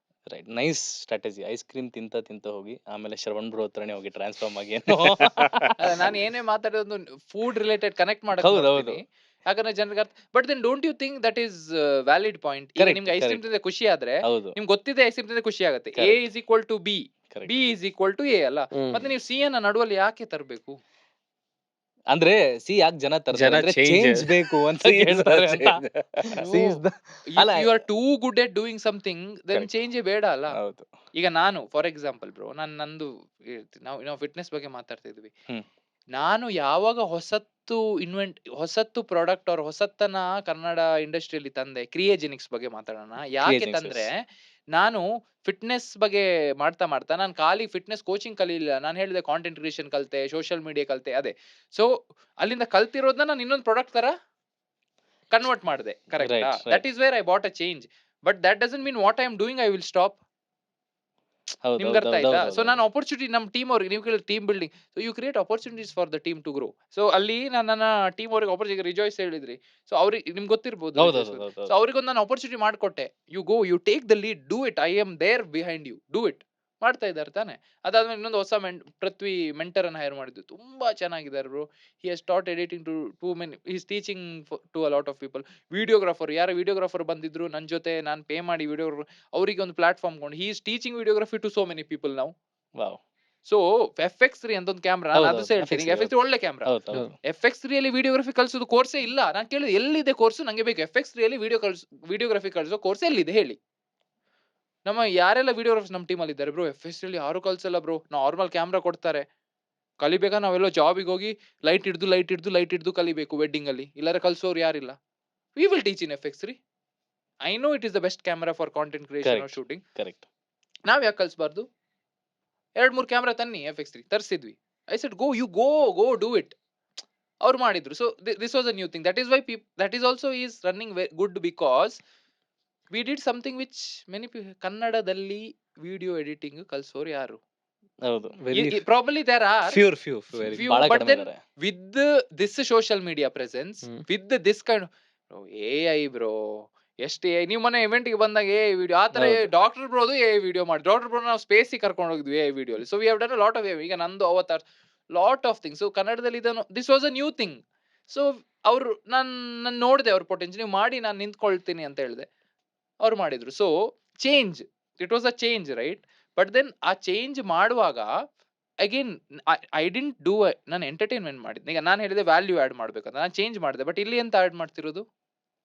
Right, nice strategy. Ice cream ತಿಂತ ಹೋಗಿ ಆಮೇಲೆ ಶ್ರವಣ್ ಬ್ರೋ ಹತ್ರನೇ ಹೋಗಿ ಟ್ರಾನ್ಸ್ಫಾರ್ಮ್ ಆಗಿ ಏನೋ. ನಾನು ಏನೇ ಮಾತಾಡೋದು ಫುಡ್ ರಿಲೇಟೆಡ್ ಕನೆಕ್ಟ್ ಹೌದು, ಹೌದು. ಮಾಡೋದು, ಯಾಕಂದ್ರೆ ಜನರಿಗೆ ಅರ್ಥ. But then don't you think that is valid point? ಈಗ Correct, ನಿಮ್ಗೆ ಐಸ್ ಕ್ರೀಮ್ correct. ತಿಂದ್ರೆ ಖುಷಿ ಆದ್ರೆ, ಹೌದು, ನಿಮ್ಗೆ ಗೊತ್ತಿದೆ ಐಸ್ ಕ್ರೀಮ್ ತಿಂದ್ರೆ ಖುಷಿ ಆಗುತ್ತೆ. A Correct. is equal to B, correct. B is equal to A ಅಲ್ಲ. ಮತ್ತೆ ನೀವು C ಅನ್ನ ನಡುವಲ್ಲಿ ಯಾಕೆ ತರಬೇಕು? ಅಂದ್ರೆ ಸಿ ಯಾಕೆ ಜನ ಜನ ತರ್ತಾರೆ? change. ಚೇಂಜ್ ಬೇಕು ಅಂತ ಕೇಳ್ತಾರೆ ಅಂತ. C is the- ಅಲ್ಲ, you are too good at doing something, then Correct. Change ಬೇಡ ಅಲ್ಲ. ಹೌದು. ಈಗ ನಾನು ಫಾರ್ ಎಕ್ಸಾಂಪಲ್ ಬ್ರೋ, ನಂದು ನಾವು ಫಿಟ್ನೆಸ್ ಬಗ್ಗೆ ಮಾತಾಡ್ತಾ ಇದ್ವಿ. ಹ್ಮ್. ನಾನು ಯಾವಾಗ ಹೊಸತ್ತು ಪ್ರಾಡಕ್ಟ್ ಅವ್ರ ಹೊಸತನ ಕನ್ನಡ ಇಂಡಸ್ಟ್ರಿಯಲ್ಲಿ ತಂದೆ, ಕ್ರಿಯೇಜೆನಿಕ್ಸ್ ಬಗ್ಗೆ ಮಾತಾಡೋಣ. ಯಾಕೆ Creagenics, ತಂದ್ರೆ, ನಾನು ಫಿಟ್ನೆಸ್ ಬಗ್ಗೆ ಮಾಡ್ತಾ ನಾನು ಖಾಲಿ ಫಿಟ್ನೆಸ್ ಕೋಚಿಂಗ್ ಕಲಿಲಿಲ್ಲ. ನಾನು ಹೇಳಿದೆ ಕಾಂಟೆಂಟ್ ಕ್ರಿಯೇಷನ್ ಕಲಿತೆ, ಸೋಷಿಯಲ್ ಮೀಡಿಯಾ ಕಲಿತೆ. ಅದೇ, ಸೊ ಅಲ್ಲಿಂದ ಕಲ್ತಿರೋದನ್ನ ನಾನು ಇನ್ನೊಂದು ಪ್ರಾಡಕ್ಟ್ ತರ ಕನ್ವರ್ಟ್ ಮಾಡಿದೆ. Correct. Right, right. That is where I bought a change. But that doesn't mean what I am doing I will stop. ಹೌದು, ನಿಮ್ಗೆ ಅರ್ಥ ಹೌದು, ಆಯ್ತಾ? ಹೌದು, ಸೊ ಹೌದು. ನಾನು ಆಪರ್ಚುನಿಟಿ ನಮ್ಮ ಟೀಮ್ ಅವ್ರಿಗೆ, ನೀವು ಕೇಳಿ team building, so you create opportunities for the team to grow. So ಅಲ್ಲಿ ನನ್ನ ಟೀಮ್ ಅವ್ರಿಗೆ ಆಪರ್ಚುನಿಟಿ, ರಿಜಾಯ್ಸ್ ಹೇಳಿದ್ರಿ, ಸೊ ಅವ್ರಿಗೆ ನಿಮ್ಗೆ ಗೊತ್ತಿರ್ಬೋದು. ಹೌದು, ಹೌದು, ಹೌದು, ಸೊ ಹೌದು. ಅವ್ರಿಗೊಂದು ನಾನು ಆಪರ್ಚುನಿಟಿ ಮಾಡಿಕೊಟ್ಟೆ. You go, you take the lead, do it, I am there behind you, do it. ಮಾಡ್ತಾ ಇದ್ದಾರೆ ತಾನೆ. ಅದಾದ್ಮೇಲೆ ಇನ್ನೊಂದು ಹೊಸ ಪೃಥ್ವಿ ಮೆಂಟರ್ ಅನ್ನ ಹೈರ್ ಮಾಡಿದ್ದು, ತುಂಬಾ ಚೆನ್ನಾಗಿದ್ದಾರೆ bro. He has taught editing to many, he is teaching to a lot of people. Videographer, ಯಾರು ವಿಡಿಯೋಗ್ರಾಫರ್ ಬಂದಿದ್ರು ನನ್ನ ಜೊತೆ, ನಾನು ಪೇ ಮಾಡಿ ವಿಡಿಯೋಗ್ರಾಫರ್ ಅವರಿಗೆ ಒಂದು ಪ್ಲಾಟ್ಫಾರ್ಮ್ ಕೊಂಡು, he is teaching videography to so many people now. Wow. So FX3 ಅಂತ ಒಂದು ಕ್ಯಾಮ್ರಾ, ಹೌದು, ಅದು ಹೌದು, ಸಹ ಹೇಳ್ತೀನಿ, FX3 FX3 ಒಳ್ಳೆ ಕ್ಯಾಮ್ರಾ. ಹೌದು, ಹೌದು. FX3 ಅಲ್ಲಿ ವಿಡಿಯೋಗ್ರಫಿ ಕಲಿಸೋದು ಕೋರ್ಸೇ ಇಲ್ಲ. ನಾನು ಕೇಳಿದೆ ಎಲ್ಲಿದೆ ಕೋರ್ಸ್, ನಂಗೆ ಬೇಕು. FX3 ಅಲ್ಲಿ ವಿಡಿಯೋಗ್ರಫಿ ಕಲಿಸೋ ಕೋರ್ಸ್ ಎಲ್ಲಿದೆ ಹೇಳಿ. ನಮ್ಮ ಯಾರೆಲ್ಲ ವಿಡಿಯೋಗ್ರಫರ್ಸ್ ನಮ್ಮ ಟೀಮಲ್ಲಿ ಇದ್ದಾರೆ ಬ್ರೋ, FX3 ಅಲ್ಲಿ ಯಾರು ಕಲ್ಸಲ್ಲ ಬ್ರೋ. ನಾರ್ಮಲ್ ಕ್ಯಾಮ್ರಾ ಕೊಡ್ತಾರೆ, ಕಲಿಬೇಕಾ ನಾವೆಲ್ಲೋ ಜಾಬಿಗೆ ಹೋಗಿ ಲೈಟ್ ಹಿಡ್ದು ಕಲಿಬೇಕು ವೆಡ್ಡಿಂಗ್ ಅಲ್ಲಿ. ಇಲ್ಲಾರೆ ಕಲ್ಸೋರು ಯಾರಿಲ್ಲ. We will teach in FX3. I know it is the best camera for content creation or shooting. Correct. ನಾವ್ ಯಾಕೆ ಕಲ್ಸಬಾರ್ದು? 2-3 ಕ್ಯಾಮ್ರಾ ತನ್ನಿ. FX3 ತರಿಸಿದ್ವಿ. I said go, you go do it. ಅವ್ರು ಮಾಡಿದ್ರು. So this was a new thing. That is why that is also is running good, because we did something which many ಕನ್ನಡದಲ್ಲಿ video editing ಕಲ್ಸೋರು ಯಾರು? ಹೌದು. Probably there are few very few, ಬಹಳ but ಕಡಿಮೆ then ಇದ್ದಾರೆ. with this social media presence, with this kind of AI bro, ಎಷ್ಟು AI. ನೀವು ಮೊನ್ನೆ event ಗೆ ಬಂದಾಗ AI ವಿಡಿಯೋ ಆ ತರ ಹೌದು. ಡಾಕ್ಟರ್ ಬ್ರೋದು AI ವಿಡಿಯೋ ಮಾಡಿ, ಡಾಕ್ಟರ್ ಬ್ರೋ ನಾವು ಸ್ಪೇಸ್ ಕರ್ಕೊಂಡು ಹೋಗಿದ್ವಿ AI ವಿಡಿಯೋ ಅಲ್ಲಿ. So we have done a lot of AI. ಈಗ ನಂದು avatar lot of things. So ಕನ್ನಡದಲ್ಲಿ ಇದನ್ನು, this was a new thing. So ಅವರು ನಾನು ನೋಡಿದೆ ಅವ್ರ ಪೊಟೆನ್ಷಿಯಲ್, ನೀವು ಮಾಡಿ ನಾನು ನಿಂತ್ಕೊಳ್ತೀನಿ ಅಂತ ಹೇಳಿದೆ, ಅವ್ರು ಮಾಡಿದ್ರು. So change, it was a change, right? But then ಆ ಚೇಂಜ್ ಮಾಡುವಾಗ ಅಗೇನ್ ಐ ಡಿಂಟ್ ಡೂ, ನಾನು ಎಂಟರ್ಟೈನ್ಮೆಂಟ್ ಮಾಡಿದ್ದೆ. ಈಗ ನಾನು ಹೇಳಿದೆ ವ್ಯಾಲ್ಯೂ ಆಡ್ ಮಾಡ್ಬೇಕಂತ, ನಾನು ಚೇಂಜ್ ಮಾಡಿದೆ. ಬಟ್ ಇಲ್ಲಿ ಎಂತ ಆಡ್ ಮಾಡ್ತಿರೋದು?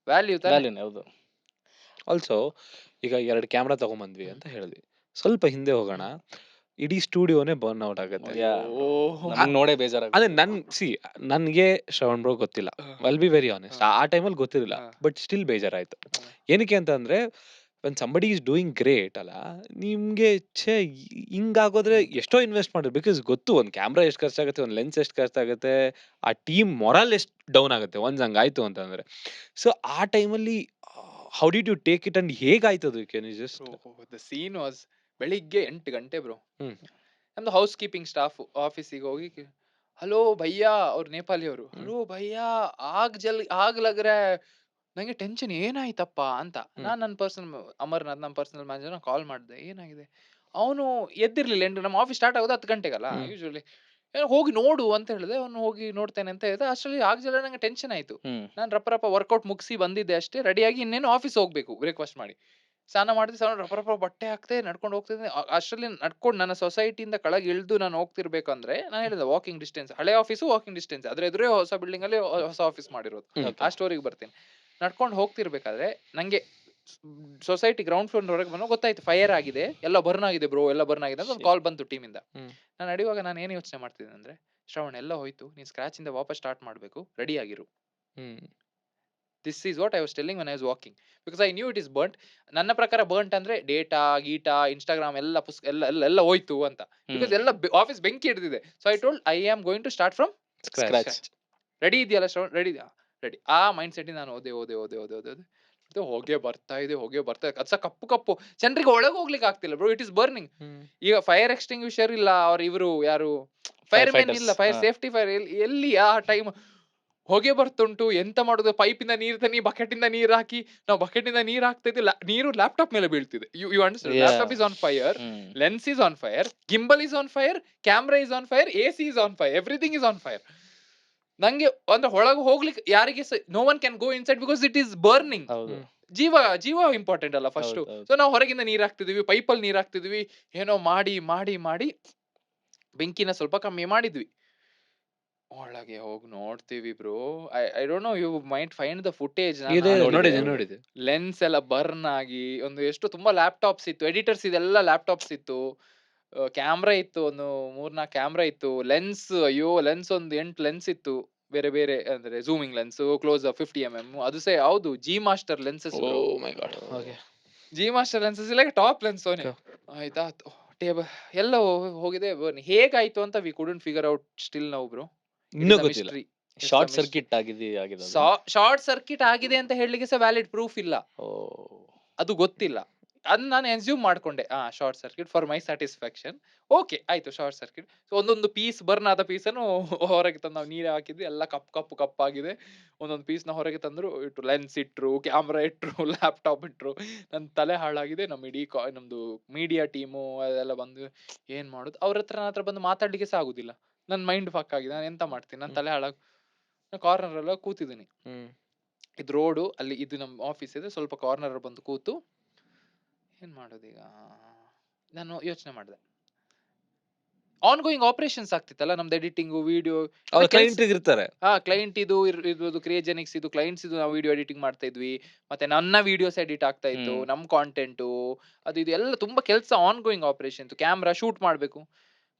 ವ್ಯಾಲ್ಯೂ ತಾನೆ. ವ್ಯಾಲ್ಯೂನೇ, ಹೌದು. ಆಲ್ಸೋ ಈಗ 2 ಕ್ಯಾಮ್ರಾ ತಗೊಂಬಂದ್ವಿ ಅಂತ ಹೇಳಿದ್ವಿ. ಸ್ವಲ್ಪ ಹಿಂದೆ ಹೋಗೋಣ. ಇಡೀ ಸ್ಟುಡಿಯೋನೇ ಬರ್ನ್ ಔಟ್ ಆಗುತ್ತೆ. ನಮ್ಗ್ ನೋಡೇ ಬೇಜಾರಾಗುತ್ತೆ. ಅದೇ ನನ್ಗೆ ಶ್ರವಣ್ ಬ್ರೋ ಗೊತ್ತಿಲ್ಲ, ವಿಲ್ ಬಿ ವೆರಿ ಆನೆಸ್ಟ್. ಆ ಟೈಮಲ್ಲಿ ಗೊತ್ತಿರಲಿಲ್ಲ, ಬಟ್ ಸ್ಟಿಲ್ ಬೇಜಾರಾಯ್ತು. ಏನಕ್ಕೆ ಅಂತ ಅಂದ್ರೆ, when somebody is doing great ಅಲ್ಲ, ನಿಮ್ಗೆ ಹಿಂಗಾಗೋದ್ರೆ ಎಷ್ಟೋ ಇನ್ವೆಸ್ಟ್ ಮಾಡಿದ್ರು. ಬಿಕಾಸ್ ಗೊತ್ತು ಒಂದ್ ಕ್ಯಾಮ್ರಾ ಎಷ್ಟು ಖರ್ಚಾಗುತ್ತೆ, ಒಂದ್ ಲೆನ್ಸ್ ಎಷ್ಟು ಖರ್ಚಾಗುತ್ತೆ, ಆ ಟೀಮ್ ಮೊರಲ್ ಎಷ್ಟು ಡೌನ್ ಆಗುತ್ತೆ ಒಂದ್ ಹಂಗಾಯ್ತು ಅಂತಂದ್ರೆ. ಸೊ ಆ ಟೈಮಲ್ಲಿ how did you take it and ಹೇಗಾಯ್ತದು? Can you just? The scene was ಬೆಳಿಗ್ಗೆ 8 ಗಂಟೆ ಬ್ರೋ. ಹ್ಮ್. ನಮ್ದು ಹೌಸ್ ಕೀಪಿಂಗ್ ಸ್ಟಾಫ್ ಆಫೀಸಿಗೆ ಹೋಗಿ, ಹಲೋ ಭಯ್ಯಾ, ಅವ್ರು ನೇಪಾಳಿ ಅವರು, ಹಲೋ ಭಯ್ಯಾ ಆಗ್ ಲಗ್ ರहा है, ನಂಗೆ ಟೆನ್ಷನ್, ಏನಾಯ್ತಪ್ಪ ಅಂತ. ನಾನ್ ನನ್ನ ಪರ್ಸನಲ್ ಅಮರ್ನಾಥ್, ನಮ್ಮ ಪರ್ಸನಲ್ ಮ್ಯಾನೇಜರ್ ಕಾಲ್ ಮಾಡಿದೆ, ಏನಾಗಿದೆ? ಅವನು ಎದ್ದಿರ್ಲಿಲ್ಲ. ನಮ್ಮ ಆಫೀಸ್ ಸ್ಟಾರ್ಟ್ ಆಗೋದು 10 ಗಂಟೆಗಲ್ಲ ಯೂಶುವಲಿ. ಹೋಗಿ ನೋಡು ಅಂತ ಹೇಳಿದೆ, ಅವನು ಹೋಗಿ ನೋಡ್ತೇನೆ ಅಂತ ಹೇಳಿದೆ. ಅಷ್ಟರಲ್ಲಿ ಆಗಲ್ಲ, ನಂಗೆ ಟೆನ್ಷನ್ ಆಯ್ತು. ನಾನು ರಪ್ಪ ವರ್ಕೌಟ್ ಮುಗಿಸಿ ಬಂದಿದ್ದೆ ಅಷ್ಟೇ, ರೆಡಿಯಾಗಿ ಇನ್ನೇನು ಆಫೀಸ್ ಹೋಗ್ಬೇಕು, ಬ್ರೇಕ್ಫಾಸ್ಟ್ ಮಾಡಿ ಸ್ನಾನ ಮಾಡಿದೆ, ರಪ್ಪ ಬಟ್ಟೆ ಹಾಕ್ತೆ, ನಡ್ಕೊಂಡು ಹೋಗ್ತಿದ್ದೆ. ಅಷ್ಟರಲ್ಲಿ ನಡ್ಕೊಂಡು ನನ್ನ ಸೊಸೈಟಿಯಿಂದ ಕೆಳಗೆ ಇಳಿದು ನಾನು ಹೋಗ್ತಿರ್ಬೇಕಂದ್ರೆ, ನಾನು ಹೇಳಿದೆ ವಾಕಿಂಗ್ ಡಿಸ್ಟೆನ್ಸ್, ಹಳೆ ಆಫೀಸು ವಾಕಿಂಗ್ ಡಿಸ್ಟೆನ್ಸ್, ಅದ್ರ ಎದುರೇ ಹೊಸ ಬಿಲ್ಡಿಂಗ್ ಅಲ್ಲಿ ಹೊಸ ಆಫೀಸ್ ಮಾಡಿರೋದು. ಆ ಸ್ಟೋರಿಗೆ ಬರ್ತೀನಿ. ನಡ್ಕೊಂಡು ಹೋಗ್ತಿರ್ಬೇಕಾದ್ರೆ ನಂಗೆ ಸೊಸೈಟಿ ಗ್ರೌಂಡ್ ಫ್ಲೋರ್ ಹೊರಗೆ ಬಂದು ಗೊತ್ತಾಯ್ತು, ಫೈರ್ ಆಗಿದೆ, ಎಲ್ಲ ಬರ್ನ್ ಆಗಿದೆ ಬ್ರೋ, ಎಲ್ಲ ಬರ್ನ್ ಆಗಿದೆ ಅಂತ ಒಂದು ಕಾಲ್ ಬಂತು ಟೀಮಿಂದ. ನಾನು ನಡೆಯುವಾಗ ನಾನು ಏನು ಯೋಚನೆ ಮಾಡ್ತಿದ್ದೆ ಅಂದ್ರೆ, ಶ್ರವಣ್ ಎಲ್ಲ ಹೋಯ್ತು, ನೀನ್ ಸ್ಕ್ರಾಚ್ ಇಂದ ವಾಪಸ್ ಸ್ಟಾರ್ಟ್ ಮಾಡ್ಬೇಕು, ರೆಡಿ ಆಗಿರು. This is what I was telling when I was walking, because I knew it is burnt. ನನ್ನ ಪ್ರಕಾರ ಬರ್ಂಟ್ ಅಂದ್ರೆ ಡೇಟಾ ಗೀಟಾ ಇನ್ಸ್ಟಾಗ್ರಾಮ್ ಎಲ್ಲ ಎಲ್ಲ ಹೋಯ್ತು ಅಂತ, ಬಿಕಾಸ್ ಎಲ್ಲ ಆಫೀಸ್ ಬೆಂಕಿ ಹಿಡಿದಿದೆ. So I told I am going to start from scratch. Ready ಇದೆಯಲ್ಲ ಶ್ರವಣ್? ರೆಡಿ ಆ ಮೈಂಡ್ ಸೆಟ್ ನಾನು ಓದೆ ಹೊಗೆ ಬರ್ತಾ ಇದೆ ಅದ್ಸ ಕಪ್ಪು ಜನರಿಗೆ ಒಳಗೆ ಹೋಗ್ಲಿಕ್ಕೆ ಆಗ್ತಿಲ್ಲ ಬ್ರೋ, ಇಟ್ ಇಸ್ ಬರ್ನಿಂಗ್. ಈಗ ಫೈರ್ ಎಕ್ಸ್ಟಿಂಗ್ವಿಷರ್ ಇಲ್ಲ, ಅವ್ರ ಇವರು ಯಾರು ಫೈರ್ ಮ್ಯಾನ್ ಇಲ್ಲ, ಫೈರ್ ಸೇಫ್ಟಿ ಫೈರ್ ಎಲ್ಲಿ ಆ ಟೈಮ್ ಹೊಗೆ ಬರ್ತುಂಟು. ಎಂತ ಮಾಡೋದು? ಪೈಪ್ ಇಂದ ನೀರ್ ತನ್ನಿ, ಬಕೆಟ್ ಇಂದ ನೀರ್ ಹಾಕಿ, ನಾವು ಬಕೆಟ್ ಇಂದ ನೀರ್ ಹಾಕ್ತಿದ್ವಿ, ನೀರು ಲ್ಯಾಪ್ಟಾಪ್ ಮೇಲೆ ಬೀಳ್ತಿದೆ. You understand? Laptop is on fire, lens is on fire, gimbal is on fire, camera is on fire, AC is on fire, everything is on fire. ನಂಗೆ ಅಂದ್ರೆ ಒಳಗೆ ಹೋಗ್ಲಿಕ್ಕೆ ಯಾರಿಗೆ no one can go inside because it is burning. ಜೀವ important ಅಲ್ಲ first. So ನಾವು ಹೊರಗಿಂದ ನೀರ್ ಹಾಕ್ತಿದ್ವಿ, ಪೈಪಲ್ಲಿ ನೀರ್ ಹಾಕ್ತಿದ್ವಿ, ಏನೋ ಮಾಡಿ ಮಾಡಿ ಮಾಡಿ ಬೆಂಕಿನ ಸ್ವಲ್ಪ ಕಮ್ಮಿ ಮಾಡಿದ್ವಿ. ಒಳಗೆ ಹೋಗಿ ನೋಡ್ತೀವಿ bro, I don't know, you might find the footage. ನೋಡಿದೆ. ಲೆನ್ಸ್ ಎಲ್ಲ ಬರ್ನ್ ಆಗಿ ಒಂದು ಎಷ್ಟು ತುಂಬಾ ಲ್ಯಾಪ್ಟಾಪ್ಸ್ ಇತ್ತು, ಎಡಿಟರ್ಸ್ ಇದೆಲ್ಲ ಲ್ಯಾಪ್ಟಾಪ್ಸ್ ಇತ್ತು, ಕ್ಯಾಮ್ರಾ ಇತ್ತು, ಒಂದು 3-4 ಕ್ಯಾಮ್ರಾ ಇತ್ತು, ಲೆನ್ಸ್ ಲೆನ್ಸ್ ಒಂದು 8 ಲೆನ್ಸ್ ಇತ್ತು, ಬೇರೆ ಬೇರೆ, ಅಂದ್ರೆ ಝೂಮಿಂಗ್ ಲೆನ್ಸ್, ಕ್ಲೋಸ್ 50mm, ಅದು ಸಹ ಯಾವುದು G master lenses. G master lenses ಇಲ್ಲ, ಟಾಪ್ ಲೆನ್ಸ್ ಆಯ್ತಾ. ಟೇಬಲ್ ಎಲ್ಲ ಹೋಗಿದೆ. ಹೇಗಾಯ್ತು ಅಂತ V couldn't figure out still now bro. Short circuit short circuit ಆಗಿದೆ ಅಂತ ಹೇಳಲಿಕ್ಕೆ ಸಹ ವ್ಯಾಲಿಡ್ ಪ್ರೂಫ್ ಇಲ್ಲ, ಅದು ಗೊತ್ತಿಲ್ಲ. ಅದನ್ನ ನಾನು ಎನ್ಸ್ಯೂಮ್ ಮಾಡ್ಕೊಂಡೆ, short circuit for my satisfaction. Okay ಆಯ್ತು, ಶಾರ್ಟ್ ಸರ್ಕಿಟ್. ಸೊ ಒಂದೊಂದು ಪೀಸ್ ಬರ್ನ್ ಆದ ಪೀಸನ್ನು ಹೊರಗೆ ತಂದು ನಾವು ನೀರು ಹಾಕಿದ್ವಿ, ಎಲ್ಲ ಕಪ್ಪಾಗಿದೆ. ಒಂದೊಂದು ಪೀಸ್ನ ಹೊರಗೆ ತಂದ್ರು, ಇಟ್ರು ಲೆನ್ಸ್ ಇಟ್ರು, ಕ್ಯಾಮ್ರಾ ಇಟ್ರು, ಲ್ಯಾಪ್ಟಾಪ್ ಇಟ್ರು. ನನ್ನ ತಲೆ ಹಾಳಾಗಿದೆ. ನಮ್ದು ಮೀಡಿಯಾ ಟೀಮು ಅದೆಲ್ಲ ಬಂದು ಏನ್ ಮಾಡುದು, ನನ್ನ ಹತ್ರ ಬಂದು ಮಾತಾಡ್ಲಿಕ್ಕೆ ಸಹ ಆಗುದಿಲ್ಲ. ನನ್ನ ಮೈಂಡ್ ಫಕ್ ಆಗಿದೆ, ನಾನು ಎಂತ ಮಾಡ್ತೀನಿ, ನನ್ನ ತಲೆ ಹಾಳಾಗ ಕಾರ್ನರ್ ಎಲ್ಲ ಕೂತಿದ್ದೀನಿ. ಇದು ರೋಡು, ಅಲ್ಲಿ ಇದು ನಮ್ಮ ಆಫೀಸ್ ಇದೆ, ಸ್ವಲ್ಪ ಕಾರ್ನರ್ ಬಂದು ಕೂತು ಏನ್ ಮಾಡೋದೀಗ ನಾನು ಯೋಚನೆ ಮಾಡಿದೆ. ಆನ್ ಗೋಯಿಂಗ್ ಆಪರೇಷನ್ಸ್ ಆಗ್ತಿತ್ತಲ್ಲ ನಮ್ದು, ಎಡಿಟಿಂಗು, ವಿಡಿಯೋ, ಇರ್ತಾರೆ. ಕ್ಲೈಂಟ್ ಇದು ಕ್ರಿಯೇಜೆನಿಕ್ಸ್ ಇದು ಕ್ಲೈಂಟ್ಸ್ ಇದು ನಾವು ವಿಡಿಯೋ ಎಡಿಟಿಂಗ್ ಮಾಡ್ತಾ ಇದ್ವಿ, ಮತ್ತೆ ನನ್ನ ವಿಡಿಯೋಸ್ ಎಡಿಟ್ ಆಗ್ತಾ ಇತ್ತು, ನಮ್ ಕಾಂಟೆಂಟು ಅದು ಇದು ಎಲ್ಲ ತುಂಬಾ ಕೆಲಸ, on going operation, camera shoot ಮಾಡ್ಬೇಕು.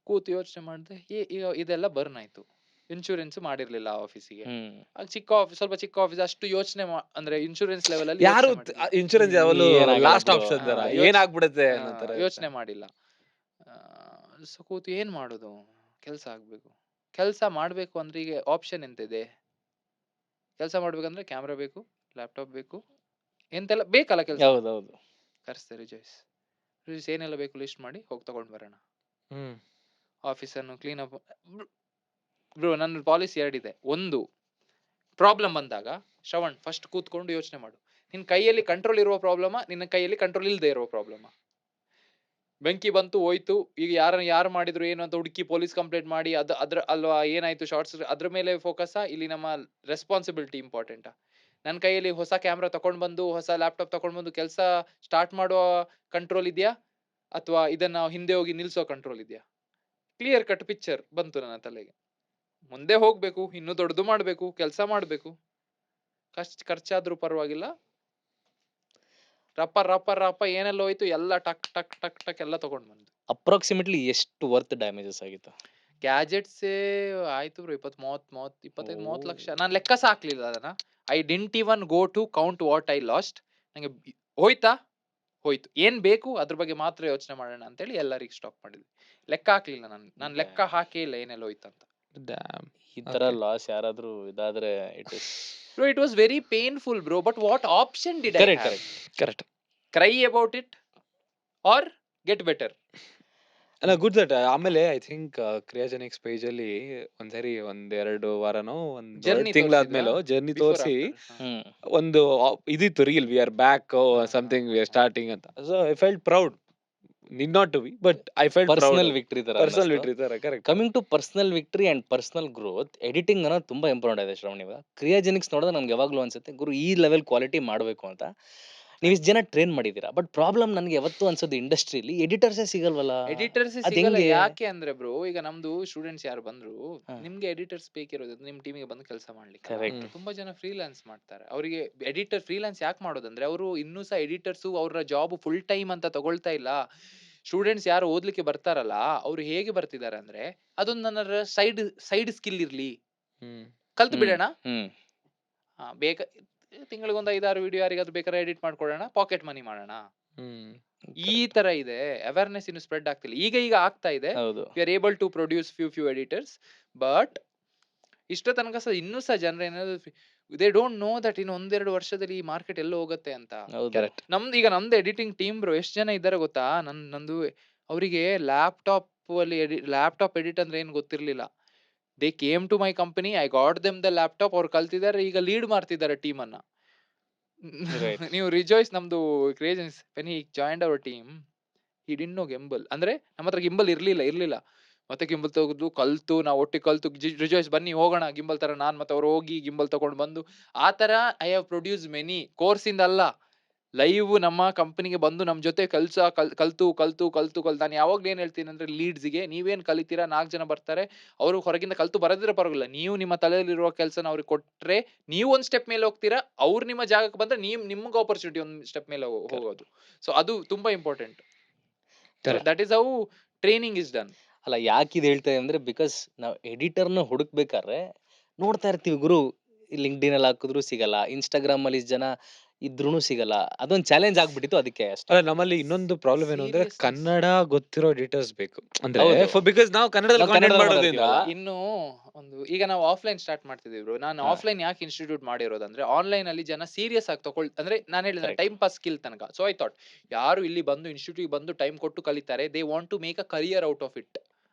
ಕೂತು ಯೋಚನೆ ಮಾಡಿದೆ, ಈಗ ಇದೆಲ್ಲ ಬರ್ನ್ ಆಯ್ತು. ಇನ್ಶೂರೆನ್ಸ್ ಮಾಡಿರ್ಲಿಲ್ಲ ಆಫೀಸಿಗೆ, ಚಿಕ್ಕ ಆಫೀಸ್, ಸ್ವಲ್ಪ ಚಿಕ್ಕ ಆಫೀಸ್, ಅಷ್ಟು ಯೋಚನೆ ಅಂದ್ರೆ ಇನ್ಶೂರೆನ್ಸ್ ಲೆವೆಲ್ ಅಲ್ಲಿ ಯಾರು ಇನ್ಶೂರೆನ್ಸ್ ಲಾಸ್ಟ್ ಆಪ್ಷನ್ ಏನಾಗ್ಬಿಡುತ್ತೆ ಯೋಚನೆ ಮಾಡಿಲ್ಲ. ಸೊ ಕೂತು ಏನ್ ಮಾಡುದು, ಕೆಲಸ ಆಗ್ಬೇಕು. ಕೆಲಸ ಮಾಡ್ಬೇಕು ಅಂದ್ರೆ ಈಗ ಆಪ್ಷನ್ ಎಂತಿದೆ? ಕೆಲಸ ಮಾಡ್ಬೇಕಂದ್ರೆ ಕ್ಯಾಮ್ರಾ ಬೇಕು, ಲ್ಯಾಪ್ಟಾಪ್ ಬೇಕು, ಎಂತೆಲ್ಲ ಬೇಕಲ್ಲ ಕೆಲಸ. ಕರೆಸ್ತೆ ರಿಜಾಯ್ಸ್ ಏನೆಲ್ಲ ಬೇಕು ಲಿಸ್ಟ್ ಮಾಡಿ ಹೋಗಿ ತಗೊಂಡ್ ಬರೋಣ. ಆಫೀಸನ್ನು ಕ್ಲೀನ್ ಅಪ್ ಬ್ರೋ. ನನ್ನ ಪಾಲಿಸಿ 2 ಇದೆ. ಒಂದು, ಪ್ರಾಬ್ಲಮ್ ಬಂದಾಗ ಶ್ರವಣ್ ಫಸ್ಟ್ ಕೂತ್ಕೊಂಡು ಯೋಚನೆ ಮಾಡು, ನಿನ್ನ ಕೈಯಲ್ಲಿ ಕಂಟ್ರೋಲ್ ಇರುವ ಪ್ರಾಬ್ಲಮ, ನಿನ್ನ ಕೈಯಲ್ಲಿ ಕಂಟ್ರೋಲ್ ಇಲ್ಲದೆ ಇರುವ ಪ್ರಾಬ್ಲಮ. ಬೆಂಕಿ ಬಂತು ಹೋಯ್ತು. ಈಗ ಯಾರು ಮಾಡಿದ್ರು ಏನು ಅಂತ ಹುಡುಕಿ ಪೊಲೀಸ್ ಕಂಪ್ಲೇಂಟ್ ಮಾಡಿ ಅದ್ರ ಅಲ್ವಾ ಏನಾಯ್ತು ಶಾರ್ಟ್ಸ್ ಅದ್ರ ಮೇಲೆ ಫೋಕಸ್. ಇಲ್ಲಿ ನಮ್ಮ ರೆಸ್ಪಾನ್ಸಿಬಿಲಿಟಿ ಇಂಪಾರ್ಟೆಂಟಾ? ನನ್ನ ಕೈಯಲ್ಲಿ ಹೊಸ ಕ್ಯಾಮ್ರಾ ತಗೊಂಡ್ ಬಂದು ಹೊಸ ಲ್ಯಾಪ್ಟಾಪ್ ತಗೊಂಡ್ ಬಂದು ಕೆಲಸ ಸ್ಟಾರ್ಟ್ ಮಾಡುವ ಕಂಟ್ರೋಲ್ ಇದೆಯಾ, ಅಥವಾ ಇದನ್ನ ಹಿಂದೆ ಹೋಗಿ ನಿಲ್ಸೋ ಕಂಟ್ರೋಲ್ ಇದೆಯಾ? ಕ್ಲಿಯರ್ ಕಟ್ ಪಿಕ್ಚರ್ ಬಂತು ನನ್ನ ತಲೆಗೆ. ಮುಂದೆ ಹೋಗ್ಬೇಕು, ಇನ್ನೂ ದೊಡ್ಡದು ಮಾಡ್ಬೇಕು, ಕೆಲಸ ಮಾಡ್ಬೇಕು, ಖರ್ಚಾದ್ರೂ ಪರವಾಗಿಲ್ಲ. ರಪ್ಪ ಏನೆಲ್ಲ ಹೋಯ್ತು ಎಲ್ಲ ಟಕ್ ಟಕ್ ಟಕ್ ಟಕ್ ಎಲ್ಲ ತಗೊಂಡ್ ಬಂದು. ಅಪ್ರಾಕ್ಸಿಮೇಟ್ಲಿ ಎಷ್ಟು ವರ್ತ್ ಡ್ಯಾಮೇಜಸ್ ಆಗಿತ್ತು? ಗ್ಯಾಜೆಟ್ಸ್ ಆಯ್ತು ಬ್ರೋ 25-30 ಲಕ್ಷ. ನಾನು ಲೆಕ್ಕ ಹಾಕ್ಲಿಲ್ಲ ಅದನ್ನ. I didn't even go to count what I lost. ನಂಗೆ ಹೋಯ್ತಾ ಹೋಯ್ತು, ಏನ್ ಬೇಕು ಅದ್ರ ಬಗ್ಗೆ ಮಾತ್ರ ಯೋಚನೆ ಮಾಡೋಣ ಅಂತೇಳಿ ಎಲ್ಲರಿಗೂ ಸ್ಟಾಪ್ ಮಾಡಿದ್ವಿ. ಲೆಕ್ಕ ಹಾಕ್ಲಿಲ್ಲ ನಾನು ಲೆಕ್ಕ ಹಾಕೇ ಇಲ್ಲ ಏನೆಲ್ಲ ಹೋಯ್ತಂತ. ಈ ತರ ಲಾಸ್ ಯಾರಾದ್ರೂ ಇದಾದ್ರೆ Bro, it was very painful, bro. But what option did I have? Correct. Cry about it or get better? ಅಲ್ಲ ಗುಡ್ ದಟ್. ಆಮೇಲೆ ಐ ಥಿಂಕ್ ಕ್ರಿಯಾಜೆನಿಕ್ಸ್ ಪೇಜ್ ಅಲ್ಲಿ ಒಂದ್ಸರಿ 1-2 ವಾರನೋ Journey ತಿಂಗಳಾದ್ಮೇಲೆ ಜರ್ನಿ Before, ತೋರಿಸಿ after. ಒಂದು ಇದಿತ್ತು reel, we are back something, we are starting ಅಂತ. So I felt proud. Need not to be, but I felt personal victory ತರ. ಪರ್ಸನಲ್ ವಿಕ್ಟರಿ ತರ. Correct. Coming to personal victory and personal growth, editing ಅನ್ನೋದು ತುಂಬಾ important ಇದೆ ಶ್ರವಣ್. ಇವಾಗ ಕ್ರಿಯಾಜೆನಿಕ್ಸ್ ನೋಡಿದ್ರೆ ನಮ್ಗೆ ಯಾವಾಗ್ಲೂ ಅನ್ಸುತ್ತೆ ಗುರು ಈ ಲೆವೆಲ್ ಕ್ವಾಲಿಟಿ ಮಾಡಬೇಕು ಅಂತ. ನೀವು ಇಷ್ಟು ಜನ ಟ್ರೈನ್ ಮಾಡಿದೀರಾ, ಬಟ್ ಪ್ರಾಬ್ಲಮ್ ನನಗೆ ಯಾವತ್ತೂ ಅನ್ಸೋದು ಇಂಡಸ್ಟ್ರಿಲಿ ಎಡಿಟರ್ಸೇ ಸಿಗಲ್ವಲ್ಲ. ಎಡಿಟರ್ಸ್ ಅದ್ ಸಿಗಲ್ಲ. ಹೆಂಗೆ? ಯಾಕೆ ಅಂದ್ರೆ ಬ್ರೋ, ಈಗ ನಮ್ದು ಸ್ಟೂಡೆಂಟ್ಸ್ ಯಾರು ಬಂದ್ರು, ನಿಮ್ಗೆ ಎಡಿಟರ್ಸ್ ಬೇಕಿರೋದು ನಿಮ್ ಟೀಮಿಗೆ ಬಂದು ಕೆಲಸ ಮಾಡ್ಲಿಕ್ಕೆ. Correct. ತುಂಬಾ ಜನ ಫ್ರೀಲಾನ್ಸ್ ಮಾಡ್ತಾರೆ. ಅವರಿಗೆ ಎಡಿಟರ್ ಫ್ರೀಲಾನ್ಸ್ ಯಾಕೆ ಮಾಡೋದಂದ್ರೆ, ಅವರು ಇನ್ನೂ ಸಹ ಎಡಿಟರ್ಸ್ ಅವರ ಜಾಬ್ ಫುಲ್ ಟೈಮ್ ಅಂತ ತಗೊಳ್ತಾ ಇಲ್ಲ. ಸ್ಟೂಡೆಂಟ್ಸ್ ಯಾರು ಓದ್ಲಿಕ್ಕೆ ಬರ್ತಾರಲ್ಲ, ಅವ್ರು ಹೇಗೆ ಬರ್ತಿದ್ದಾರೆ ಅಂದ್ರೆ, ಅದೊಂದು ನನ್ನ ಸೈಡ್ ಸ್ಕಿಲ್ ಇರ್ಲಿ, ಕಲ್ತು ಬಿಡೋಣ, ಬೇಕ ತಿಂಗಳಿಗೊಂದು 5-6 ವಿಡಿಯೋ ಯಾರಿಗಾದ್ರು ಬೇಕಾದ್ರೆ ಎಡಿಟ್ ಮಾಡ್ಕೊಳ್ಳೋಣ, ಪಾಕೆಟ್ ಮನಿ ಮಾಡೋಣ. ಈ ತರ ಇದೆ. ಅವೇರ್ನೆಸ್ ಇನ್ನು ಸ್ಪ್ರೆಡ್ ಆಗ್ತಿಲ್ಲ. ಈಗ ಆಗ್ತಾ ಇದೆ. ಹೌದು. We are able to produce few editors, but ಇಷ್ಟೋ ತನಕ ಸಹ ಇನ್ನೂ ಸಹ ಜನರು ಏನಾದ್ರು ದೇ ಡೋಂಟ್ ನೋ ದಟ್ ಇನ್ನು 1-2 ವರ್ಷದಲ್ಲಿ ಈ ಮಾರ್ಕೆಟ್ ಎಲ್ಲ ಹೋಗುತ್ತೆ ಅಂತ. ಕರೆಕ್ಟ್. ನಮ್ದು ಎಡಿಟಿಂಗ್ ಟೀಮ್ ಬ್ರೋ ಎಷ್ಟು ಜನ ಇದ್ದಾರೆ ಗೊತ್ತಾ? ನಂದು ಅವರಿಗೆ ಲ್ಯಾಪ್ಟಾಪ್ ಎಡಿಟ್ ಅಂದ್ರೆ ಏನು ಗೊತ್ತಿರ್ಲಿಲ್ಲ. They came to my company, I got them the laptop. ಅವ್ರು ಕಲ್ತಿದ್ದಾರೆ, ಈಗ ಲೀಡ್ ಮಾಡ್ತಿದ್ದಾರೆ ಟೀಮ್ ಅನ್ನ. ನೀವು ರಿಜಾಯ್ಸ್, ನಮ್ದು creations when he joined our team, he didn't know gimbal. ಅಂದ್ರೆ ನಮ್ಮ ಹತ್ರ ಗಿಂಬಲ್ ಇರ್ಲಿಲ್ಲ. ಮತ್ತೆ ಗಿಂಬಲ್ ತೆಗೆದು ಕಲ್ತು, ನಾವು ಒಟ್ಟಿಗೆ ಕಲ್ತು, ರಿಜಾಯ್ಸ್ ಬನ್ನಿ ಹೋಗೋಣ ಗಿಂಬಲ್ ತರ, ನಾನ್ ಮತ್ತೆ ಅವ್ರು ಹೋಗಿ ಗಿಂಬಲ್ ತಗೊಂಡು ಬಂದು, ಆ ತರ I have produce many. Course ಇಂದ ಅಲ್ಲ, ಲೈವ್ ನಮ್ಮ ಕಂಪನಿಗೆ ಬಂದು ನಮ್ ಜೊತೆ ಕಲ್ತು. ನಾನು ಯಾವಾಗ್ಲೂ ಏನ್ ಹೇಳ್ತೀನಿ ಅಂದ್ರೆ, ಲೀಡ್ಸ್ಗೆ ನೀವೇನ್ ಕಲಿತೀರಾ, 4 ಜನ ಬರ್ತಾರೆ, ಅವರು ಹೊರಗಿಂದ ಕಲ್ತು ಬರೋದ್ರೆ ಪರವಾಗಿಲ್ಲ, ನೀವು ನಿಮ್ಮ ತಲೆಯಲ್ಲಿರುವ ಕೆಲಸನ ಅವ್ರಿಗೆ ಕೊಟ್ರೆ ನೀವು ಒಂದ್ ಸ್ಟೆಪ್ ಮೇಲೆ ಹೋಗ್ತೀರಾ, ಅವ್ರು ನಿಮ್ಮ ಜಾಗಕ್ಕೆ ಬಂದ್ರೆ ನಿಮ್ಗೆ ಆಪರ್ಚುನಿಟಿ ಒಂದ್ ಸ್ಟೆಪ್ ಮೇಲೆ ಹೋಗೋದು. ಸೊ ಅದು ತುಂಬಾ important. That is how training is done. ಅಲ್ಲ, ಯಾಕೆ ಇದು ಹೇಳ್ತಾ ಅಂದ್ರೆ, ಬಿಕಾಸ್ ನಾವು ಎಡಿಟರ್ನ ಹುಡುಕ್ಬೇಕಾದ್ರೆ ನೋಡ್ತಾ ಇರ್ತೀವಿ ಗುರು, ಲಿಂಕ್ಡ್ಇನ್ ಅಲ್ಲಿ ಹಾಕಿದ್ರು ಸಿಗಲ್ಲ, ಇನ್ಸ್ಟಾಗ್ರಾಮ್ ಅಲ್ಲಿ ಜನ ಇದ್ರೂ ಸಿಗಲ್ಲ. ಅದೊಂದು ಚಾಲೆಂಜ್ ಆಗ್ಬಿಟ್ಟಿತ್ತು, ಅದಕ್ಕೆ ಅಷ್ಟೇ. ಅಲ್ಲ, ನಮ್ಮಲ್ಲಿ ಇನ್ನೊಂದು ಪ್ರಾಬ್ಲಮ್ ಏನು ಅಂದ್ರೆ, Seriousness. ಕನ್ನಡ ಗೊತ್ತಿರೋ ಎಡಿಟರ್ಸ್ ಬೇಕು. ಅಂದ್ರೆ ಹೌದು. ಬಿಕಾಸ್ ನಾವು ಕನ್ನಡದಲ್ಲಿ ನಾವು ಕಂಟೆಂಟ್ ಕನ್ನಡದಲ್ಲಿ ಮಾಡೋದ್ರಿಂದ ಮಾಡೋದ್ರಿಂದ. ಇನ್ನು ಈಗ ನಾವು ಆಫ್ಲೈನ್ ಸ್ಟಾರ್ಟ್ ಮಾಡ್ತಿದೀವಿ ಬ್ರೋ. ನಾನು ಆಫ್ಲೈನ್ ಯಾಕೆ ಇನ್ಸ್ಟಿಟ್ಯೂಟ್ ಮಾಡಿರೋದಂದ್ರೆ, ಆನ್ಲೈನ್ ಅಲ್ಲಿ ಜನ ಸೀರಿಯಸ್ ಆಗಿ ಅಂದ್ರೆ ನಾನು ಹೇಳಿದ್ರೆ Correct. ಟೈಮ್ ಪಾಸ್ ಸ್ಕಿಲ್ ತನಕ. ಸೊ ಐ ಥಾಟ್, ಯಾರು ಇಲ್ಲಿ ಬಂದು ಇನ್ಸ್ಟಿಟ್ಯೂಟ್ ಬಂದು ಟೈಮ್ ಕೊಟ್ಟು ಕಲಿತಾರೆ, they want to make a career out of it.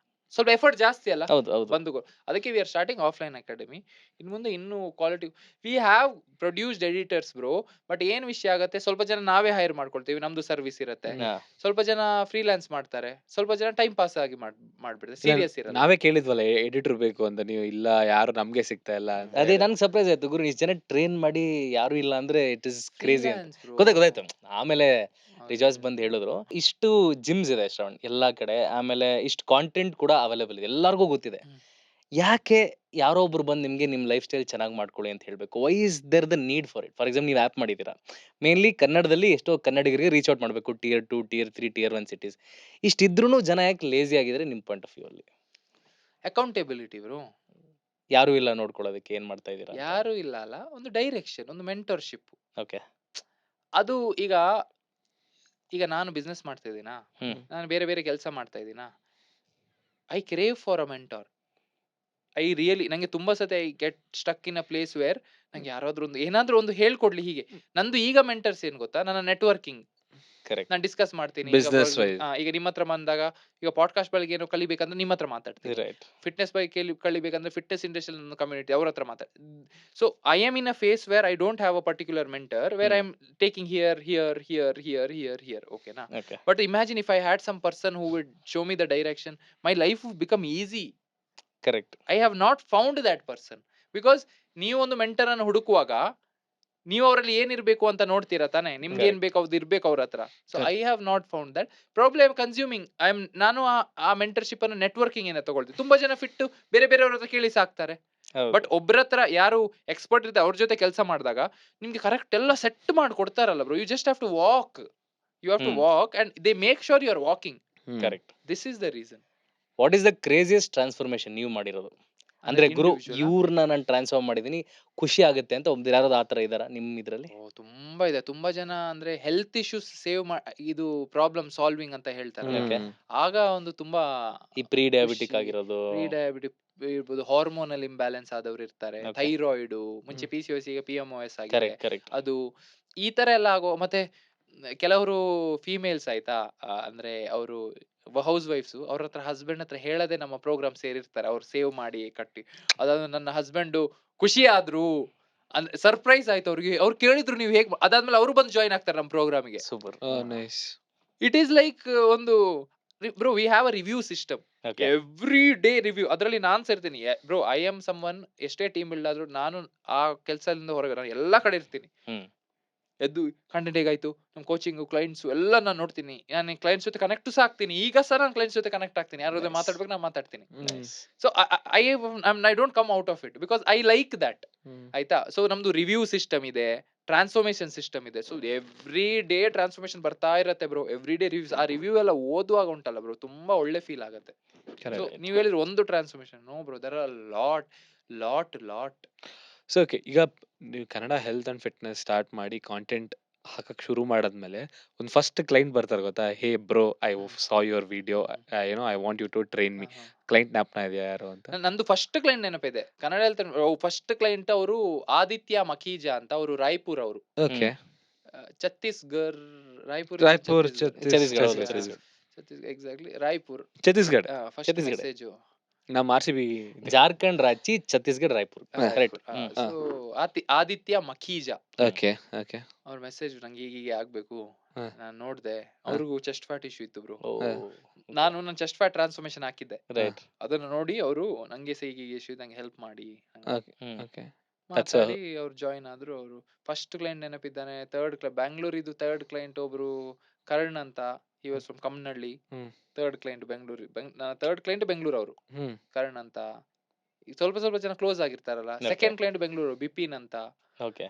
ಸ್ವಲ್ಪ ಎಫರ್ಟ್ ಜಾಸ್ತಿ ಅಲ್ಲ ಹೌದು. ಬಂದು ಅದಕ್ಕೆ we are starting offline academy. ಇನ್ನು ಮುಂದೆ ಇನ್ನೂ quality we have produced editors bro. But ಏನ್ ವಿಷಯ ಆಗತ್ತೆ, ಸ್ವಲ್ಪ ಜನ ನಾವೇ ಹೈರ್ ಮಾಡ್ಕೊಳ್ತೀವಿ, ನಮ್ದು ಸರ್ವಿಸ್ ಇರುತ್ತೆ. ಸ್ವಲ್ಪ ಜನ ಫ್ರೀಲಾನ್ಸ್ ಮಾಡ್ತಾರೆ, ಸ್ವಲ್ಪ ಜನ ಟೈಮ್ ಪಾಸ್ ಆಗಿ ಮಾಡ್ಬಿಡ್ತಾರೆ, ಸೀರಿಯಸ್ ಇರಲ್ಲ. ನಾವೇ ಕೇಳಿದ್ವಲ್ಲ ಎಡಿಟರ್ ಬೇಕು ಅಂತ, ನೀವು ಇಲ್ಲ ಯಾರು ನಮ್ಗೆ ಸಿಗ್ತಾ ಇಲ್ಲ ಅಂತ. ಅದೇ ನನ್ಗೆ ಸರ್ಪ್ರೈಸ್ ಆಯ್ತು ಗುರು, ಇಷ್ಟು ಜನ ಟ್ರೈನ್ ಮಾಡಿ ಯಾರು ಇಲ್ಲ ಅಂದ್ರೆ ಇಟ್ ಇಸ್ ಕ್ರೇಜಿ ಅಂತ. ಗೊತ್ತಾಯ್ತು. ಆಮೇಲೆ ರಿಜಾಯ್ಸ್ ಬಂದು ಹೇಳಿದ್ರು, ಇಷ್ಟು ಜಿಮ್ಸ್ ಇದೆ ಶ್ರವಣ್ ಎಲ್ಲಾ ಕಡೆ, ಆಮೇಲೆ ಇಷ್ಟು ಕಾಂಟೆಂಟ್ ಕೂಡ ಅವೈಲೇಬಲ್ ಇದೆ, ಎಲ್ಲರಿಗೂ ಗೊತ್ತಿದೆ. ಯಾಕೆ ಯಾರೋ ಒಬ್ರು ಬಂದು ನಿಮ್ಗೆ ನಿಮ್ ಲೈಫ್ ಸ್ಟೈಲ್ ಚೆನ್ನಾಗಿ ಮಾಡ್ಕೊಳ್ಳಿ ಅಂತ ಹೇಳ್ಬೇಕು? Why is there the need for it? For example, ನೀವು ಆ್ಯಪ್ ಮಾಡಿದ್ದೀರಾ, ಮೇನ್ಲಿ ಕನ್ನಡದಲ್ಲಿ ಎಷ್ಟೋ ಕನ್ನಡಿಗರಿಗೆ ರೀಚ್ ಔಟ್ ಮಾಡಬೇಕು, Tier 2, Tier 3, Tier 1 ಸಿಟೀಸ್. ಇಷ್ಟಿದ್ರೂ ಜನ ಯಾಕೆ ಲೇಜಿ ಆಗಿದ್ರೆ ನಿಮ್ ಪಾಯಿಂಟ್ ಆಫ್ ವ್ಯೂ ಅಲ್ಲಿ? Accountability bro. ಯಾರು ಇಲ್ಲ ನೋಡ್ಕೊಳ್ಳೋದಕ್ಕೆ, ಏನ್ ಮಾಡ್ತಾ ಇದ್ದೀರಾ? ಯಾರು ಇಲ್ಲ ಅಲ್ಲ, ಒಂದು ಡೈರೆಕ್ಷನ್, ಒಂದು ಮೆಂಟರ್ಶಿಪ್. ಓಕೆ. ಅದು ಈಗ ನಾನು ಬಿಸ್ನೆಸ್ ಮಾಡ್ತಾ ಇದ್ದೀನಾ, ನಾನು ಬೇರೆ ಬೇರೆ ಕೆಲಸ ಮಾಡ್ತಾ ಇದ್ದೀನಾ, I crave for a mentor. ನಂಗೆ ತುಂಬಾ ಸತಿ I get stuck in a place where ನಂಗೆ ಯಾರಾದ್ರೂ ಏನಾದ್ರೂ ಒಂದು ಹೇಳ್ಕೊಡ್ಲಿ. ಹೀಗೆ ನಂದು ಈಗ ಮೆಂಟರ್ಸ್ ಏನ್ ಗೊತ್ತಾ, ನನ್ನ ನೆಟ್ವರ್ಕಿಂಗ್. ಕರೆಕ್ಟ್. ನಾನು ಡಿಸ್ಕಸ್ ಮಾಡ್ತೀನಿ. Business wise. ಈಗ ನಿಮ್ಮ ಹತ್ರ ಬಂದಾಗ ಈಗ ಪಾಡ್ಕಾಸ್ಟ್ ಬಗ್ಗೆ ಏನೋ ಕಲಿಬೇಕಂದ್ರೆ ನಿಮ್ಮ ಹತ್ರ ಮಾತಾಡ್ತೀನಿ. ರೈಟ್. ಫಿಟ್ನೆಸ್ ಬಗ್ಗೆ ಕಲಿಬೇಕಂದ್ರೆ ಫಿಟ್ನೆಸ್ ಇಂಡಸ್ಟ್ರಿಯಲ್ ಕಮ್ಯುನಿಟಿ ಅವ್ರ ಹತ್ರ ಮಾತಾಡ. So I am in a phase where I don't have a particular mentor where I am taking here ಓಕೆನಾ. Okay. But imagine if I had some person who would show me the direction, my life would become easy. Correct. I have not found that person. Because ನೀವು ಒಂದು mentor ಅನ್ನು ಹುಡುಕುವಾಗ ನೀವು ಅವರಲ್ಲಿ ಏನಿರ್ಬೇಕು ಅಂತ ನೋಡ್ತೀರಾ ತಾನೆ, ನಿಮ್ಗೆ ಏನ್ ಬೇಕು ಅವ್ದು ಇರ್ಬೇಕು ಅವ್ರ ಹತ್ರ. So I have not found that. Problem I am consuming. ನಾನು ಆ ಮೆಂಟರ್ಶಿಪ್ ಅನ್ನು ನೆಟ್ವರ್ಕಿಂಗ್ ಏನ ತಗೊಳ್ತೀನಿ. ತುಂಬಾ ಜನ ಫಿಟ್ ಬೇರೆ ಬೇರೆಯವ್ರ ಹತ್ರ ಕೇಳಿ ಸಾಕ್ತಾರೆ. ಬಟ್ ಒಬ್ಬರ ಹತ್ರ ಯಾರು ಎಕ್ಸ್ಪರ್ಟ್ ಇರುತ್ತೆ ಅವ್ರ ಜೊತೆ ಕೆಲಸ ಮಾಡಿದಾಗ ನಿಮ್ಗೆ ಕರೆಕ್ಟ್ ಎಲ್ಲ ಸೆಟ್ ಮಾಡಿ ಕೊಡ್ತಾರಲ್ಲ bro. You just have to walk. You have to walk and they make sure you are walking. Correct. This is the reason. What is the craziest transformation ನೀವು ಮಾಡಿರೋದು? ಅಂದ್ರೆ ಗುರು ಇವ್ರನ್ನ ನಾನು ಟ್ರಾನ್ಸ್ಫಾರ್ಮ್ ಮಾಡಿದೀನಿ, ಖುಷಿ ಆಗುತ್ತೆ ಅಂತ ಒಬ್ರು ಯಾರಾದ್ರು ಆತರ ಇದಾರ ನಿಮ್ ಇದ್ರಲ್ಲಿ? ತುಂಬಾ ಇದೆ. ತುಂಬಾ ಜನ ಅಂದ್ರೆ ಹೆಲ್ತ್ ಇಶ್ಯೂಸ್ ಇದು ಪ್ರಾಬ್ಲಮ್ ಸಾಲ್ವಿಂಗ್ ಅಂತ ಹೇಳ್ತಾರೆ. Okay. ಆಗ ಒಂದು ತುಂಬಾ ಈ ಪ್ರೀ ಡಯಾಬಿಟಿಕ್ ಆಗಿರೋದು, ಪ್ರೀ ಡಯಾಬಿಟಿಕ್ ಇರ್ಬೋದು, ಹಾರ್ಮೋನಲ್ ಇಂಬ್ಯಾಲೆನ್ಸ್ ಆದವ್ರು ಇರ್ತಾರೆ, Okay. ಥೈರಾಯ್ಡ್, ಮುಂಚೆ PCOS ಈಗ PMOS ಆಗಿದೆ, ಕರೆಕ್ಟ್ ಕರೆಕ್ಟ್. ಅದು ಈ ತರ ಎಲ್ಲ ಆಗೋ. ಮತ್ತೆ ಕೆಲವರು ಫೀಮೇಲ್ಸ್ ಆಯ್ತಾ, ಅಂದ್ರೆ ಅವರು ಹೌಸ್ ವೈಫ್ಸ್ ಅವ್ರ ಹತ್ರ ಹಸ್ಬೆಂಡ್ ಹತ್ರ ಹೇಳದೆ ನಮ್ಮ ಪ್ರೋಗ್ರಾಮ್ ಸೇರಿರ್ತಾರೆ. ಅವ್ರು ಸೇವ್ ಮಾಡಿ ಕಟ್ಟಿ. ಅದಾದ್ಮೇಲೆ ನನ್ನ ಹಸ್ಬೆಂಡ್ ಖುಷಿ ಆದ್ರು, ಅಂದ್ರೆ ಸರ್ಪ್ರೈಸ್ ಆಯ್ತು ಅವ್ರಿಗೆ. ಅವ್ರು ಕೇಳಿದ್ರು ನೀವು ಹೇಗ್, ಅದಾದ್ಮೇಲೆ ಅವರು ಬಂದು ಜಾಯ್ನ್ ಆಗ್ತಾರೆ ನಮ್ಮ ಪ್ರೋಗ್ರಾಮ್ಗೆ. Super. Nice. It is like ಒಂದು bro we have a review system. Every day review. ಅದರಲ್ಲಿ ನಾನ್ ಸೇರ್ತೀನಿ bro. I am someone, ಎಷ್ಟೇ ಟೀಮ್ ಬಿಲ್ಡ್ ಆದ್ರೂ ನಾನು ಆ ಕೆಲಸದಿಂದ ಹೊರಗೆ ನಾನು ಎಲ್ಲಾ ಕಡೆ ಇರ್ತೀನಿ. ಎದ್ದು ಕಂಟೆಂಟ್ ಹೇಗಾಯ್ತು, ನಮ್ ಕೋಚಿಂಗ್ ಕ್ಲೈಂಟ್ಸ್ ಎಲ್ಲ ನಾನು ನೋಡ್ತೀನಿ. ನಾನು ಕ್ಲೈಂಟ್ಸ್ ಜೊತೆ ಕನೆಕ್ಟ್ ಆಗ್ತೀನಿ. ಈಗ ಸರ್ ನಾನು ಕ್ಲೈಂಟ್ಸ್ ಜೊತೆ ಕನೆಕ್ಟ್ ಆಗ್ತೀನಿ. ಯಾರ ಜೊತೆ ಮಾತಾಡ್ಬೇಕು ನಾನು ಮಾತಾಡ್ತೀನಿ. So I don't come out of it because I like that. ಆಯ್ತಾ. ಸೊ ನಮ್ದು ರಿವ್ಯೂ ಸಿಸ್ಟಮ್ ಇದೆ, ಟ್ರಾನ್ಸ್ಫಾರ್ಮೇಶನ್ ಸಿಸ್ಟಮ್ ಇದೆ. ಸೊ ಎವ್ರಿ ಡೇ ಟ್ರಾನ್ಸ್ಫಾರ್ಮೇಶನ್ ಬರ್ತಾ ಇರತ್ತೆ ಬ್ರೋ. Every day reviews. ಆ ರಿವ್ಯೂ ಎಲ್ಲ ಓದುವಾಗ ಉಂಟಲ್ಲ ಬ್ರೋ, ತುಂಬಾ ಒಳ್ಳೆ ಫೀಲ್ ಆಗುತ್ತೆ. ಸೊ ನೀವ್ ಹೇಳಿದ್ರೆ ಒಂದು transformation, no bro, there are lot. So okay, ಈಗ ನೀವು Kannada health and fitness start ಮಾಡಿ ಕಾಂಟೆಂಟ್ ಹಾಕಕ್ ಶುರು ಮಾಡಾದ್ಮೇಲೆ ಒಂದು ಫಸ್ಟ್ ಕ್ಲೈಂಟ್ ಬರ್ತಾರೆ ಗೊತ್ತಾ? Hey bro, I saw your video, ಏನೋ I want you to train me. Client ಜ್ಞಾಪನ ಇದೆಯಾ ಯಾರು ಅಂತ? ನಂದು ಫಸ್ಟ್ ಕ್ಲೈಂಟ್ ನೆನಪಿದೆ ಕನ್ನಡ ಹೆಲ್ತ್. ಫಸ್ಟ್ ಕ್ಲೈಂಟ್ ಅವರು ಆದಿತ್ಯ ಮಖೀಜಾ ಅಂತ, ಅವರು ರಾಯ್ಪುರ್ ಅವರು. Okay. Chhattisgarh, Raipur exactly Raipur, Chhattisgarh. First Chhattisgarh. Message ನಮ್ಮ RCB. Jharkhand, Ranchi, Chhattisgarh, Raipur. Correct. So Aditya Makhija okay okay. ಅವ್ರ ಮೆಸೇಜ್ ನಂಗೆ ಹೀಗೆ ಆಗ್ಬೇಕು, ನಾನ್ ನೋಡ್ದೆ. ಅವ್ರಿಗೂ ಚೆಸ್ಟ್ ಫ್ಯಾಟ್ ಇಶ್ಯೂ ಇತ್ತು ಬ್ರೋ. ನಾನು ನನ್ನ ಚೆಸ್ಟ್ ಫ್ಯಾಟ್ ಟ್ರಾನ್ಸ್ಫಾರ್ಮೇಶನ್ ಹಾಕಿದ್ದೆ. ರೈಟ್. ಅದನ್ನ ನೋಡಿ ಅವರು ನಂಗೆ ಹೀಗೆ ಇಶ್ಯೂ ನಂಗೆ ಹೆಲ್ಪ್ ಮಾಡಿ ಓಕೆ. ಮಾತಾಡಿ ಅವ್ರು ಜಾಯಿನ್ ಆದ್ರು. ಅವರು ಫಸ್ಟ್ ಕ್ಲೈಂಟ್ ನೆನಪಿದ್ದಾನೆ. ಬ್ಯಾಂಗ್ಳೂರ್ ಇದು ಥರ್ಡ್ ಕ್ಲೈಂಟ್ ಒಬ್ರು ಕರ್ಣ್ ಅಂತ, he was from Kammanahalli. Third client Bengaluru. Third client Bengaluru ಅವರು, ಕರ್ಣ್ ಅಂತ. ಸ್ವಲ್ಪ ಜನ ಕ್ಲೋಸ್ ಆಗಿರ್ತಾರಲ್ಲ. ಸೆಕೆಂಡ್ ಕ್ಲೈಂಟ್ ಬೆಂಗಳೂರು, ಬಿಪಿನ್ ಅಂತ. ಓಕೆ.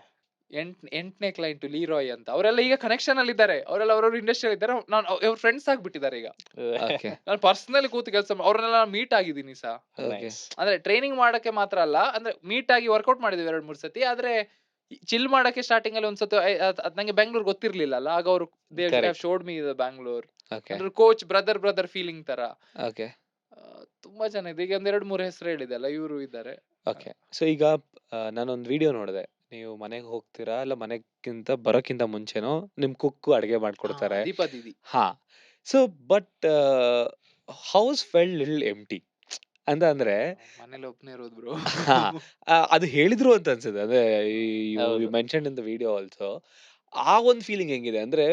ಎಂಟನೇ ಕ್ಲೈಂಟ್ ಲೀರಾಯ್ ಅಂತ. ಅವರೆಲ್ಲ ಈಗ ಕನೆಕ್ಷನ್ ಅಲ್ಲಿ ಇದ್ದಾರೆ. ಅವರೆಲ್ಲ ಅವ್ರವ್ರ ಇಂಡಸ್ಟ್ರಿಯಲ್ ಇದ್ದಾರೆ. ನಾನು ಅವ್ರ ಫ್ರೆಂಡ್ಸ್ ಆಗ್ಬಿಟ್ಟಿದ್ದಾರೆ ಈಗ. ನಾನು ಪರ್ಸನಲಿ ಕೂತು ಕೆಲಸ ಅವ್ರನ್ನೆಲ್ಲ ಮೀಟ್ ಆಗಿದ್ದೀನಿ ಸಹ. ಅಂದ್ರೆ ಟ್ರೈನಿಂಗ್ ಮಾಡಕ್ಕೆ ಮಾತ್ರ ಅಲ್ಲ, ಅಂದ್ರೆ ಮೀಟ್ ಆಗಿ ವರ್ಕೌಟ್ ಮಾಡಿದ್ವಿ 2-3 ಸತಿ. ಆದ್ರೆ ಚಿಲ್ ಮಾಡಕ್ಕೆ ಸ್ಟಾರ್ಟಿಂಗ್ ಅಲ್ಲಿ ಒಂದ್ಸತಿ ಅದ್ ನಂಗೆ ಬೆಂಗಳೂರು ಗೊತ್ತಿರ್ಲಿಲ್ಲ ಅಲ್ಲ. ಆಗ ಅವರು ಶೋಡ್ ಮೀ ಬ್ಯಾಂಗ್ಳೂರ್. ಅಂದ್ರೆ ಕೋಚ್ ಬ್ರದರ್ ಫೀಲಿಂಗ್ ತರ. ತುಂಬಾ ಜನ ಇದೆ. ಈಗ 2-3 ಹೆಸರು ಹೇಳಿದೆ ಅಲ್ಲ, ಇವರು ಇದ್ದಾರೆ. ಓಕೆ. ಸೊ ಈಗ ನಾನೊಂದು ವಿಡಿಯೋ ನೋಡಿದೆ. ನೀವು ಮನೆಗೆ ಹೋಗ್ತೀರಾ ಅಲ್ಲ, ಮನೆಗಿಂತ ಬರೋಕ್ಕಿಂತ ಮುಂಚೆನೋ ನಿಮ್ ಕುಕ್ ಅಡಿಗೆ ಮಾಡ್ಕೊಡ್ತಾರೆ. ದೀಪಾ ದೀದಿ. ಹಾ. So but house felt little empty ಅಂತ. ಅಂದ್ರೆ ಮನೇಲಿ ಒಬ್ನೇ ಇರೋದು ಬ್ರೋ. ಅದು ಹೇಳಿದ್ರು ಅಂತ ಅನ್ಸುತ್ತೆ. ಅಂದ್ರೆ you mentioned in the video also. ಆ ಒಂದು ಫೀಲಿಂಗ್ ಹೆಂಗಿದೆ ಅಂದ್ರೆ,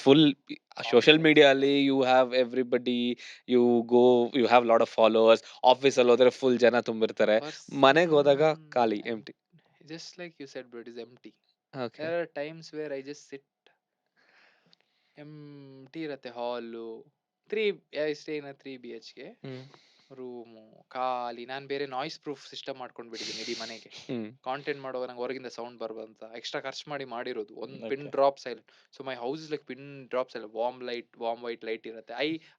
ಫುಲ್ ಸೋಷಿಯಲ್ ಮೀಡಿಯಾ ಅಲ್ಲಿ you have everybody, you have lot of followers. Office ಅಲ್ಲಿ ಹೋದ್ರೆ ಫುಲ್ ಜನ ತುಂಬಿರ್ತಾರೆ. ಮನೆಗೆ ಹೋದಾಗ ಖಾಲಿ, empty. Just like you said bro, it is empty. Okay. There are times where I just sit, empty ಇರತ್ತೆ ಹಾಲು. I stay in a 3 BHK room, ಖಾಲಿ. ನಾನು ಬೇರೆ ನಾಯ್ಸ್ ಪ್ರೂಫ್ ಸಿಸ್ಟಮ್ ಮಾಡ್ಕೊಂಡ್ ಬಿಟ್ಟಿದ್ದೀನಿ ಇಡೀ ಮನೆಗೆ. ಕಾಂಟೆಂಟ್ ಮಾಡುವಾಗ ನಂಗೆ ಹೊರಗಿಂದ ಸೌಂಡ್ ಬರ್ಬಂತ ಎಕ್ಸ್ಟ್ರಾ ಖರ್ಚು ಮಾಡಿರೋದು. ಒಂದು pin drop silent. So my house is like pin drop silent. Warm white light ಇರುತ್ತೆ.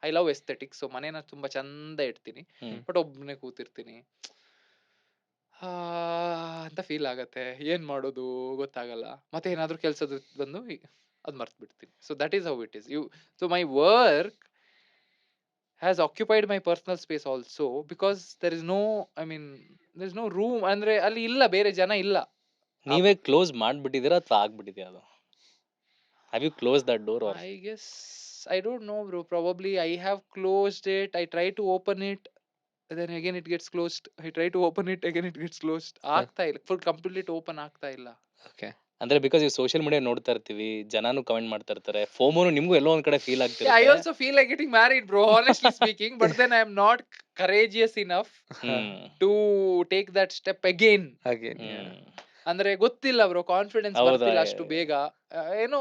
I love aesthetics. ಸೊ ಮನೇನ ತುಂಬಾ ಚಂದ ಇಡ್ತೀನಿ. ಬಟ್ ಒಬ್ಬನೇ ಕೂತಿರ್ತೀನಿ ಅಂತ ಫೀಲ್ ಆಗತ್ತೆ. ಏನ್ ಮಾಡೋದು ಗೊತ್ತಾಗಲ್ಲ. ಮತ್ತೆ ಏನಾದ್ರೂ ಕೆಲ್ಸದ ಬಂದು ಅದ್ ಮರ್ತ್ ಬಿಡ್ತೀನಿ. So that is how it is. So my work has occupied my personal space also because there is no room. ಅಂದ್ರೆ ಅಲ್ಲಿ ಇಲ್ಲ, ಬೇರೆ ಜನ ಇಲ್ಲ. ನೀವೇ ಕ್ಲೋಸ್ ಮಾಡ್ಬಿಟ್ಟಿದ್ದೀರಾ ಅಥವಾ ಆಗ್ಬಿಟ್ಟಿದ್ಯಾ ಅದು? Have you close that door or I guess I don't know, bro. Probably I have closed it. I try to open it, then again it gets closed. I try to open it, again it gets closed. ಆಗ್ತಾ ಇಲ್ಲ, full complete open ಆಗ್ತಾ ಇಲ್ಲ. Okay. ಅಂದ್ರೆ because ಈ social media ನೋಡ್ತಾ ಇರ್ತೀವಿ, ಜನನು comment ಮಾಡ್ತಾ ಇರ್ತಾರೆ, ಫೋಮೋನು ನಿಮ್ಗೂ ಎಲ್ಲೋ ಒಂದ್ ಕಡೆ ಫೀಲ್ Yeah, I ಆಗ್ತಿರುತ್ತೆ. also feel like getting married, bro. Honestly speaking, but then I am not courageous enough hmm to take that step again. ಹಾಗೆ ಅಂದ್ರೆ ಗೊತ್ತಿಲ್ಲ ಬ್ರೋ, ಕಾನ್ಫಿಡೆನ್ಸ್ ಹೌದಾ? ಬರ್ತಿಲ್ಲ ಅಷ್ಟು ಬೇಗ. ಏನೋ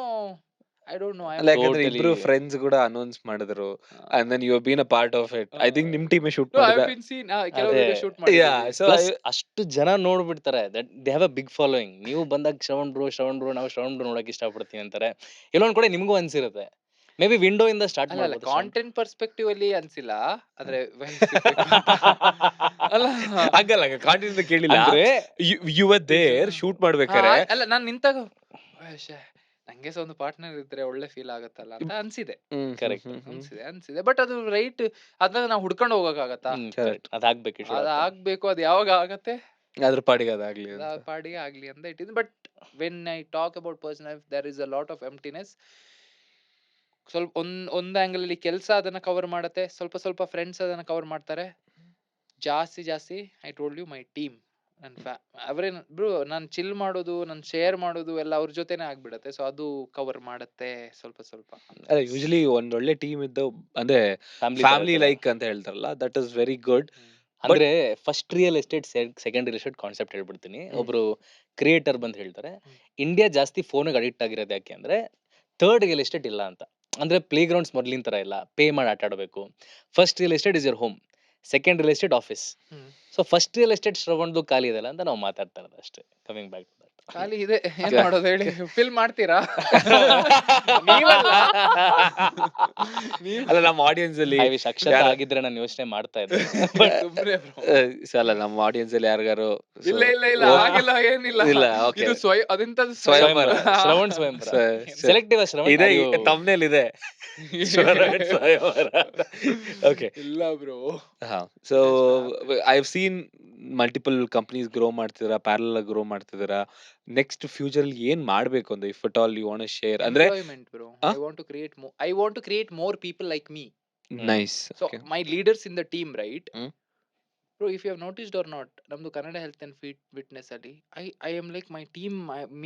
ಐ ಡೋಂಟ್ ನೋ. ಅಲ್ಲ, ಯಾಕಂದ್ರೆ Totally. ಇಬ್ರು ಫ್ರೆಂಡ್ಸ್ ಕೂಡ ಅನೌನ್ಸ್ ಮಾಡಿದ್ರು and then you been a part of it. I think ನಿಮ್ ಟೀಮ್ ಶೂಟ್ No, I've ಮಾಡಿದ. been seen ಕೆಲವು ಅದೇ. ವಿಡಿಯೋ ಶೂಟ್ ಯಾ, ಮಾಡಿದ್ದೀವಿ. ಸೊ ಪ್ಲಸ್ ಅಷ್ಟು ಜನ ನೋಡ್ಬಿಡ್ತಾರೆ, that they have a big following. ನೀವು ಬಂದಾಗ ಶ್ರವಣ್ ಬ್ರೋ ನಾವು ಶ್ರವಣ್ ಬ್ರೋ ನೋಡಕ್ ಇಷ್ಟಪಡ್ತೀವಿ ಅಂತಾರೆ. ಎಲ್ಲೊಂದ್ ಕಡೆ ನಿಮ್ಗೂ ಅನ್ಸಿರುತ್ತೆ, ಮೇ ಬಿ ವಿಂಡೋ ಇಂದ ಸ್ಟಾರ್ಟ್ ಅಲ್ಲ ಮಾಡ್ಬೋದು. ಕಾಂಟೆಂಟ್ ಪರ್ಸ್ಪೆಕ್ಟಿವ್ ಅಲ್ಲಿ ಅನ್ಸಿಲ್ಲ, ಆದ್ರೆ ಅಲ್ಲ ಹಂಗಲ್ಲ, ಕಾಂಟೆಂಟ್ ಕೇಳಿಲ್ಲ. ಅಂದ್ರೆ ಯು ವರ್ ದೇರ್ ಶೂಟ್ ಮಾಡ್ಬೇಕಾರೆ. ಅಲ್ಲ ನಾನ್ ನಿಂತಾಗ ನಂಗೆ ಒಂದು ಪಾರ್ಟ್ನರ್ ಇದ್ರೆ ಒಳ್ಳೆ ಫೀಲ್ ಆಗತ್ತಲ್ಲ ಅಂತ ಅನ್ಸಿದೆ. ಕರೆಕ್ಟ್. ಅನ್ಸಿದೆ ಬಟ್ ಅದು ರೈಟ್, ಅದ್ನಾಗ ನಾವು ಹುಡ್ಕೊಂಡು ಹೋಗಕ್ಕಾಗತ್ತಾ? ಅದಾಗ್ಬೇಕು. ಅದು ಆಗ್ಬೇಕು, ಅದು ಯಾವಾಗ ಆಗತ್ತೆ ಅದ್ರ ಪಾಡಿಗೆ ಅದಾಗ್ಲಿ ಅಂತ. ಪಾಡಿಗೆ ಆಗ್ಲಿ ಅಂತ ಇಟ್ಟಿದ್ದು. But when I talk about personal life, there is a lot of emptiness. ಸ್ವಲ್ಪ ಒಂದ್ ಆಂಗಲ್ ಅಲ್ಲಿ ಕೆಲಸ ಅದನ್ನ ಕವರ್ ಮಾಡತ್ತೆ, ಸ್ವಲ್ಪ ಫ್ರೆಂಡ್ಸ್ ಅದನ್ನ ಕವರ್ ಮಾಡ್ತಾರೆ. ಜಾಸ್ತಿ I told you my team, ಅವರೇ ಬ್ರೋ. ನಾನು ಚಿಲ್ ಮಾಡೋದು, ನಾನು ಶೇರ್ ಮಾಡೋದು ಎಲ್ಲ ಅವ್ರ ಜೊತೆನೆ ಆಗ್ಬಿಡತ್ತೆ. ಸೊ ಅದು ಕವರ್ ಮಾಡತ್ತೆ ಸ್ವಲ್ಪ. ಅದೇ ಯೂಶಲಿ ಒಂದ್ ಒಳ್ಳೆ ಟೀಮ್ ಇದ್ದು ಅಂದ್ರೆ ಫ್ಯಾಮಿಲಿ ಲೈಕ್ ಅಂತ ಹೇಳ್ತಾರಲ್ಲ, ದಟ್ ಇಸ್ ವೆರಿ ಗುಡ್. ಅಂದ್ರೆ first real estate, second real estate concept ಹೇಳ್ಬಿಡ್ತೀನಿ. ಒಬ್ರು ಕ್ರಿಯೇಟರ್ ಬಂದು ಹೇಳ್ತಾರೆ, ಇಂಡಿಯಾ ಜಾಸ್ತಿ ಫೋನ್ಗೆ ಅಡಿಕ್ಟ್ ಆಗಿರೋದು ಯಾಕೆ ಅಂದ್ರೆ ಥರ್ಡ್ ರಿಯಲ್ ಎಸ್ಟೇಟ್ ಇಲ್ಲ ಅಂತ. ಅಂದ್ರೆ ಪ್ಲೇ ಗ್ರೌಂಡ್ಸ್ ಮೊದ್ಲಿನ ತರ ಇಲ್ಲ, ಪೇ ಮಾಡಿ ಆಟ ಆಡಬೇಕು. First real estate is your home, second real estate office. So first real estate ಶ್ರವಣ್ದು ಖಾಲಿ ಇದೆಲ್ಲ ಅಂತ ನಾವು ಮಾತಾಡ್ತಾ ಇರೋದು ಅಷ್ಟೇ. Coming back to that. ಖಾಲಿ ಇದೆ, ಏನ್ ಮಾಡೋದು ಹೇಳಿ? ಫಿಲ್ ಮಾಡ್ತೀರಾ? ನೀವಲ್ಲ. ಅಲ್ಲ, ನಮ್ಮ ಆಡಿಯನ್ಸ್ ಅಲ್ಲಿ ಐ ವಿಶ್ ಅಕ್ಷರ ಆಗಿದ್ರೆ ನಾನು ಯೋಚನೆ ಮಾಡ್ತಾ ಇದ್ದೆ. ಸುಮ್ನೆ bro. ಅಲ್ಲ, ನಮ್ಮ ಆಡಿಯನ್ಸ್ ಅಲ್ಲಿ ಯಾರಿಗಾರು ಇಲ್ಲ ಹಾಗೆಲ್ಲ ಏನಿಲ್ಲ. ಇಲ್ಲ, okay. ಇದು ಅದೆಂತದ್ದು ಸ್ವಯಂವರ. ಶ್ರವಣ್ ಸ್ವಯಂವರ. ಸೆಲೆಕ್ಟಿವ್ ಶ್ರವಣ್ ಇದೆ, ತಮ್ನೇಲ್ ಇದೆ. ಓಕೆ. ಇಲ್ಲ bro. So I have seen multiple companies grow ಮಾಡ್ತಿದಾರ, ಪ್ಯಾರಲಲ್ ಗ್ರೋ ಮಾಡ್ತಿದಾರ. ನೆಕ್ಸ್ಟ್ ಫ್ಯೂಚರ್ ಅಲ್ಲಿ ಏನ್ ಮಾಡ್ಬೇಕು ಅಂತ, if at all you want to share ಅಂದ್ರೆ? Employment, bro. I want to create more people like me. Nice. So my leaders in the team, right? Hmm. Bro, if you have noticed or not, ನಮ್ದು Kannada health and fitness ಅಲ್ಲಿ I am like my team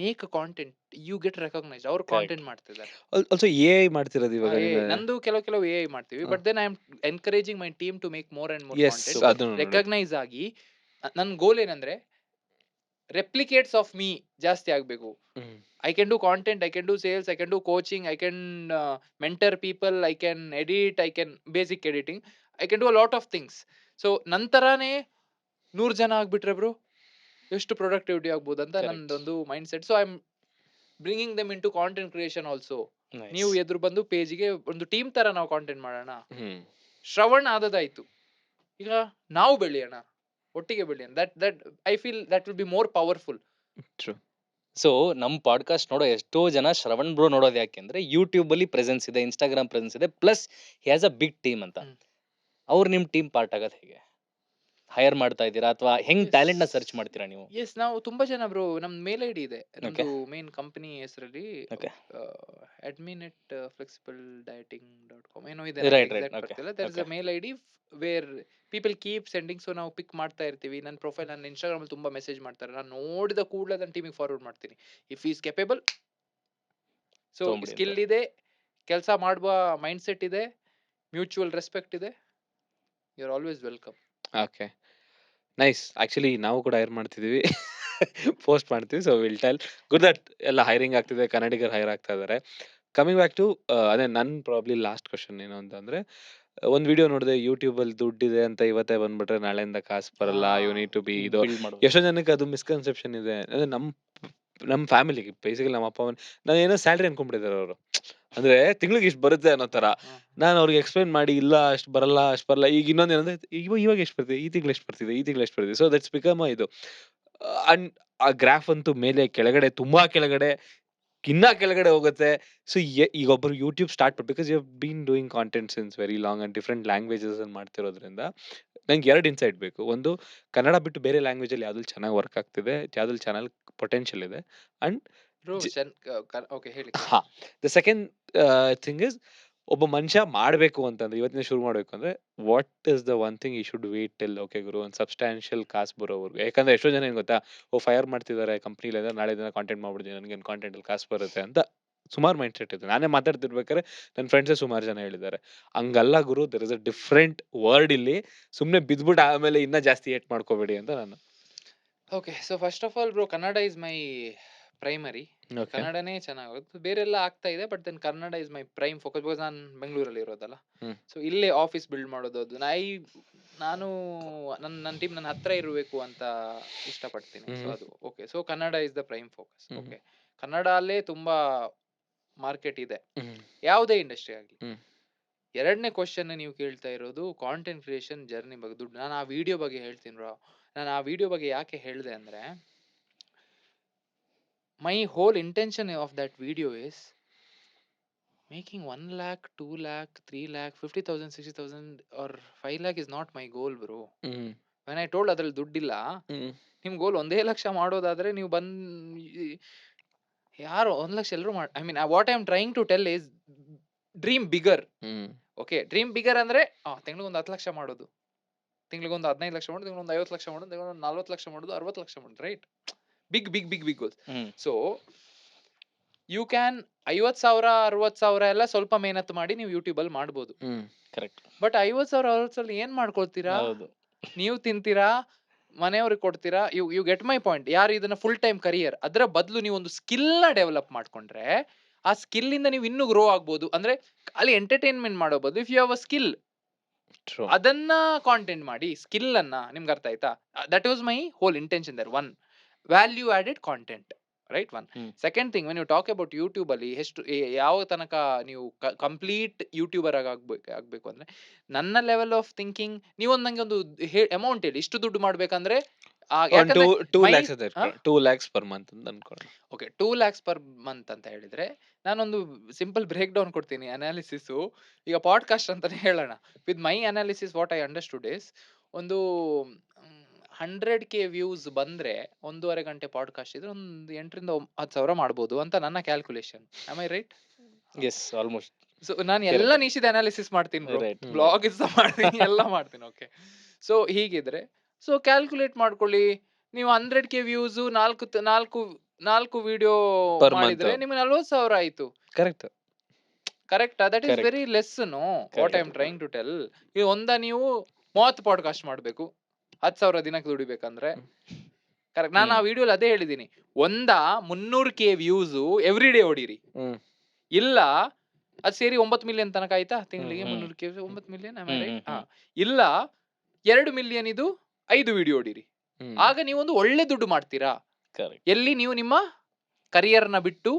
make a content, you get recognized. ಅವ್ರು content ಮಾಡ್ತಿದ್ದಾರೆ. Also AI ಮಾಡ್ತಿರೋದು ಇವಾಗ. ನಂದು ಕೆಲವು AI ಮಾಡ್ತೀವಿ, but then I am encouraging my team to make more and more Yes, content. ಅದನ್ನು recognise ಆಗಿ ನನ್ನ ಗೋಲ್ ಏನಂದ್ರೆ ರೆಪ್ಲಿಕೇಟ್ಸ್ ಆಫ್ ಮೀ ಜಾಸ್ತಿ ಆಗ್ಬೇಕು. I can do content, I can do sales, I can do coaching, I can mentor people, I can edit, I can basic editing, I can do a lot of things. So ನಂತರನೇ 100 ಜನ ಆಗ್ಬಿಟ್ರೆ bro ಎಷ್ಟು productivity ಆಗ್ಬೋದು ಅಂತ ನಂದೊಂದು mind set. So I am bringing them into content creation also. ನೀವು ಎದುರು ಬಂದು ಪೇಜಿಗೆ ಒಂದು ಟೀಮ್ ತರ ನಾವು ಕಾಂಟೆಂಟ್ ಮಾಡೋಣ. ಶ್ರವಣ್ ಆದದಾಯ್ತು, ಈಗ ನಾವು ಬೆಳೆಯೋಣ, ಒಟ್ಟಿಗೆ ಬೆಳೆಯೋಣ. That I feel that will be more powerful. So ನಮ್ ಪಾಡ್ಕಾಸ್ಟ್ ನೋಡೋ ಎಷ್ಟೋ ಜನ ಶ್ರವಣ್ ಬ್ರೋ ನೋಡೋದು ಯಾಕೆಂದ್ರೆ ಯೂಟ್ಯೂಬ್ ಅಲ್ಲಿ ಪ್ರೆಸೆನ್ಸ್ ಇದೆ, ಇನ್ಸ್ಟಾಗ್ರಾಮ್ ಪ್ರೆಸೆನ್ಸ್ ಇದೆ, plus he has a big team ಅಂತ. ಅವ್ರು ನಿಮ್ ಟೀಮ್ ಪಾರ್ಟ್ ಆಗೋದು ಹೇಗೆ? ಹೈರ್ ಮಾಡ್ತಾ ಇದ್ದೀರಾ ಅಥವಾ ಹೆಂಗ್ ಟ್ಯಾಲೆಂಟ್ ನ ಸರ್ಚ್ ಮಾಡ್ತೀರಾ ನೀವು? ಎಸ್, ನಾವು ತುಂಬಾ ಜನ ಬ್ರೋ. ನಮ್ ಮೇಲ್ ಐಡಿ ಇದೆ, ನಮ್ದು ಮೇನ್ ಕಂಪನಿ ಹೆಸರಲ್ಲಿ adminet.flexibledieting.com ಏನೋ ಇದೆ, there is a mail ID where people keep sending. So ನಾವು ಪಿಕ್ ಮಾಡ್ತಾ ಇರ್ತೀವಿ. ನನ್ನ ಪ್ರೊಫೈಲ್, ನನ್ನ ಇನ್ಸ್ಟಾಗ್ರಾಮ್ ಅಲ್ಲಿ ತುಂಬಾ ಮೆಸೇಜ್ ಮಾಡ್ತಾರೆ. ನಾನು ನೋಡಿದ ಕೂಡಲೇ ನನ್ನ ಟೀಮಿಗೆ ಫಾರ್ವರ್ಡ್ ಮಾಡ್ತೀನಿ. If is capable, so skill ಇದೆ, ಕೆಲಸ ಮಾಡುವ ಮೈಂಡ್ ಸೆಟ್ ಇದೆ, ಮ್ಯೂಚುವಲ್ ರೆಸ್ಪೆಕ್ಟ್ ಇದೆ, you are always welcome. Okay, nice. Actually ನಾವು ಕೂಡ ಹೈರ್ ಮಾಡ್ತಿದೀವಿ, ಪೋಸ್ಟ್ ಮಾಡ್ತೀವಿ. So will tell good that ಎಲ್ಲ ಹೈರಿಂಗ್ ಆಗ್ತಿದೆ, ಕನ್ನಡಿಗರು ಹೈರ್ ಆಗ್ತಾ ಇದಾರೆ. ಕಮಿಂಗ್ ಬ್ಯಾಕ್ ಟು ಅದೇ ನನ್ ಪ್ರಾಬ್ಲಿ ಲಾಸ್ಟ್ ಕ್ವಶನ್ ಏನು ಅಂತಂದ್ರೆ, ಒಂದ್ ವಿಡಿಯೋ ನೋಡಿದೆ, ಯೂಟ್ಯೂಬ್ ಅಲ್ಲಿ ದುಡ್ಡಿದೆ ಅಂತ ಇವತ್ತೇ ಬಂದ್ಬಿಟ್ರೆ ನಾಳೆಯಿಂದ ಕಾಸು ಬರಲ್ಲ, ಯು ನೀಡ್ ಟು ಬಿ ಇದು. ಎಷ್ಟೋ ಜನಕ್ಕೆ ಅದು ಮಿಸ್ಕನ್ಸೆಪ್ಷನ್ ಇದೆ. ಅಂದ್ರೆ ನಮ್ ಫ್ಯಾಮಿಲಿಗೆ ಬೇಸಿಕಲಿ ನಮ್ಮ ಅಪ್ಪ ನಾನು ಏನೋ ಸ್ಯಾಲ್ರಿ ಅನ್ಕೊಂಡ್ಬಿಟ್ಟಿದ್ದಾರೆ ಅವರು. ಅಂದ್ರೆ ತಿಂಗಳಿಗೆ ಇಷ್ಟು ಬರುತ್ತೆ ಅನ್ನೋ ತರ. ನಾನು ಅವ್ರಿಗೆ ಎಕ್ಸ್ಪ್ಲೈನ್ ಮಾಡಿ, ಇಲ್ಲ ಅಷ್ಟು ಬರಲ್ಲ. ಈಗ ಇನ್ನೊಂದು ಏನಂದ್ರೆ, ಇವಾಗ ಎಷ್ಟು ಬರ್ತಿದೆ, ಈ ತಿಂಗಳು ಎಷ್ಟು ಬರ್ತಿದೆ. ಸೊ ದಟ್ಸ್ ಬಿಕಮ್ ಇದು. ಅಂಡ್ ಆ ಗ್ರಾಫ್ ಅಂತೂ ಮೇಲೆ ಕೆಳಗಡೆ, ತುಂಬಾ ಕೆಳಗಡೆ, ಇನ್ನ ಕೆಳಗಡೆ ಹೋಗುತ್ತೆ. ಸೊ ಈಗ ಒಬ್ಬರು YouTube start because you have been doing content since very long and different languages ಅಲ್ಲಿ ಮಾಡ್ತಿರೋದ್ರಿಂದ ನಂಗೆ 2 ಇನ್ಸೈಟ್ ಬೇಕು. ಒಂದು, ಕನ್ನಡ ಬಿಟ್ಟು ಬೇರೆ ಲ್ಯಾಂಗ್ವೇಜ್ ಅಲ್ಲಿ ಯಾವ್ದ್ರಲ್ಲಿ ಚೆನ್ನಾಗಿ ವರ್ಕ್ ಆಗ್ತಿದೆ, ಯಾವ್ದ್ರಲ್ಲಿ ಚಾನಲ್ ಪೊಟೆನ್ಷಿಯಲ್ ಇದೆ, ಅಂಡ್ ಬ್ರೋ ಓಕೆ ಹೇಳಿ. ಹಾ, ದ ಸೆಕೆಂಡ್ ಥಿಂಗ್ ಇಸ್, ಒಬ್ಬ ಮನುಷ್ಯ ಮಾಡ್ಬೇಕು ಅಂತಂದ್ರೆ, ಇವತ್ತಿನ ಶುರು ಮಾಡ್ಬೇಕು ಅಂದ್ರೆ, what is the one thing ಈ ಶುಡ್ ವೇಟ್ ಟಿಲ್ ಓಕೆ ಗುರು ಒಂದು ಸಬ್ಸ್ಟಾನ್ಷಿಯಲ್ ಕಾಸು ಬರೋವರೆಗೂ. ಯಾಕಂದ್ರೆ ಎಷ್ಟೋ ಜನ ಏನ್ ಗೊತ್ತಾ, ಫೈರ್ ಮಾಡ್ತಿದ್ದಾರೆ ಕಂಪ್ನಿಲಿ ಅಂದ್ರೆ ನಾಳೆ ದಿನ ಕಾಂಟೆಂಟ್ ಮಾಡ್ಬಿಡ್ತೀನಿ, ನನಗೆ ಕಾಂಟೆಂಟ್ ಅಲ್ಲಿ ಕಾಸು ಬರುತ್ತೆ ಅಂತ ಸುಮಾರು ಮೈಂಡ್ ಸೆಟ್ ಇದೆ. ನಾನೇ ಮಾತಾಡ್ತಿರ್ಬೇಕಾದ್ರೆ ನನ್ನ ಫ್ರೆಂಡ್ಸೇ ಸುಮಾರು ಜನ ಹೇಳಿದ್ದಾರೆ, ಹಂಗಲ್ಲ ಗುರು, there is a different word ಇಲ್ಲಿ, ಸುಮ್ಮನೆ ಬಿದ್ಬಿಟ್ಟು ಆಮೇಲೆ ಇನ್ನ ಜಾಸ್ತಿ ಏಟ್ ಮಾಡ್ಕೋಬೇಡಿ ಅಂತ ನಾನು. Okay, so first of all bro, Kannada is my primary. ಕನ್ನಡನೇ ಚೆನ್ನಾಗುತ್ತೆ, ಬೇರೆಲ್ಲ ಆಗ್ತಾ ಇದೆ, but then Kannada is my prime focus. Because ನಾನು ಬೆಂಗಳೂರಲ್ಲಿ ಇರೋದಲ್ಲ, ಸೊ ಇಲ್ಲೇ ಆಫೀಸ್ ಬಿಲ್ಡ್ ಮಾಡೋದು. ಅದು ನಾನು ನನ್ನ ಟೀಮ್ ನನ್ನ ಹತ್ರ ಇರಬೇಕು ಅಂತ ಇಷ್ಟಪಡ್ತೀನಿ. ಸೊ ಅದು okay. So Kannada is the prime focus. Okay, Kannada ಅಲ್ಲೇ ತುಂಬಾ ಮಾರ್ಕೆಟ್ ಇದೆ, ಯಾವುದೇ ಇಂಡಸ್ಟ್ರಿ ಆಗಲಿ. ಎರಡನೇ ಕ್ವಶನ್ ನೀವು ಕೇಳ್ತಾ ಇರೋದು ಕಾಂಟೆಂಟ್ ಕ್ರಿಯೇಷನ್ ಜರ್ನಿ ಬಗ್ಗೆ, ದುಡ್ಡು. ನಾನು ಆ ವಿಡಿಯೋ ಬಗ್ಗೆ ಹೇಳ್ತೀನಿ ಬ್ರೋ. ನಾನು ಆ ವಿಡಿಯೋ ಬಗ್ಗೆ ಯಾಕೆ ಹೇಳಿದೆ ಅಂದ್ರೆ, my whole intention of that video is making 1 lakh, 2 lakh, 3 lakh, 50,000, 60,000 or 5 lakh is not my goal, bro. When I told ಅದ್ರಲ್ಲಿ ದುಡ್ಡಿಲ್ಲ, ನಿಮ್ ಗೋಲ್ 1 ಲಕ್ಷ ಮಾಡೋದಾದ್ರೆ ನೀವು ಯಾರು 1 ಲಕ್ಷ ಎಲ್ಲರೂ I mean what I am trying to tell is dream bigger. Okay, dream bigger ಅಂದ್ರೆ ತಿಂಗಳಿಗೊಂದು 10 ಲಕ್ಷ ಮಾಡೋದು, ತಿಂಗಳಿಗೊಂದು 15 ಲಕ್ಷ ಮಾಡೋದು, ತಿಂಗಳಿಗೊಂದು 50 ಲಕ್ಷ ಮಾಡೋದು, ತಿಂಗಳಿಗೊಂದು 40 ಲಕ್ಷ ಮಾಡೋದು, 60 ಲಕ್ಷ ಮಾಡೋದು, right? Big goals. So you can 50,000 60,000 ಎಲ್ಲ ಸ್ವಲ್ಪ ಮೇಹನತ್ ಮಾಡಿ ನೀವು ಯೂಟ್ಯೂಬ್ ಅಲ್ಲಿ ಮಾಡ್ಬೋದು. ಕರೆಕ್ಟ್. ಬಟ್ 50,000 60,000 ಏನ್ ಮಾಡ್ಕೊಳ್ತೀರಾ? ನೀವು ತಿಂತೀರಾ, ಮನೆಯವ್ರಿಗೆ ಕೊಡ್ತೀರಾ. You get my point. ಯಾರು ಇದನ್ನ ಫುಲ್ ಟೈಮ್ ಕರಿಯರ್, ಅದರ ಬದಲು ನೀವು ಒಂದು ಸ್ಕಿಲ್ ನ ಡೆವಲಪ್ ಮಾಡ್ಕೊಂಡ್ರೆ, ಆ ಸ್ಕಿಲ್ ಇಂದ ನೀವು ಇನ್ನೂ ಗ್ರೋ ಆಗ್ಬೋದು. ಅಂದ್ರೆ ಅಲ್ಲಿ ಎಂಟರ್ಟೈನ್ಮೆಂಟ್ ಮಾಡೋ ಬದಲು if you have a skill, ಅದನ್ನ ಕಾಂಟೆಂಟ್ ಮಾಡಿ, ಸ್ಕಿಲ್ ಅನ್ನ. ನಿಮ್ಗೆ ಅರ್ಥ ಆಯ್ತಾ? That was my whole intention there. One, value added content, right? One. Second thing, when you talk about YouTube ಅಲ್ಲಿ ಯಾವ ತನಕ ನೀವು ಕಂಪ್ಲೀಟ್ ಯೂಟ್ಯೂಬರ್ ಆಗ್ಬೇಕು ಅಂದ್ರೆ, ನನ್ನ ಲೆವೆಲ್ ಆಫ್ ಥಿಂಕಿಂಗ್, ನೀವೊಂದು ನಂಗೆ ಒಂದು ಅಮೌಂಟ್ ಹೇಳಿ, ಇಷ್ಟು ದುಡ್ಡು ಮಾಡ್ಬೇಕಂದ್ರೆ 2 lakhs per month ಅಂತ ಅನ್ಕೊಳ್ಳಿ. ಓಕೆ, 2 lakhs per month ಅಂತ ಹೇಳಿದ್ರೆ, ನಾನೊಂದು ಸಿಂಪಲ್ ಬ್ರೇಕ್ ಡೌನ್ ಕೊಡ್ತೀನಿ ಅನಾಲಿಸಿಸ್. ಈಗ ಪಾಡ್ಕಾಸ್ಟ್ ಅಂತಾನೆ ಹೇಳೋಣ. With my analysis what I understood is, ಒಂದು 100K ವ್ಯೂಸ್ ಬಂದ್ರೆ 1.5 ಗಂಟೆ ಪಾಡ್ಕಾಸ್ಟ್ ಇದ್ರೆ ಒಂದು 8,000 ರಿಂದ 10,000 ಮಾಡ್ಬೋದು ಅಂತ ನನ್ನ calculation. Am I right? Yes, almost. So ನಾನು ಎಲ್ಲ ನಿಷಿದ ಅನಾಲಿಸಿಸ್ ಮಾಡ್ತೀನಿ, ಬ್ಲಾಗ್ ಇಸ್ ಮಾಡ್ತೀನಿ, ಎಲ್ಲ ಮಾಡ್ತೀನಿ. ಓಕೆ, ಸೊ ಹೀಗಿದ್ರೆ ಸೊ ಕ್ಯಾಲ್ಕುಲೇಟ್ ಮಾಡ್ಕೊಳ್ಳಿ. ನೀವು 100K ವ್ಯೂಸ್ 4 ವಿಡಿಯೋ ಮಾಡಿದ್ರೆ ನಿಮ್ಗೆ 40,000 ಆಯ್ತು. ಕರೆಕ್ಟಾ? That is very less. No, what I am trying to tell, ನೀವು 30 ಪಾಡ್ಕಾಸ್ಟ್ ಮಾಡ್ಬೇಕು, 10,000 ದಿನಕ್ಕೆ ದುಡಿಬೇಕಂದ್ರೆ. ಕರೆಕ್ಟ್. ನಾನು ಆ ವಿಡಿಯೋಲಿ ಅದೇ ಹೇಳಿದೀನಿ. 300K ವ್ಯೂಸ್ ಎವ್ರಿ ಡೇ ಹೊಡೀರಿ, ಇಲ್ಲ ಅದ್ ಸೇರಿ 9 ಮಿಲಿಯನ್ ತನಕ ಆಯ್ತಾ ತಿಂಗಳಿಗೆ. 300K 9 ಮಿಲಿಯನ್, ಇಲ್ಲ 2 ಮಿಲಿಯನ್ ಇದು 5 ವಿಡಿಯೋ ಹೊಡೀರಿ. ಆಗ ನೀವೊಂದು ಒಳ್ಳೆ ದುಡ್ಡು ಮಾಡ್ತೀರಾ. ಎಲ್ಲಿ ನೀವು ನಿಮ್ಮ ಕರಿಯರ್ ನ ಬಿಟ್ಟು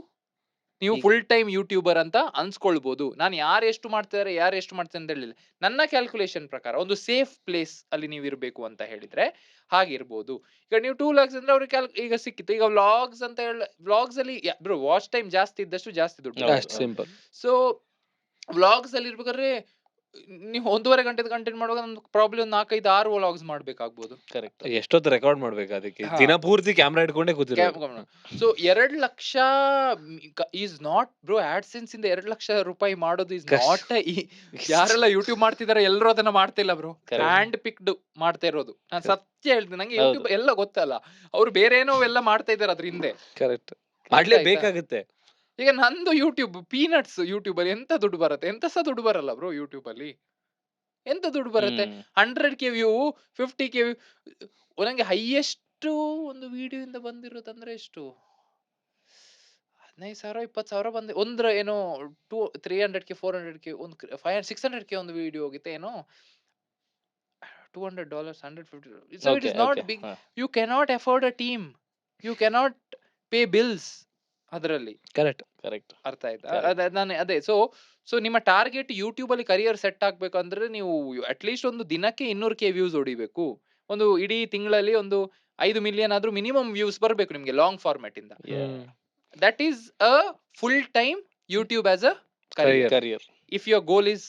ನೀವು ಫುಲ್ ಟೈಮ್ ಯೂಟ್ಯೂಬರ್ ಅಂತ ಅನ್ಸ್ಕೊಳ್ಬಹುದು. ನಾನು ಯಾರು ಎಷ್ಟು ಮಾಡ್ತಾರೆ ಅಂತ ಹೇಳಿಲ್ಲ. ನನ್ನ ಕ್ಯಾಲ್ಕುಲೇಷನ್ ಪ್ರಕಾರ ಒಂದು ಸೇಫ್ ಪ್ಲೇಸ್ ಅಲ್ಲಿ ನೀವು ಇರಬೇಕು ಅಂತ ಹೇಳಿದ್ರೆ ಹಾಗಿರ್ಬೋದು. ಈಗ ನೀವು 2 lakhs ಅಂದ್ರೆ ಅವ್ರಿಗೆ ಈಗ ಸಿಕ್ಕಿತ್ತು. ಈಗ ವ್ಲಾಗ್ಸ್ ಅಂತ ಹೇಳಿ, ವ್ಲಾಗ್ಸ್ ಅಲ್ಲಿ ಬ್ರೋ ವಾಚ್ ಟೈಮ್ ಜಾಸ್ತಿ ಇದ್ದಷ್ಟು ಜಾಸ್ತಿ ದುಡ್ಡು. ಸೊ ವ್ಲಾಗ್ಸ್ ಅಲ್ಲಿ ಇರ್ಬೇಕಾದ್ರೆ ನೀವು 1.5 ಗಂಟೆ ಕಂಟೆಂಟ್ ಮಾಡುವಾಗ ನಮ್ದು ಪ್ರಾಬ್ಲಮ್ 4, 5, 6 ವ್ಲಾಗ್ಸ್ ಮಾಡ್ಬೇಕಾಗ್ಬೋದು. ಕರೆಕ್ಟ್. ಎಷ್ಟೊತ್ತು ರೆಕಾರ್ಡ್ ಮಾಡ್ಬೇಕು, ಅದಕ್ಕೆ ದಿನ ಪೂರ್ತಿ ಕ್ಯಾಮ್ರಾ ಇಟ್ಕೊಂಡೇ ಕೂತಿರೋದು. So 2 lakh is not bro, AdSense ಇಂದ 2 ಲಕ್ಷ ರೂಪಾಯಿ ಮಾಡೋದು ಇಸ್ ನಾಟ್. ಯಾರೆಲ್ಲ ಯೂಟ್ಯೂಬ್ ಮಾಡ್ತಿದಾರೆ ಎಲ್ಲರೂ ಅದನ್ನ ಮಾಡ್ತಿಲ್ಲ ಬ್ರೋ, ಹ್ಯಾಂಡ್ ಪಿಕ್ಡ್ ಮಾಡ್ತಾ ಇರೋದು. ನಾನು ಸತ್ಯ ಹೇಳ್ತೀನಿ, ನಂಗೆ ಯೂಟ್ಯೂಬ್ ಎಲ್ಲ ಗೊತ್ತಲ್ಲ, ಅವ್ರು ಬೇರೆ ಏನೋ ಎಲ್ಲ ಮಾಡ್ತಾ ಇದಾರೆ ಅದ್ರ ಹಿಂದೆ. ಕರೆಕ್ಟ್, ಮಾಡ್ಲೇಬೇಕಾಗುತ್ತೆ. ಈಗ ನಂದು ಯೂಟ್ಯೂಬ್ ಪೀನಟ್ಸ್. ಯೂಟ್ಯೂಬ್ ಅಲ್ಲಿ ಎಂತ ದುಡ್ಡು ಬರುತ್ತೆ? ಎಂತ ಸಹ ದುಡ್ಡು ಬರಲ್ಲ ಬ್ರೋ ಯೂಟ್ಯೂಬ್ ಅಲ್ಲಿ. ಎಂತ ದುಡ್ಡು ಬರುತ್ತೆ? 100K view, 50K view. ನಂಗೆ ಹೈಯೆಸ್ಟ್ ಒಂದು ವಿಡಿಯೋ ಇಂದ ಬಂದಿರೋದಂದ್ರೆ ಎಷ್ಟು, 15,000 20,000 ಬಂದ. ಒಂದ್ರ ಏನೋ 300K 400K ಒಂದು 500 600K ಒಂದು ವಿಡಿಯೋ ಹೋಗಿತ್ತೆ, ಏನೋ $200 150. So it is not big. You cannot afford a team, you cannot pay bills ಅದರಲ್ಲಿ. ಕರೆಕ್ಟ್. ಅರ್ಥ ಆಯ್ತಾ? ನಾನು ಅದೇ. ಸೊ ನಿಮ್ಮ ಟಾರ್ಗೆಟ್ ಯೂಟ್ಯೂಬ್ ಅಲ್ಲಿ ಕರಿಯರ್ ಸೆಟ್ ಆಗ್ಬೇಕಂದ್ರೆ ನೀವು ಅಟ್ಲೀಸ್ಟ್ ಒಂದು ದಿನಕ್ಕೆ 200K ವ್ಯೂಸ್ ಹೊಡಿಬೇಕು. ಒಂದು ಇಡೀ ತಿಂಗಳಲ್ಲಿ ಒಂದು 5 ಮಿಲಿಯನ್ ಆದ್ರೂ ಮಿನಿಮಮ್ ವ್ಯೂಸ್ ಬರಬೇಕು ನಿಮ್ಗೆ ಲಾಂಗ್ ಫಾರ್ಮ್ಯಾಟ್ ಇಂದ. That is a full time YouTube as a career. If your goal is,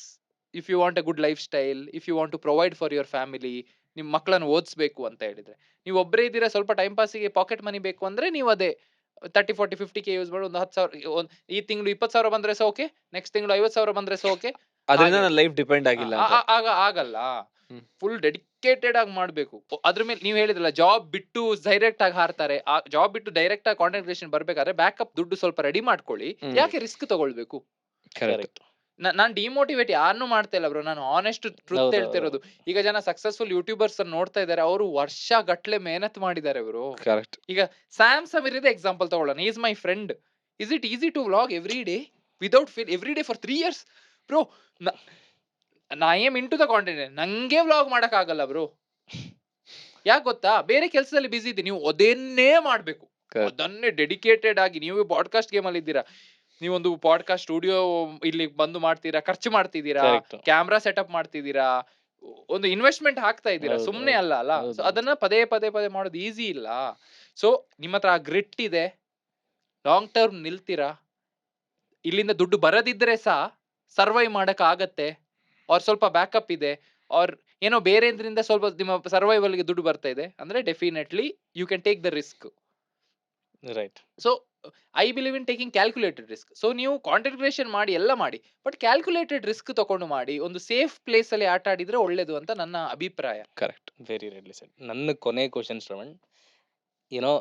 if you want a good lifestyle, if you want to provide for your family, ನಿಮ್ ಮಕ್ಕಳನ್ನು ಓದಿಸ್ಬೇಕು ಅಂತ ಹೇಳಿದ್ರೆ, ನೀವು ಒಬ್ಬರೇ ಇದ್ದೀರಾ, ಸ್ವಲ್ಪ ಟೈಮ್ ಪಾಸಿಗೆ ಪಾಕೆಟ್ ಮನಿ ಬೇಕು ಅಂದ್ರೆ ನೀವು ಅದೇ 30-40-50K ಯೂಸ್ ಮಾಡಿ ಒಂದು 10,000 ಈ ತಿಂಗಳು 20,000 ಬಂದ್ರೆ ಸಹ ಓಕೆ, ನೆಕ್ಸ್ಟ್ ತಿಂಗಳು 50,000 ಬಂದ್ರೆ ಸಹ ಓಕೆ. ಅದರಿಂದ ನನ್ನ ಲೈಫ್ ಡಿಪೆಂಡ್ ಆಗಿಲ್ಲ ಅಂತ. ಆಗಲ್ಲ. ಹ್ಮ್. ಫುಲ್ ಡೆಡಿಕೇಟೆಡ್ ಆಗಿ ಮಾಡ್ಬೇಕು. ಅದ್ರ ಮೇಲೆ ನೀವು ಹೇಳಿದ್ರಲ್ಲ, ಜಾಬ್ ಬಿಟ್ಟು ಡೈರೆಕ್ಟ್ ಆಗಿ ಹಾರ್ತಾರೆ. ಆ ಜಾಬ್ ಬಿಟ್ಟು ಡೈರೆಕ್ಟ್ ಆಗಿ ಕಾಂಟೆಂಟ್ ಕ್ರಿಯೇಷನ್ ಬರ್ಬೇಕಾದ್ರೆ ಬ್ಯಾಕಪ್ ದುಡ್ಡು ಸ್ವಲ್ಪ ರೆಡಿ ಮಾಡ್ಕೊಳ್ಳಿ. ಯಾಕೆ ರಿಸ್ಕ್ ತಗೊಳ್ಬೇಕು? ಕರೆಕ್ಟ್. ನಾನ್ ಡಿಮೋಟಿವೇಟ್ ಯಾರನ್ನೂ ಮಾಡ್ತಾ ಇಲ್ಲ ಬ್ರೋ, ನಾನು ಆನೆಸ್ಟ್ ಟ್ರೂತ್ ಹೇಳ್ತಿರೋದು. ಈಗ ಜನ ಸಕ್ಸಸ್ಫುಲ್ ಯೂಟ್ಯೂಬರ್ಸ್ ನೋಡ್ತಾ ಇದಾರೆ, ಅವರು ವರ್ಷ ಗಟ್ಲೆ ಮೆಹನತ್ ಮಾಡಿದ್ದಾರೆ ಬ್ರೋ. ಕರೆಕ್ಟ್. ಈಗ ಸ್ಯಾಮ್ ಸಮೀರ್ ಇದೆ ಎಕ್ಸಾಂಪಲ್ ತಗೊಳ್ಳೋಣ. Is my friend. Is it easy to vlog every day without fail every day for 3 years bro? I am into the content. ನಂಗೆ ವ್ಲಾಗ್ ಮಾಡಕ್ ಆಗಲ್ಲ ಬ್ರೋ. ಯಾಕೆ ಗೊತ್ತಾ? ಬೇರೆ ಕೆಲಸದಲ್ಲಿ ಬಿಸಿ ಇದ್ದೀನಿ. ನೀವು ಅದನ್ನೇ ಮಾಡ್ಬೇಕು, ಅದನ್ನೇ ಡೆಡಿಕೇಟೆಡ್ ಆಗಿ. ನೀವು ಪಾಡ್ಕಾಸ್ಟ್ ಗೇಮ್ ಅಲ್ಲಿ ಇದ್ದೀರಾ, ನೀವೊಂದು ಪಾಡ್ಕಾಸ್ಟ್ ಸ್ಟುಡಿಯೋ ಇಲ್ಲಿ ಬಂದು ಮಾಡ್ತೀರಾ, ಖರ್ಚು ಮಾಡ್ತಿದ್ದೀರಾ, ಕ್ಯಾಮ್ರಾ ಸೆಟಪ್ ಮಾಡ್ತಿದ್ದೀರಾ, ಒಂದು ಇನ್ವೆಸ್ಟ್ಮೆಂಟ್ ಹಾಕ್ತಾ ಇದ್ದೀರಾ, ಸುಮ್ನೆ ಅಲ್ಲ. ಸೊ ಅದನ್ನ ಪದೇ ಪದೇ ಮಾಡೋದು ಈಸಿ ಇಲ್ಲ. ಸೊ ನಿಮ್ಮ ಹತ್ರ ಆ ಗ್ರಿಟ್ ಇದೆ, ಲಾಂಗ್ ಟರ್ಮ್ ನಿಲ್ತೀರಾ, ಇಲ್ಲಿಂದ ದುಡ್ಡು ಬರದಿದ್ರೆ ಸಹ ಸರ್ವೈವ್ ಮಾಡಕ್ ಆಗತ್ತೆ, ಅವ್ರ ಸ್ವಲ್ಪ ಬ್ಯಾಕಪ್ ಇದೆ, ಅವ್ರ ಏನೋ ಬೇರೆದ್ರಿಂದ ಸ್ವಲ್ಪ ನಿಮ್ಮ ಸರ್ವೈವಲ್ಗೆ ದುಡ್ಡು ಬರ್ತಾ ಇದೆ ಅಂದ್ರೆ definitely you can take the risk. Right. So I believe in taking calculated risk. So ನೀವು ಕಾಂಟೆಂಟ್ ಕ್ರಿಯೇಷನ್ ಮಾಡಿ, ಎಲ್ಲ ಮಾಡಿ, ಬಟ್ ಕ್ಯಾಲ್ಕುಲೇಟೆಡ್ ರಿಸ್ಕ್ ತಗೊಂಡು ಮಾಡಿ, ಒಂದು ಸೇಫ್ ಪ್ಲೇಸ್ ಅಲ್ಲಿ ಆಟ ಆಡಿದ್ರೆ ಒಳ್ಳೇದು ಅಂತ ನನ್ನ ಅಭಿಪ್ರಾಯ. ಕರೆಕ್ಟ್. Very rightly said. ನನ್ನ ಕೊನೆ ಕ್ವಶನ್ ಶ್ರವಣ್, ಏನೋ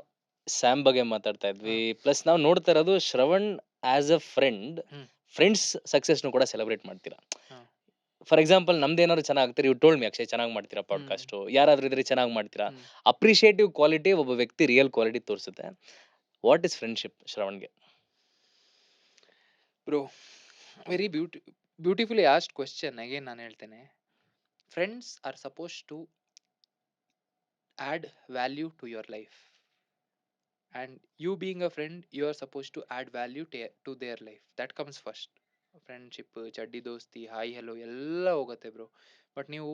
ಸ್ಯಾಮ್ ಬಗ್ಗೆ ಮಾತಾಡ್ತಾ ಇದ್ವಿ, ಪ್ಲಸ್ ನಾವು ನೋಡ್ತಾ ಇರೋದು Shravan as a friend, friends ಸಕ್ಸಸ್ನು ಕೂಡ ಸೆಲೆಬ್ರೇಟ್ ಮಾಡ್ತೀರಾ. ಫಾರ್ ಎಕ್ಸಾಂಪಲ್ ನಮ್ದು ಏನಾದ್ರು ಚೆನ್ನಾಗಿ ಆಗ್ತೀರಿ, ಯು ಟೋಲ್ಡ್ ಮಿ ಅಕ್ಷಯ್ ಚೆನ್ನಾಗಿ ಮಾಡ್ತೀರಾ ಪಾಡ್ಕಾಸ್ಟ್, ಯಾರಾದ್ರೂ ಇದ್ರೆ ಚೆನ್ನಾಗಿ ಮಾಡ್ತೀರಾ. ಅಪ್ರಿಷಿಯೇಟಿವ್ ಕ್ವಾಲಿಟಿ ಒಬ್ಬ ವ್ಯಕ್ತಿ ರಿಯಲ್ ಕ್ವಾಲಿಟಿ ತೋರಿಸುತ್ತೆ. ವಾಟ್ ಇಸ್ ಫ್ರೆಂಡ್ಶಿಪ್ ಶ್ರವಣ್ಗೆ? Bro, very beautifully asked question. Again ನಾನು ಹೇಳ್ತೇನೆ, friends are supposed to add value to your life, and you being a friend, you are supposed to add value to their life. That comes first. Friendship, ಚಡ್ಡಿ ದೋಸ್ತಿ, hi hello ಎಲ್ಲ ಹೋಗುತ್ತೆ bro, but ನೀವು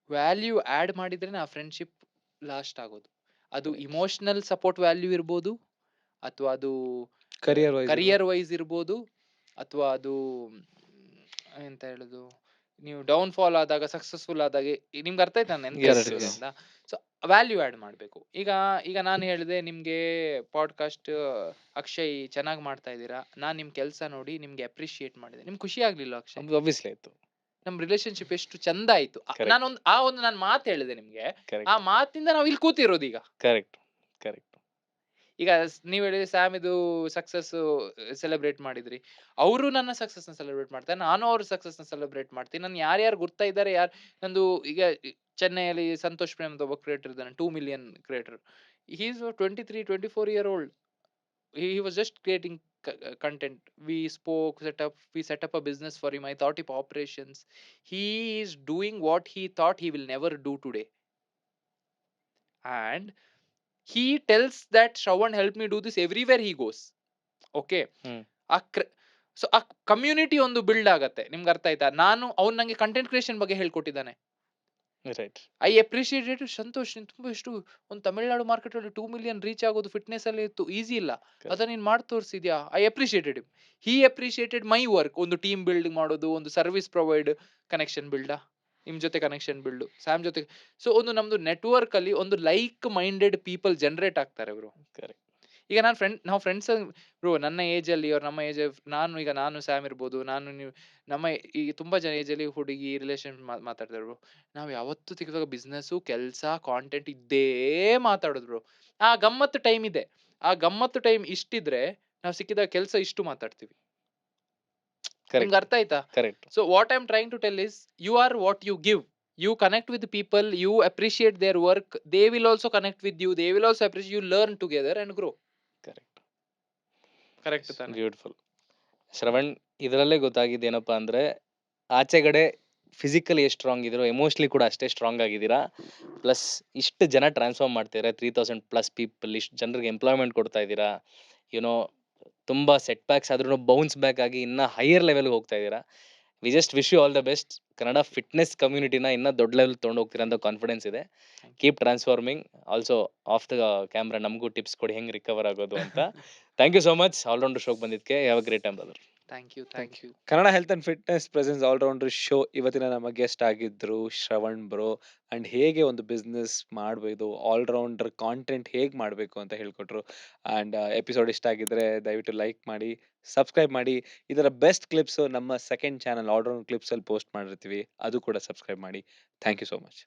value add ಮಾಡಿದ್ರೆ ಆ friendship last ಆಗೋದು. ಅದು emotional support value ಇರ್ಬೋದು, ಅಥವಾ ಅದು ಕರಿಯರ್ ವೈಸ್ ಇರ್ಬೋದು, ಅಥವಾ ಅದು ಎಂತ ಹೇಳುದು, ನೀವು ಡೌನ್ ಫಾಲ್ ಆದಾಗ ಸಕ್ಸಸ್ಫುಲ್ ಆದಾಗ ನಿಮ್ಗೆ ಅರ್ಥ ಆಯ್ತಾ ಅಂತ. ಸೊ ವ್ಯಾಲ್ಯೂ ಆ್ಯಡ್ ಮಾಡಬೇಕು. ಈಗ ನಾನು ಹೇಳಿದೆ ನಿಮ್ಗೆ ಪಾಡ್ಕಾಸ್ಟ್ ಅಕ್ಷಯ್ ಚೆನ್ನಾಗಿ ಮಾಡ್ತಾ ಇದ್ದೀರಾ, ನಾನು ನಿಮ್ ಕೆಲಸ ನೋಡಿ ನಿಮ್ಗೆ ಅಪ್ರಿಶಿಯೇಟ್ ಮಾಡಿದೆ, ನಿಮ್ಗೆ ಖುಷಿ ಆಗ್ಲಿಲ್ಲ ಅಕ್ಷಯ್? ಆಬ್ವಿಯಸ್ಲಿ ಆಯ್ತು. ನಮ್ ರಿಲೇಶನ್ಶಿಪ್ ಎಷ್ಟು ಚಂದ ಆಯ್ತು. ನಾನು ಮಾತು ಹೇಳಿದೆ ನಿಮ್ಗೆ, ಆ ಮಾತಿಂದ ನಾವು ಇಲ್ಲಿ ಕೂತಿರೋದು ಈಗ. ಕರೆಕ್ಟ್. ಈಗ ನೀವ್ ಹೇಳಿದ್ರೆ ಸ್ಯಾಮ್ ಇದು ಸಕ್ಸಸ್ ಸೆಲೆಬ್ರೇಟ್ ಮಾಡಿದ್ರಿ, ಅವರು ನನ್ನ ಸಕ್ಸಸ್ ನ ಸೆಲೆಬ್ರೇಟ್ ಮಾಡ್ತಾರೆ, ನಾನು ಅವ್ರ ಸಕ್ಸಸ್ ನ ಸೆಲೆಬ್ರೇಟ್ ಮಾಡ್ತೀನಿ. ನಾನು ಯಾರ್ಯಾರು ಗೊತ್ತಾ ಇದ್ದಾರೆ, ನಂದು ಈಗ ಚೆನ್ನೈಯಲ್ಲಿ ಸಂತೋಷ್ ಪ್ರೇಮ್ ಅಂತ ಒಬ್ಬ ಕ್ರಿಯೇಟರ್ ಇದ್ದಾನೆ, 2 million creator. He is 23-24 year old. He was just creating content. We set up a business for him. I thought of operations. He is doing what he thought he will never do today, and he tells that Shravan helped me do this everywhere he goes. Okay. So ಆ community ಒಂದು build ಆಗತ್ತೆ. ನಿಮ್ಗೆ ಅರ್ಥ ಆಯ್ತಾ? ಅವ್ನು ನಂಗೆ content creation ಬಗ್ಗೆ ಹೇಳ್ಕೊಟ್ಟಿದ್ದಾನೆ. I appreciated. Santosh, ತುಂಬಾ ಎಷ್ಟು ಒಂದು ತಮಿಳ್ನಾಡು ಮಾರ್ಕೆಟ್ ಅಲ್ಲಿ 2 million ರೀಚ್ ಆಗೋದು ಫಿಟ್ನೆಸ್ ಅಲ್ಲಿ ಈಸಿ ಇಲ್ಲ, ಅದನ್ನ ನೀನ್ ಮಾಡಿ ತೋರಿಸಿದ್ಯಾ. I appreciated him. He appreciated my work. ಒಂದು ಟೀಮ್ ಬಿಲ್ಡಿಂಗ್ ಮಾಡೋದು, ಒಂದು ಸರ್ವಿಸ್ ಪ್ರೊವೈಡ್, ಕನೆಕ್ಷನ್ ಬಿಲ್ಡ್, ನಿಮ್ ಜೊತೆ ಕನೆಕ್ಷನ್ ಬಿಲ್ಡ್, ಸ್ಯಾಮ್ ಜೊತೆ. ಸೊ ಒಂದು ನಮ್ದು ನೆಟ್ವರ್ಕ್ ಅಲ್ಲಿ ಒಂದು ಲೈಕ್ ಮೈಂಡೆಡ್ ಪೀಪಲ್ ಜನರೇಟ್ ಆಗ್ತಾರೆ ಬ್ರೋ. ಈಗ ನಾವು ಫ್ರೆಂಡ್ಸ್ ಬ್ರೋ, ನನ್ನ ಏಜ್ ಅಲ್ಲಿ ಅವ್ರು ನಮ್ಮ ಏಜ್, ನಾನು ಸ್ಯಾಮ್ ಇರ್ಬೋದು, ನೀವು ನಮ್ಮ ಈಗ ತುಂಬಾ ಜನ ಏಜ್ ಅಲ್ಲಿ ಹುಡುಗಿ ರಿಲೇಷನ್ ಮಾತಾಡ್ತಾರೆ ಬ್ರೋ. ನಾವು ಯಾವತ್ತೂ ತೆಗೆದಾಗ ಬಿಸ್ನೆಸ್, ಕೆಲಸ, ಕಾಂಟೆಂಟ್ ಇದ್ದೇ ಮಾತಾಡೋದು ಬ್ರೋ. ಆ ಗಮ್ಮತ್ತು ಟೈಮ್ ಇದೆ. ಆ ಗಮ್ಮತ್ತು ಟೈಮ್ ಇಷ್ಟಿದ್ರೆ ನಾವು ಸಿಕ್ಕಿದಾಗ ಕೆಲಸ ಇಷ್ಟು ಮಾತಾಡ್ತೀವಿ. ನಿಮ್ಗೆ ಅರ್ಥ ಆಯ್ತಾ? So what I am trying to tell is, you are what you give. You connect with the people, you appreciate their work, they will also connect with you, they will also appreciate you, learn together and grow. Correct ತಾನೆ? Beautiful. Shravan, ಇದರಲ್ಲೇ ಗೊತ್ತಾಗಿದ್ದೇನಪ್ಪಾ ಅಂದ್ರೆ, ಆಚೆಗಡೆ physically ಎಷ್ಟು strong ಇದ್ದೀರೋ emotionally ಕೂಡ ಅಷ್ಟೇ strong ಆಗಿದ್ದೀರಾ. Plus ಇಷ್ಟು ಜನ ಟ್ರಾನ್ಸ್ಫಾರ್ಮ್ ಮಾಡ್ತಿದ್ದಾರೆ, 3000+ ಪೀಪಲ್, ಇಷ್ಟು ಜನರಿಗೆ ಎಂಪ್ಲಾಯ್ಮೆಂಟ್ ಕೊಡ್ತಾ ಇದ್ದೀರಾ. ಯುನೋ ತುಂಬಾ ಸೆಟ್ ಬ್ಯಾಕ್ಸ್ ಆದ್ರೂ ಬೌನ್ಸ್ ಬ್ಯಾಕ್ ಆಗಿ ಇನ್ನ ಹೈಯರ್ ಲೆವೆಲ್ಗೆ ಹೋಗ್ತಾ ಇದ್ದೀರಾ. We just wish you all the best. Kannada fitness ಕಮ್ಯುನಿಟಿನ ಇನ್ನ ದೊಡ್ಡ ಲೆವೆಲ್ ತೊಗೊಂಡು ಹೋಗ್ತೀರಾ ಅಂತ ಕಾನ್ಫಿಡೆನ್ಸ್ ಇದೆ. Keep transforming. Also off the camera ನಮಗೂ ಟಿಪ್ಸ್ ಕೊಡಿ ಹೆಂಗ್ ರಿಕವರ್ ಆಗೋದು ಅಂತ. Thank you so much all rounder ಶೋಗೆ ಬಂದಿದ್ದಕ್ಕೆ. Have a great time brother. Thank you. Kannada health and fitness presence all rounder show ಇವತ್ತಿನ ನಮ್ಮ ಗೆಸ್ಟ್ ಆಗಿದ್ರು ಶ್ರವಣ್ ಬ್ರೋ. ಅಂಡ್ ಹೇಗೆ ಒಂದು ಬಿಸ್ನೆಸ್ ಮಾಡಬೇಕು, ಆಲ್ರೌಂಡರ್ ಕಾಂಟೆಂಟ್ ಹೇಗೆ ಮಾಡಬೇಕು ಅಂತ ಹೇಳ್ಕೊಟ್ರು. ಅಂಡ್ ಎಪಿಸೋಡ್ ಇಷ್ಟ ಆಗಿದ್ರೆ ದಯವಿಟ್ಟು ಲೈಕ್ ಮಾಡಿ, ಸಬ್ಸ್ಕ್ರೈಬ್ ಮಾಡಿ. ಇದರ ಬೆಸ್ಟ್ ಕ್ಲಿಪ್ಸ್ ನಮ್ಮ ಸೆಕೆಂಡ್ ಚಾನಲ್ ಆಲ್ರೌಂಡ್ ಕ್ಲಿಪ್ಸ್ ಅಲ್ಲಿ ಪೋಸ್ಟ್ ಮಾಡಿರ್ತೀವಿ, ಅದು ಕೂಡ ಸಬ್ಸ್ಕ್ರೈಬ್ ಮಾಡಿ. Thank you so much.